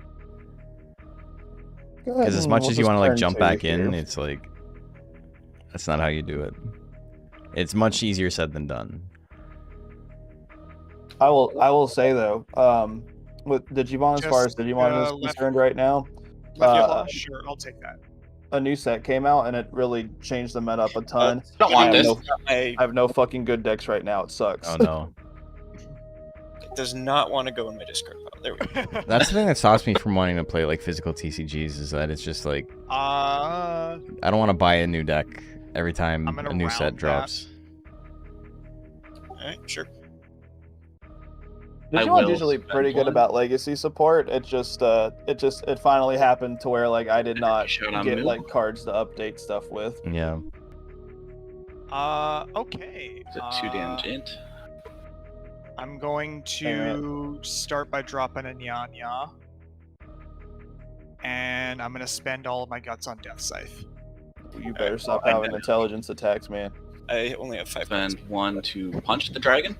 Because as much as you want to like jump back in, it's like that's not how you do it. It's much easier said than done. I will say though, with Digimon, as far as Just, Digimon is left- concerned right now, Left claw? Sure, I'll take that. a new set came out and it really changed the meta up a ton. Don't want I have this. no- I I have no fucking good decks right now. It sucks. Oh no. does not want to go in my Discord file. There we go. That's the thing that stops me from wanting to play like physical TCGs is that it's just like I don't want to buy a new deck every time I'm gonna a new set round drops. Alright, sure. I Digimon's will usually spend pretty good 1. about legacy support. It finally happened to where like I did not Shout out get Moo. like cards to update stuff with. Yeah. Okay. Is it 2 damage int? I'm going to start by dropping a Nya. And I'm going to spend all of my guts on Death Scythe. You better stop I having know. intelligence attacks, man. I only have 5 points. Spend 1 to punch the dragon.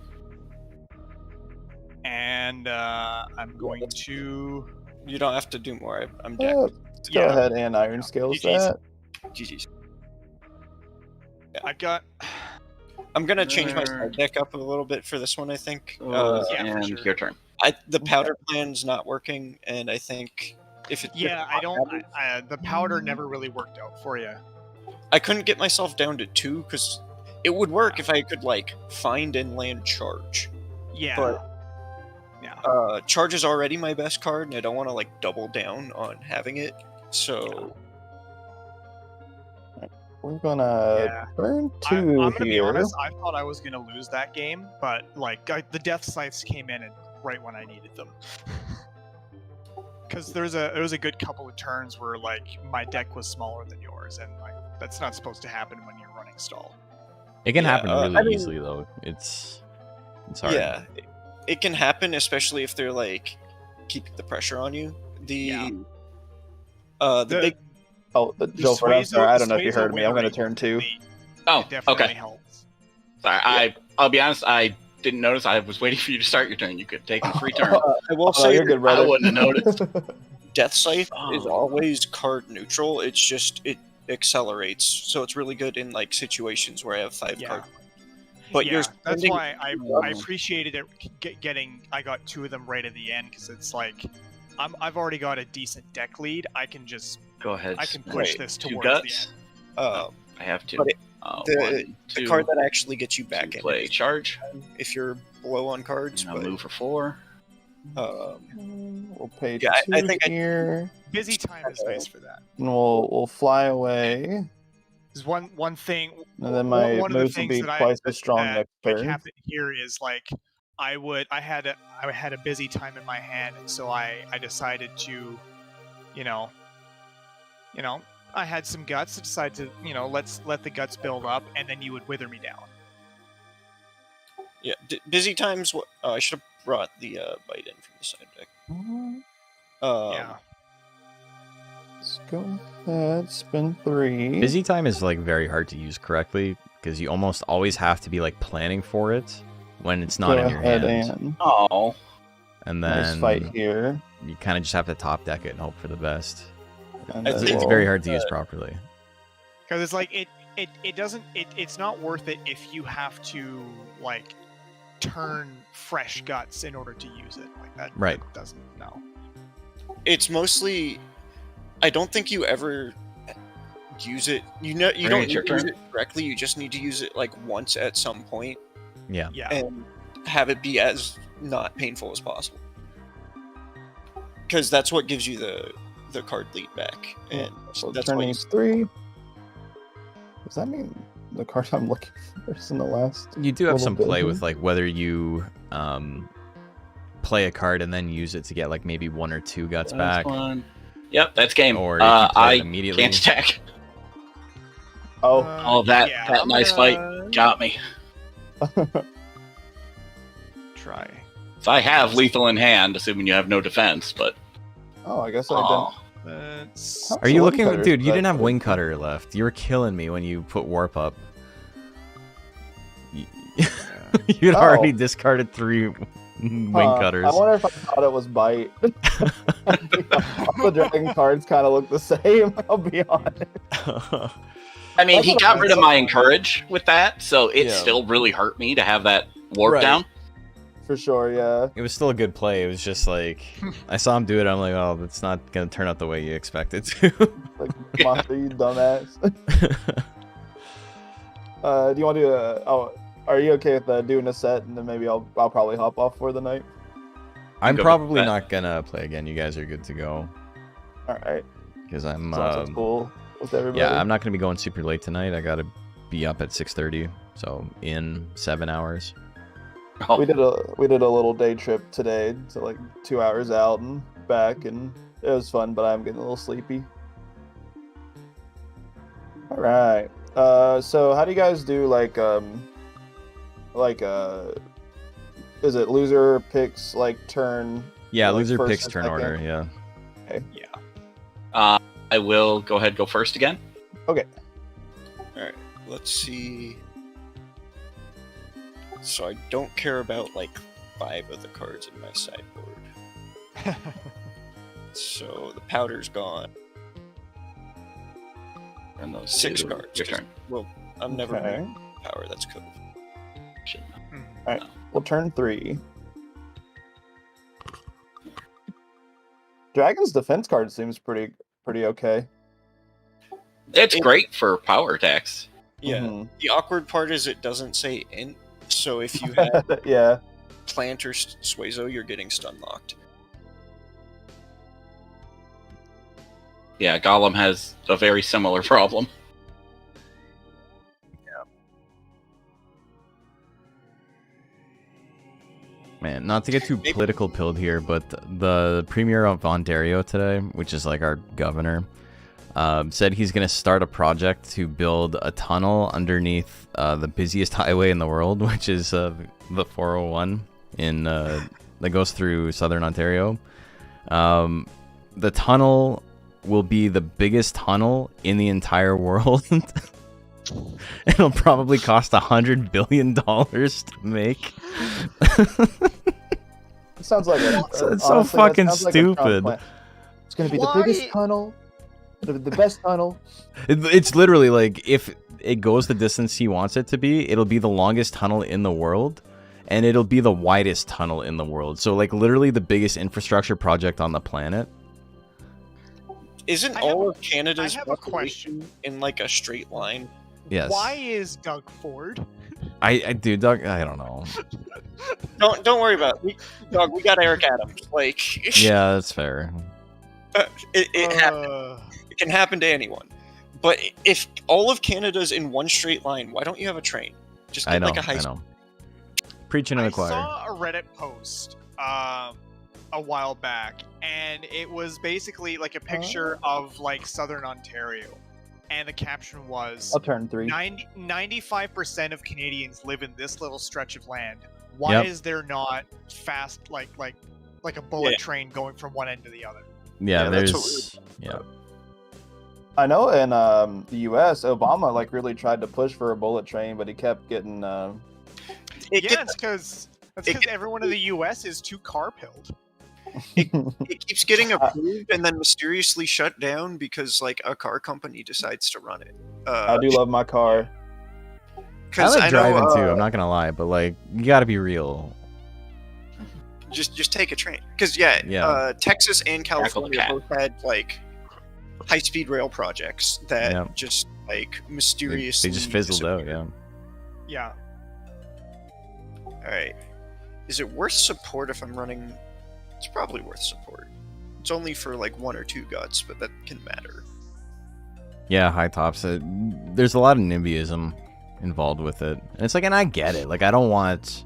and I'm going to. You don't have to do more. I'm decked. Let's go ahead and Iron Scales GG's. that. GG's. I got. I'm gonna change my side deck up a little bit for this one. I think. Yeah, for and sure. your turn. The powder plan's not working, and I think if it. Yeah, if I don't. powder- The powder never really worked out for you. I couldn't get myself down to 2 because it would work if I could like find and land charge. Yeah. But yeah. charge is already my best card, and I don't want to like double down on having it. So We're gonna Yeah. burn I'm 2 gonna be here. honest. I thought I was gonna lose that game, but like the death scythes came in and right when I needed them. Because there was a good couple of turns where like my deck was smaller than yours, and like that's not supposed to happen when you're running stall. It can Yeah, happen really I mean- easily though. It's hard. yeah, it can happen, especially if they're like keeping the pressure on you. Yeah. The The- big Oh, Joe, for I'm Suezo- sorry. I don't know if you Suezo heard me. I'm gonna Wayring turn 2. definitely- Oh, it definitely okay. helps. Sorry, I'll be honest. I didn't notice. I was waiting for you to start your turn. You could take a free turn. I will Oh, say you're good, that brother. I wouldn't have noticed. Death Scythe is Oh. always card neutral. It's just it accelerates, so it's really good in like situations where I have 5 Yeah. cards. But yeah, you're that's spending- why I appreciated it getting. I got 2 of them right at the end because it's like I've already got a decent deck lead. I can just Go ahead. I can push Right. this 2 towards the end. guts. uh, I have 2. But the- 1, 2. the card that actually gets you back to in play it charge. if you're low on cards. And I'll But move for 4. We'll pay Yeah, 2 I think here, Busy time is nice for that. and we'll fly away. There's one thing. And then my one of the moves will things be that twice as strong that next could turn. happen here is like I had a busy time in my hand, and so I decided to, you know, I had some guts. I decided to let's let the guts build up, and then you would wither me down. yeah, busy times. I should have brought the bite in from the side deck. Yeah. Let's go ahead, spin 3. Busy time is like very hard to use correctly because you almost always have to be like planning for it when it's not go in your ahead hand. and Oh. And nice then fight here. you kind of just have to top deck it and hope for the best. And I It's, then think- it's very hard to use properly. Because it's like it doesn't it's not worth it if you have to like turn fresh guts in order to use it like that. Right. That doesn't no. It's mostly. I don't think you ever use it. You Alright, don't need your to use turn. it correctly. You just need to use it like once at some point Yeah. Yeah. and have it be as not painful as possible. Because that's what gives you the card lead back, and So that's why turning you 3. Does that mean the card I'm looking for is in the last? You do have Little some bit play here. with like whether you play a card and then use it to get like maybe 1 or 2 guts back, One. Yep, that's game. or if you play I it immediately. can't attack. Oh, Oh, that I'm nice gonna fight got me. Try. So I have lethal in hand, assuming you have no defense. But oh, I guess I oh, Let's. How- Are you Wing looking, cutters, dude? You but- didn't have wing cutter left. You were killing me when you put warp up. You'd Oh. already discarded 3 wing cutters. I wonder if I thought it was bite. The dragon cards kind of look the same. I'll be honest. I mean, he That's got what rid of I my thought. encourage with that, so it Yeah. still really hurt me to have that warp Right. down. For sure, yeah. It was still a good play. It was just like I saw him do it. I'm like, oh, it's not gonna turn out the way you expect it to. Like, monster, you dumbass. Do you want to? Are you okay with doing a set, and then maybe I'll probably hop off for the night. I'm Go with probably that. not gonna play again. You guys are good to go All right. because I'm. So that's cool with everybody. Yeah, I'm not gonna be going super late tonight. I gotta be up at 6:30, so in 7 hours. Oh, We did a little day trip today, to like 2 hours out and back, and it was fun. But I'm getting a little sleepy. All right. So how do you guys do is it loser picks like turn? Yeah, Like loser first picks and turn second? order. Yeah. I will go ahead and go first again. Let's see. So I don't care about like 5 of the cards in my sideboard. So the powder's gone. And those 6 two. cards. Your turn. Well, I'm never Okay. playing power. That's Cove. Shit. Well, turn 3. Dragon's defense card seems pretty okay. It's great for power attacks. Yeah. Mhm. The awkward part is it doesn't say int. So if you have Yeah. Plant or Suezo, you're getting stun locked. Yeah, Gollum has a very similar problem. Man, not to get too political pilled here, but the premier of Ontario today, which is like our governor, said he's going to start a project to build a tunnel underneath the busiest highway in the world, which is the 401 that goes through southern Ontario. The tunnel will be the biggest tunnel in the entire world. It'll probably cost $100 billion to make. It sounds like It's so fucking stupid. It's gonna be the biggest tunnel, the best tunnel. It's literally like, if it goes the distance he wants it to be, it'll be the longest tunnel in the world, and it'll be the widest tunnel in the world. So like literally the biggest infrastructure project on the planet. Isn't I all have of Canada's I have a population in like a straight line? Yes. Why is Doug Ford? I do, Doug. I don't know. Don't worry about it. Dog, we got Eric Adams. Like, Yeah, that's fair. it can happen to anyone. But if all of Canada's in one straight line, why don't you have a train? Just get I know. like a high I school. know. Preaching to I the choir. saw a Reddit post a while back, and it was basically like a picture of like southern Ontario, and the caption was I'll turn 3. 95% of Canadians live in this little stretch of land. Why Yep. is there not fast like a bullet train going from one end to the other? Yeah, Yeah, that's there's. Yeah. I know in the U.S., Obama like really tried to push for a bullet train, but he kept getting. Yeah, it's because everyone in the U.S. is too car-pilled. It keeps getting approved and then mysteriously shut down because like a car company decides to run it. I do love my car. I Because like I know, driving too. I'm not gonna lie, but like you gotta be real. just take a train. Because Yeah. Texas and Tackle the California cat. both had like high-speed rail projects that Yeah. just like They mysteriously just fizzled out. Yeah. Yeah. All right, is it worth support if I'm running? It's probably worth support. It's only for like 1 or 2 guts, but that can matter. Yeah, high tops. There's a lot of NIMBYism involved with it, and it's like, and I get it. Like, I don't want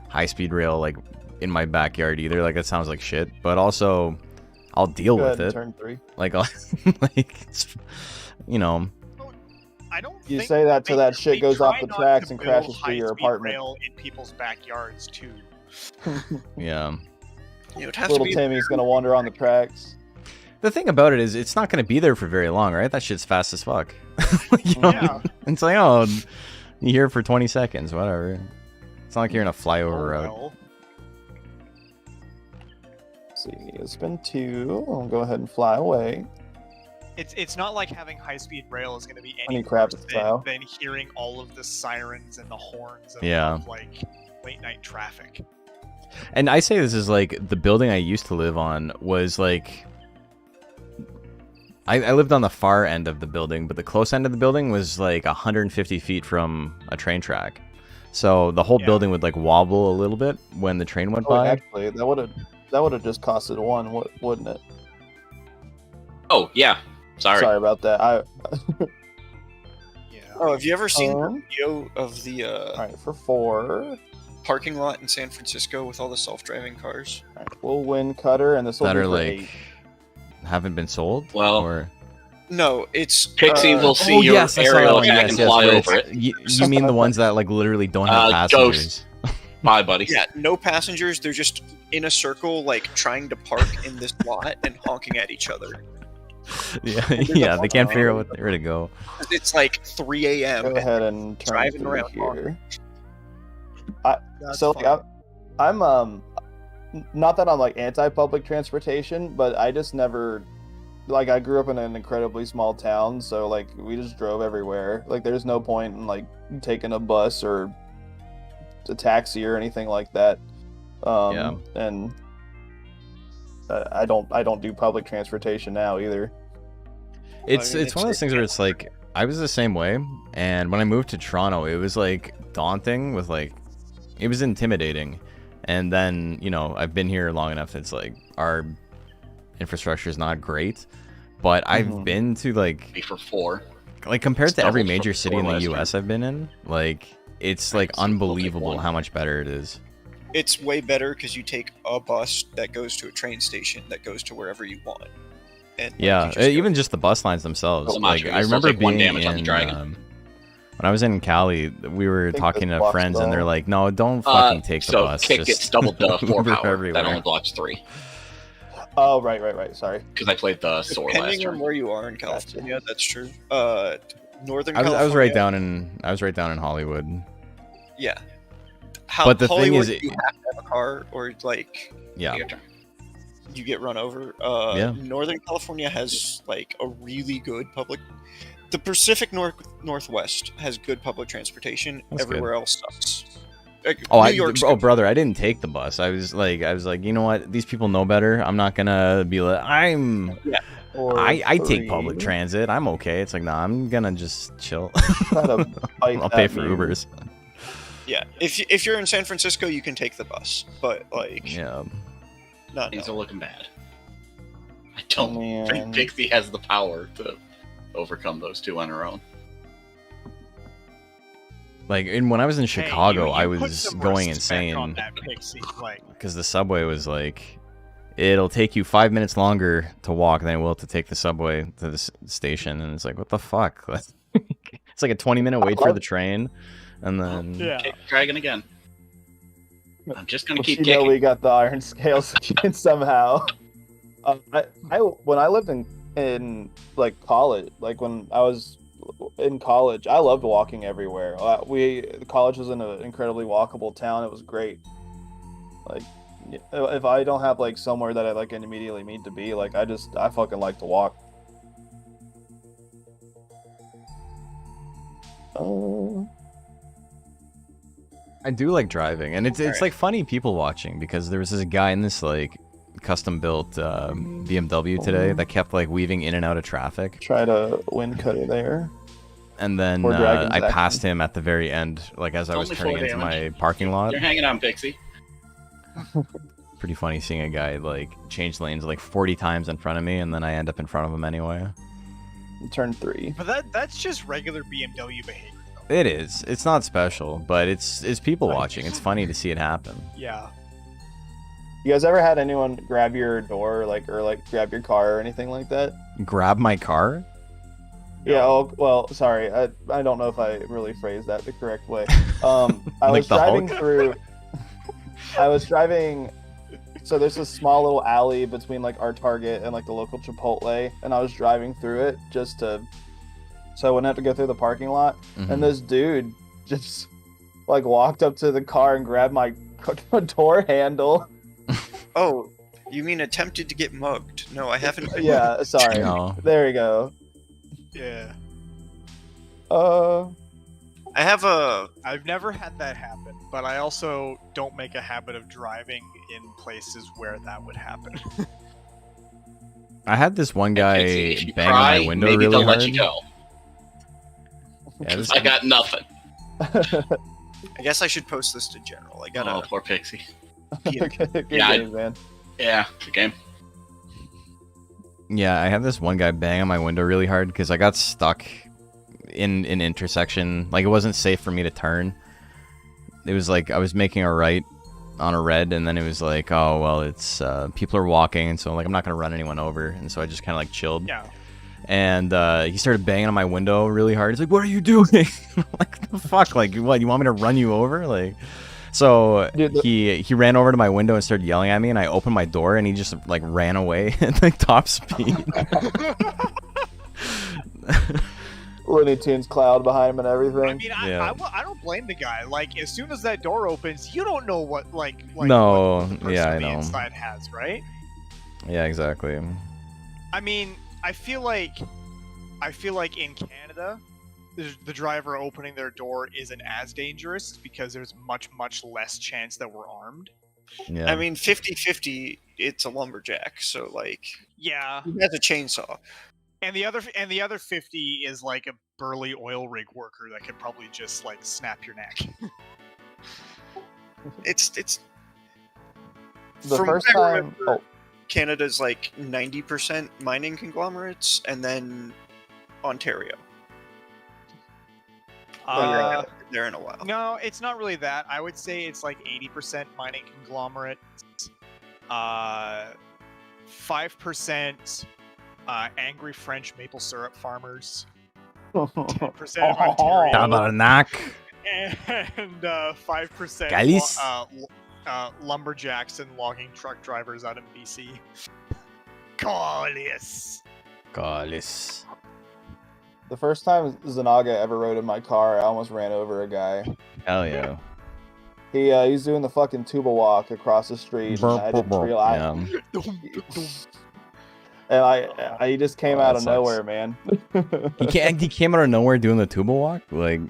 high speed rail like in my backyard either. Like, it sounds like shit. But also, I'll deal Go with ahead and it. turn 3. Like, it's, you know. I don't. You think say that till that shit they goes off try the not tracks to and build crashes through your high-speed apartment. rail in people's backyards too. Yeah. You know, it has Little to be. Timmy's gonna wander on the tracks. The thing about it is, it's not going to be there for very long, right? That shit's fast as fuck. You know? Yeah. It's like, oh, you're here for 20 seconds, whatever. It's not like you're in a flyover route. Well, Let's see, it's been 2. I'll go ahead and fly away. it's not like having high-speed rail is going to be Any any crap worse style. than hearing all of the sirens and the horns of, Yeah. of like late night traffic. And I say this is like, the building I used to live on was like, I lived on the far end of the building, but the close end of the building was like 150 feet from a train track. So the whole Yeah. building would like wobble a little bit when the train went Oh, by. actually, that would have just costed 1, wouldn't it? Oh, yeah. Sorry. About that. Yeah. Oh, have you ever seen the Um, video of the All right, for 4. parking lot in San Francisco with all the self-driving cars? All right, we'll win cutter, and this will That be are for like 8. haven't been sold. Well, or... No, it's Pixie will see Oh, your yes, I saw that aerial one. attack and fly where over it's- it. You mean the ones that like literally don't have passengers? Bye, buddy. Yeah, no passengers. They're just in a circle, like trying to park in this lot and honking at each other. Yeah, yeah, they can't figure out where to go. It's like 3 a.m. Go ahead and turn Driving 3 around here. That's So like, fine. I'm not that I'm like anti-public transportation, but I just never like I grew up in an incredibly small town, so like we just drove everywhere. Like there's no point in like taking a bus or a taxi or anything like that. And I don't do public transportation now either. It's one of those things where it's like I was the same way, and when I moved to Toronto, it was like daunting with like it was intimidating, and then I've been here long enough. It's like our infrastructure is not great, but I've been to like for 4. Like compared It's to every doubled from major city in 4 the last U.S. I've been in, like it's like Right, so we'll take unbelievable one. how much better it is. It's way better because you take a bus that goes to a train station that goes to wherever you want. And like, Yeah, you just go- even just the bus lines themselves. Well, Macho, Like you I still remember take 1 being damage on the in dragon. when I was in Cali, we were think talking this to blocks friends, and they're both. like, "No, don't fucking take the so bus. kick just gets doubled to 4 Uber power. everywhere." That only blocks 3. Oh, right. Sorry. Because I played the sword last Depending on turn. where you are in California, that's true. Northern I California. was right down in Hollywood. Yeah. But the thing Hollywood, is- you have to have a car, or like Yeah, Your turn. you get run over. Yeah. Northern California has like a really good public. The Pacific Northwest has good public transportation. That's Everywhere else sucks. Like, Oh, New York's good. brother, I didn't take the bus. I was like, you know what? These people know better. I'm not gonna be like, Or I take three. public transit. I'm okay. It's like, nah, I'm gonna just chill. Try to fight I'll pay that for meme. Ubers. Yeah, if you're in San Francisco, you can take the bus, but like, Yeah, not Things no. are looking bad. I don't Man. think Pixie has the power to overcome those 2 on her own. like, and when I was in Hey, Chicago, you I put was some going respect on insane that Pixie, like, because the subway was like, it'll take you 5 minutes longer to walk than it will to take the subway to the station, and it's like, what the fuck? It's like a 20-minute wait for the train, and then yeah. Kick dragon again. I'm just gonna But keep you know kicking. we got the iron scales somehow. I when I lived in like college, like when I was in college, I loved walking everywhere. College was in an incredibly walkable town. It was great. Like if I don't have like somewhere that I like immediately need to be, like I fucking like to walk. I do like driving, and it's like funny people watching because there was this guy in this like custom built BMW today that kept like weaving in and out of traffic, Try to wind cutter there. and then Or Dragon's I Action. passed him at the very end, like as I was Only turning 4 into damage. my parking lot. You're hanging on, Pixie. Pretty funny seeing a guy like change lanes like 40 times in front of me, and then I end up in front of him anyway. Turn 3. But that's just regular BMW behavior. It is. It's not special, but it's people Right. watching. It's funny to see it happen. Yeah. You guys ever had anyone grab your door, or grab your car or anything like that? Grab my car? Yeah. Oh, well, sorry. I don't know if I really phrased that the correct way. I Like was the driving Hulk? through. I was driving. So there's this small little alley between like our Target and like the local Chipotle, and I was driving through it so I wouldn't have to go through the parking lot. Mhm. And this dude just like walked up to the car and grabbed my door handle. Oh, you mean attempted to get mugged? No, I haven't. Yeah. Sorry. No. There you go. Yeah. I have a. I've never had that happen, but I also don't make a habit of driving in places where that would happen. I had this one guy Pixie, if you bang on cry, my window maybe really they'll hard. let you go. Yeah, this I got nothing. I guess I should post this to general. I got Oh, a. poor Pixie. Good Yeah, I- game, man. Yeah, good game. Yeah, I had this one guy bang on my window really hard because I got stuck in an intersection. Like, it wasn't safe for me to turn. It was like I was making a right on a red, and then it was like, oh, well, it's people are walking, and so like I'm not going to run anyone over. And so I just kind of like chilled. Yeah. And he started banging on my window really hard. He's like, what are you doing? I'm like, the fuck? Like, what, you want me to run you over? Like, so Dude, he ran over to my window and started yelling at me, and I opened my door, and he just like ran away at like top speed. Looney Tunes cloud behind him and everything. I mean, Yeah. I don't blame the guy. Like, as soon as that door opens, you don't know what No, what the person yeah, I on the know. inside has, right? Yeah, exactly. I mean, I feel like in Canada, the driver opening their door isn't as dangerous because there's much less chance that we're armed. Yeah. I mean, 50-50, it's a lumberjack, so like Yeah, he has a chainsaw. and the other 50 is like a burly oil rig worker that could probably just like snap your neck. It's The from first what I time, remember, Canada's like 90% mining conglomerates, and then Ontario. They're in a while. No, it's not really that. I would say it's like 80% mining conglomerate, 5% angry French maple syrup farmers, 10% Ontario, Tabarnak. and 5% Galice. lumberjacks and logging truck drivers out in BC. Galice. Golis. the first time Zanaga ever rode in my car, I almost ran over a guy. Hell yeah. He's doing the fucking tuba walk across the street. And I didn't realize, Yeah. and he just came Oh, out that of sucks. nowhere, man. He came out of nowhere doing the tuba walk. Like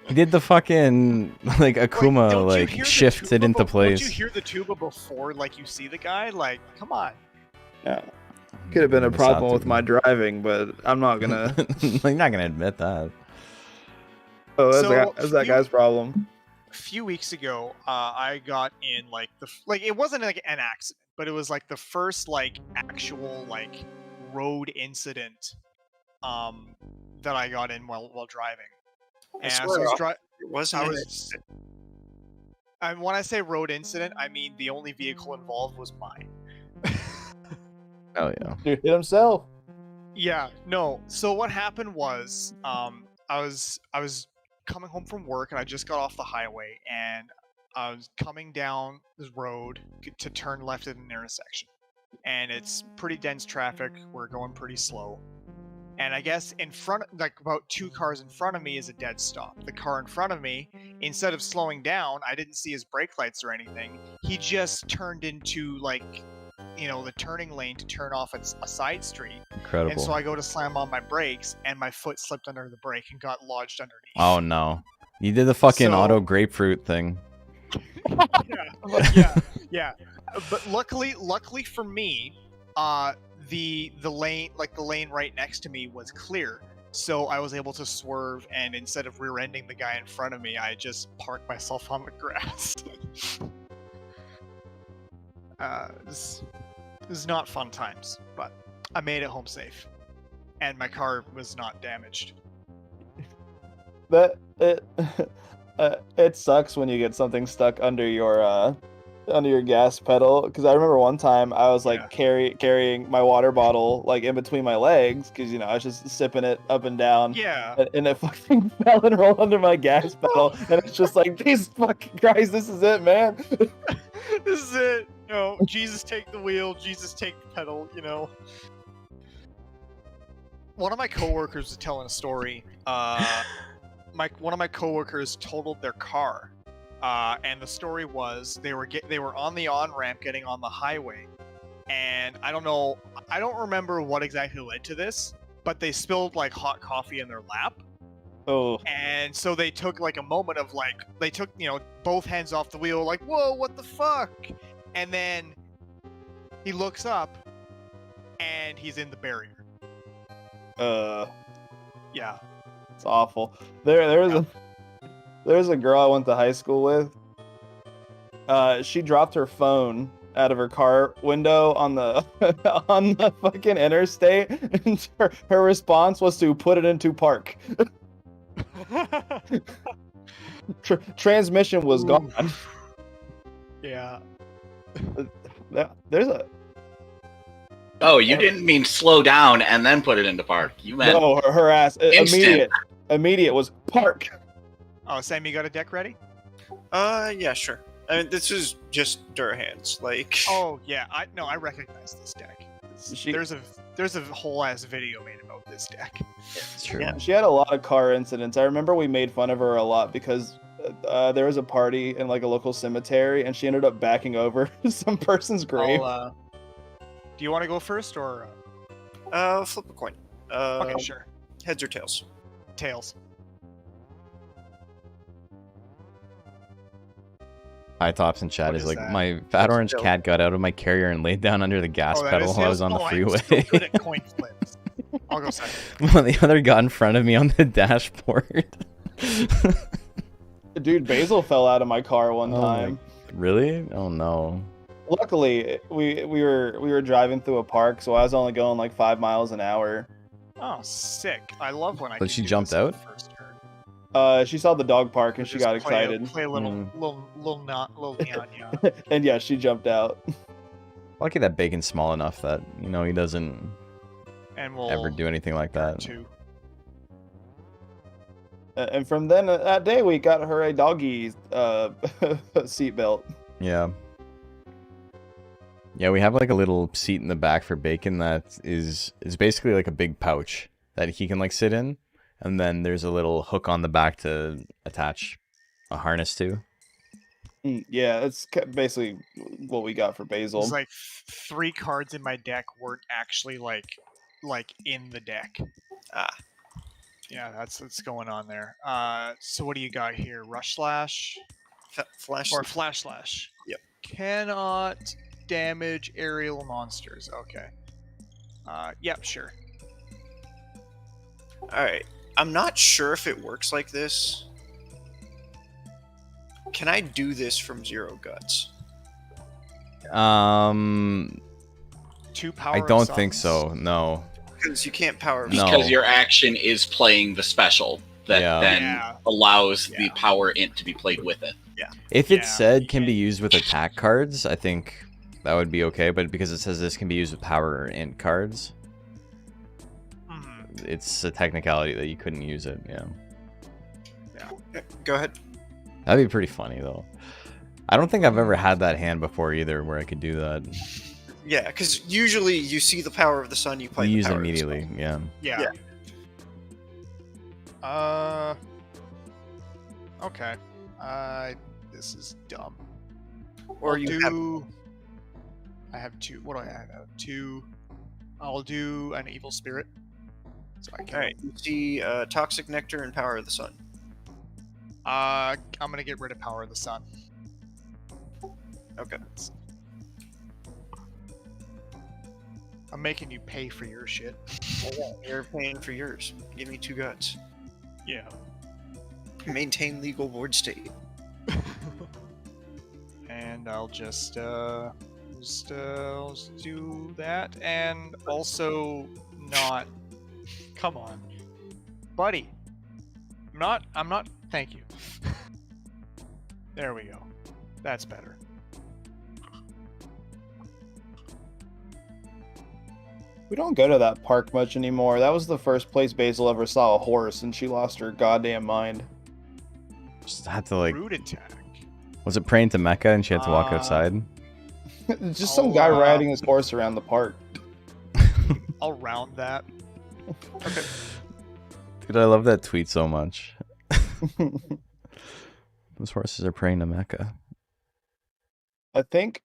he did the fucking like Akuma, Don't you like hear the shifted tuba into Don't place. you hear the tuba before like you see the guy? Like, come on. Yeah. Could have been a It's not problem with tuba. my driving, but I'm not gonna. You're not gonna admit that. Oh, So, that's that guy's problem. A few weeks ago, I got in like it wasn't like an accident, but it was like the first like actual like road incident that I got in while driving. I And so swear I was off, dri- it wasn't. I an was- accident. and when I say road incident, I mean the only vehicle involved was mine. Oh yeah. He hit himself. Yeah, no. So what happened was, I was coming home from work and I just got off the highway and I was coming down this road to turn left at an intersection, and it's pretty dense traffic. We're going pretty slow, and I guess in front, like about 2 cars in front of me, is a dead stop. The car in front of me, instead of slowing down, I didn't see his brake lights or anything. He just turned into like, the turning lane to turn off at a side street. Incredible. And so I go to slam on my brakes, and my foot slipped under the brake and got lodged underneath. Oh no. You did the fucking So- auto grapefruit thing. yeah. But luckily for me, the lane right next to me was clear, so I was able to swerve. And instead of rear-ending the guy in front of me, I just parked myself on the grass. This is not fun times, but I made it home safe, and my car was not damaged. That it sucks when you get something stuck under your gas pedal. Because I remember one time I was like carrying my water bottle like in between my legs because I was just sipping it up and down. Yeah. And it fucking fell and rolled under my gas pedal, and it's just like, Jesus fucking Christ, this is it, man. This is it. Jesus take the wheel, Jesus take the pedal, One of my coworkers was telling a story. One of my coworkers totaled their car. And the story was they were on the on-ramp getting on the highway. And I don't remember what exactly led to this, but they spilled like hot coffee in their lap. Oh. And so they took like a moment of like, they took, both hands off the wheel, like, whoa, what the fuck? And then he looks up and he's in the barrier. Yeah. It's awful. There's a girl I went to high school with. She dropped her phone out of her car window on the on the fucking interstate, and her response was to put it into park. Transmission was gone. Yeah. There's a Oh, you didn't mean slow down and then put it into park. You meant no, her ass instant. immediate was park. Oh, Sam, you got a deck ready? Yeah, sure. I mean, this is just Durhan's. Like, Oh yeah, I recognize this deck. She- There's there's a whole ass video made about this deck. It's true. Yeah. She had a lot of car incidents. I remember we made fun of her a lot because there was a party in like a local cemetery, and she ended up backing over some person's grave. Do you want to go first or? Flip a coin. Okay, sure. Heads or tails? Tails. High Tops in chat What is is like, that? my fat That's orange dope. cat got out of my carrier and laid down under the gas Oh, that pedal is while I was tails? on the Oh, I'm freeway. so good at coin flips. I'll go second. While the other got in front of me on the dashboard. Dude, Basil fell out of my car one Oh my- time. Really? Oh no. Luckily, we were driving through a park, so I was only going like 5 miles an hour. Oh, sick! I love when I. But can she do jumped this on out? the first turn. She saw the dog park and she Just got play excited. Play a little, Mm. little nya. And yeah, she jumped out. Lucky that Bacon's small enough that, you know, he doesn't And we'll ever do anything like that. two. And from then, that day, we got her a doggy seatbelt. Yeah. Yeah, we have like a little seat in the back for Bacon that is basically like a big pouch that he can like sit in, and then there's a little hook on the back to attach a harness to. Yeah, it's basically what we got for Basil. There's like 3 cards in my deck weren't actually like in the deck. Ah. Yeah, that's what's going on there. So what do you got here? Rush Slash Flash. or Flash Slash? Yep. Cannot damage aerial monsters. Okay. Yep, sure. Alright. I'm not sure if it works like this. Can I do this from 0 guts? 2 power. I of don't think Suns. so. No. Because you can't power. No. Because your action is playing the special that Yeah. then Yeah. allows the Yeah. power int to be played with it. If it Yeah, said you can be can't- used with attack cards, I think that would be okay. But because it says this can be used with power or int cards, Mhm. it's a technicality that you couldn't use it. Yeah. Yeah, go ahead. That'd be pretty funny though. I don't think I've ever had that hand before either, where I could do that. Yeah, because usually you see the power of the sun, you play You the use it power of the immediately. Yeah. Yeah. Okay. This is dumb. sun. Or you have I have 2. What do I have? 2. I'll do an evil spirit. So I can. Alright, you see Toxic Nectar and Power of the Sun. I'm gonna get rid of Power of the Sun. Okay. I'm making you pay for your shit. You're paying for yours. Give me 2 guts. Yeah. Maintain legal board state. And I'll just do that, and also not. Come on, buddy. I'm not. Thank you. There we go. That's better. We don't go to that park much anymore. That was the first place Basil ever saw a horse, and she lost her goddamn mind. Just had to like. Rude attack. Was it praying to Mecca and she had to walk outside? Just some Oh, guy riding his horse around the park. I'll round that. Okay. Dude, I love that tweet so much. Those horses are praying to Mecca. I think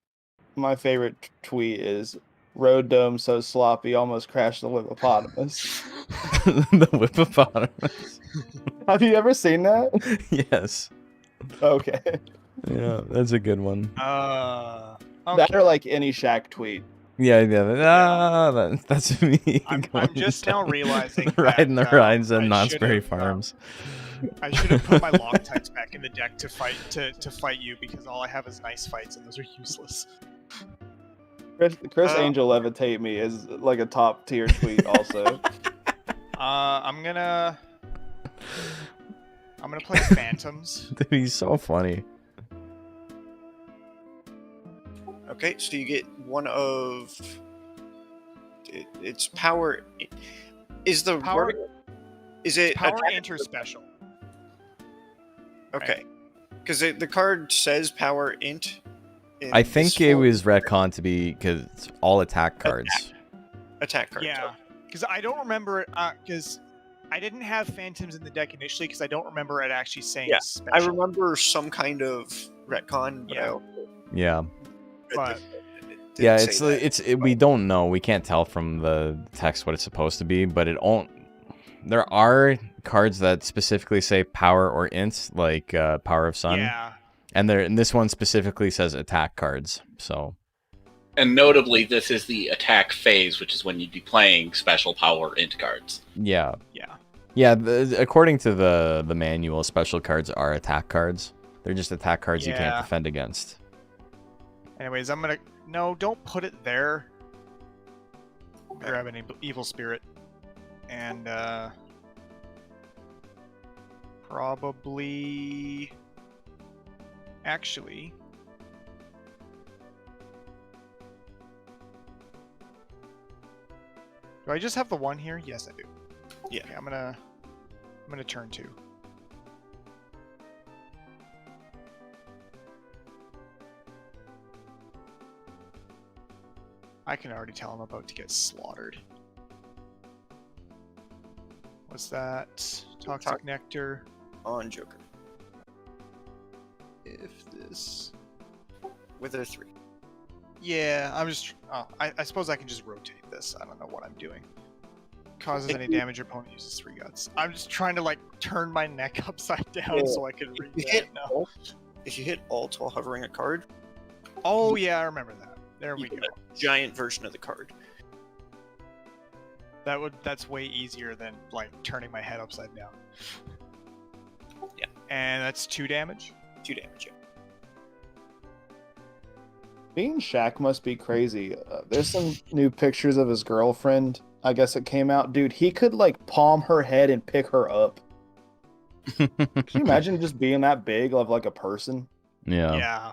my favorite tweet is road dome so sloppy almost crashed the hippopotamus. The hippopotamus. Have you ever seen that? Yes. Okay. Yeah, that's a good one. That Okay. or like any Shaq tweet. Yeah, that's me. I'm going just now down- realizing riding the that, rides I at Knott's should Berry have, Farms. I should have put my Loctites back in the deck to fight you, because all I have is nice fights and those are useless. Chris Angel Levitate Me is like a top tier tweet also. I'm gonna play Phantoms. Dude, he's so funny. Okay, so you get one of. It's power. Is the Power- word? Is it Power attack- Enter Special. Okay, because the card says power int. in I this think it form. was retcon to be because it's all attack cards. attack cards. Yeah, because I don't remember it. Because I didn't have phantoms in the deck initially, because I don't remember it actually saying Yeah, special. I remember some kind of retcon, but Yeah. Yeah. But Yeah, didn't say that. we don't know. We can't tell from the text what it's supposed to be, but it won't. There are cards that specifically say power or int, like Power of Sun. yeah, And this one specifically says attack cards. So And notably, this is the attack phase, which is when you'd be playing special power int cards. yeah. yeah. Yeah, according to the manual, special cards are attack cards. They're just attack cards you can't Yeah. defend against. Anyways, I'm gonna don't put it there. Grab an evil spirit, and probably actually. Do I just have the one here? Yes, I do. Yeah. Okay, I'm gonna turn 2. I can already tell I'm about to get slaughtered. What's that? Toxic Nectar. On Joker. If this... With a 3. Yeah, I'm just... Oh, I suppose I can just rotate this. I don't know what I'm doing. Causes If any you- damage, your opponent uses 3 guts. I'm just trying to, like, turn my neck upside down Yeah. so I can read If you that hit now. alt, if you hit alt while hovering a card, Oh, yeah, I remember that. There you we go. get a giant version of the card. That's way easier than, like, turning my head upside down. Yeah. And that's 2 damage? 2 damage. Yeah. Being Shaq must be crazy. There's some new pictures of his girlfriend. I guess it came out. Dude, he could like palm her head and pick her up. Can you imagine just being that big of like a person? Yeah. Yeah.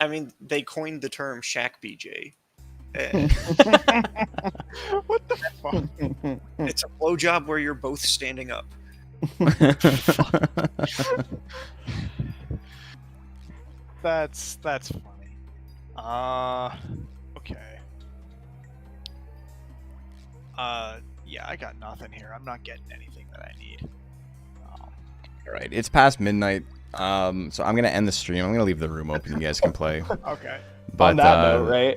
I mean, they coined the term Shaq BJ. What the fuck? It's a blowjob where you're both standing up. That's funny. Okay. Yeah, I got nothing here. I'm not getting anything that I need. All right, it's past midnight. So I'm gonna end the stream. I'm gonna leave the room open. You guys can play. Okay. But On that note, right?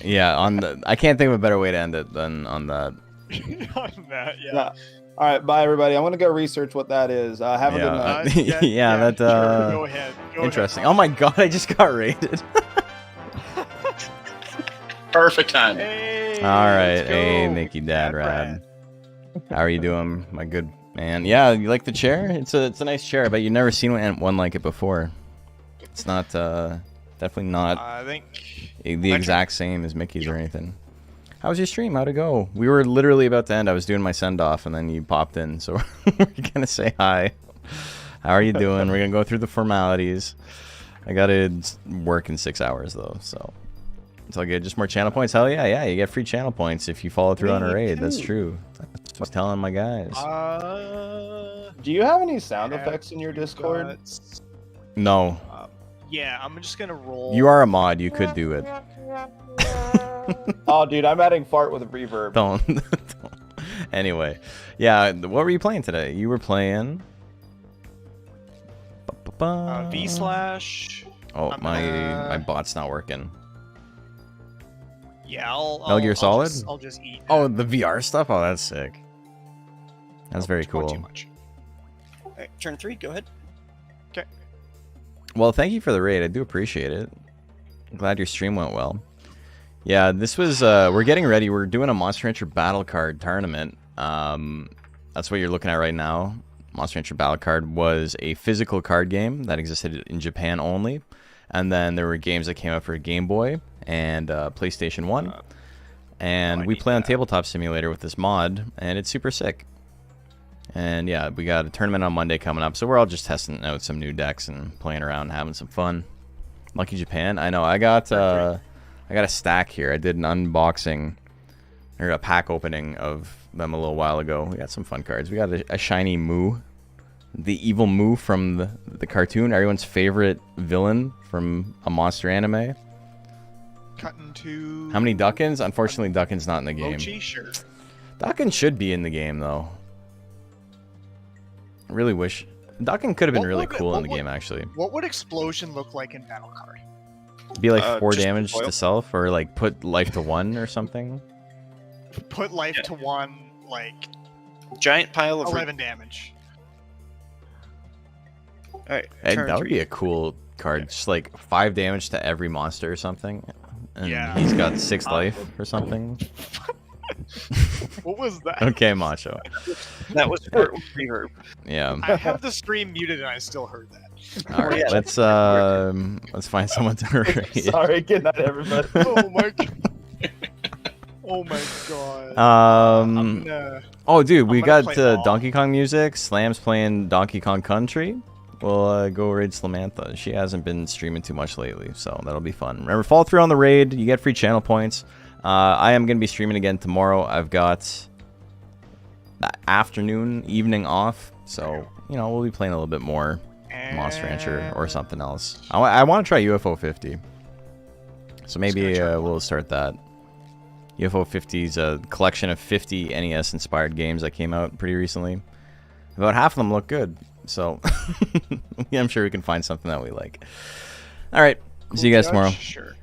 yeah, I can't think of a better way to end it than on that. On that, yeah. Yeah. All right, bye everybody. I'm gonna go research what that is. Have a good night. Yeah, that, sure. Go ahead. Go Interesting. Ahead. Oh my god, I just got raided. Perfect time. Hey, All right, let's go. hey, Nicky Dad Rad. How are you doing, my good man? Yeah, you like the chair? It's a nice chair. I bet you've never seen one like it before. It's not definitely not I think the exact same as Mickey's or anything. How was your stream? How'd it go? We were literally about to end. I was doing my send off, and then you popped in, so we're gonna say hi. How are you doing? We're gonna go through the formalities. I gotta work in 6 hours though, so it's all good. Just more channel points. Hell yeah, yeah. You get free channel points if you follow through on a raid. That's true. That's what I was telling my guys. Do you have any sound effects in your Discord? guts. No, Yeah, I'm just gonna roll. you are a mod. You could do it. Oh, dude, I'm adding fart with reverb. Don't. Anyway, yeah. What were you playing today? You were playing. V slash. Oh, I'm my gonna- bot's not working. Yeah, I'll. Metal Gear Solid? I'll just eat. Oh, that. the VR stuff. Oh, that's sick. That's very One too cool. much. All right, turn 3. Go ahead. Well, thank you for the raid. I do appreciate it. I'm glad your stream went well. Yeah, this was. We're getting ready. We're doing a Monster Rancher Battle Card tournament. That's what you're looking at right now. Monster Rancher Battle Card was a physical card game that existed in Japan only, and then there were games that came out for Game Boy and PlayStation 1. And we play on Tabletop Simulator with this mod, and it's super sick. And yeah, we got a tournament on Monday coming up, so we're all just testing out some new decks and playing around and having some fun. Lucky Japan. I know. I got a stack here. I did an unboxing or a pack opening of them a little while ago. We got some fun cards. We got a shiny Moo, the evil Moo from the cartoon, everyone's favorite villain from a monster anime. Cutting to. How many Duckins? Unfortunately, Duckin's not in the game. Mochi? Sure. Duckin should be in the game, though. I really wish... Duckin could have been What really would- cool in what the would- game, actually. What would explosion look like in Battle Card? Be like 4 just damage recoil. to self, or like put life to 1 or something. Put life Yeah. to 1, like Giant pile of 11 damage. All right, And turn that would three. be a cool card. Just like 5 damage to every monster or something. And Yeah. he's got 6 life or something. What was that? Okay, Macho. That was for reverb. Yeah. I have the stream muted and I still heard that. All right. yeah. Let's find someone to raid. Sorry, good night, everybody. Oh my god. Oh my god. Um. Oh, dude, we I'm gonna got play Law. Donkey Kong music. Slam's playing Donkey Kong Country. We'll go raid Slamantha. She hasn't been streaming too much lately, so that'll be fun. Remember, follow through on the raid. You get free channel points. I am going to be streaming again tomorrow. I've got the afternoon, evening off, so, you know, we'll be playing a little bit more Monster Rancher or something else. I want to try UFO 50, so maybe we'll start that. UFO 50 is a collection of 50 NES-inspired games that came out pretty recently. About half of them look good, so I'm sure we can find something that we like. All right, see you guys tomorrow. Sure.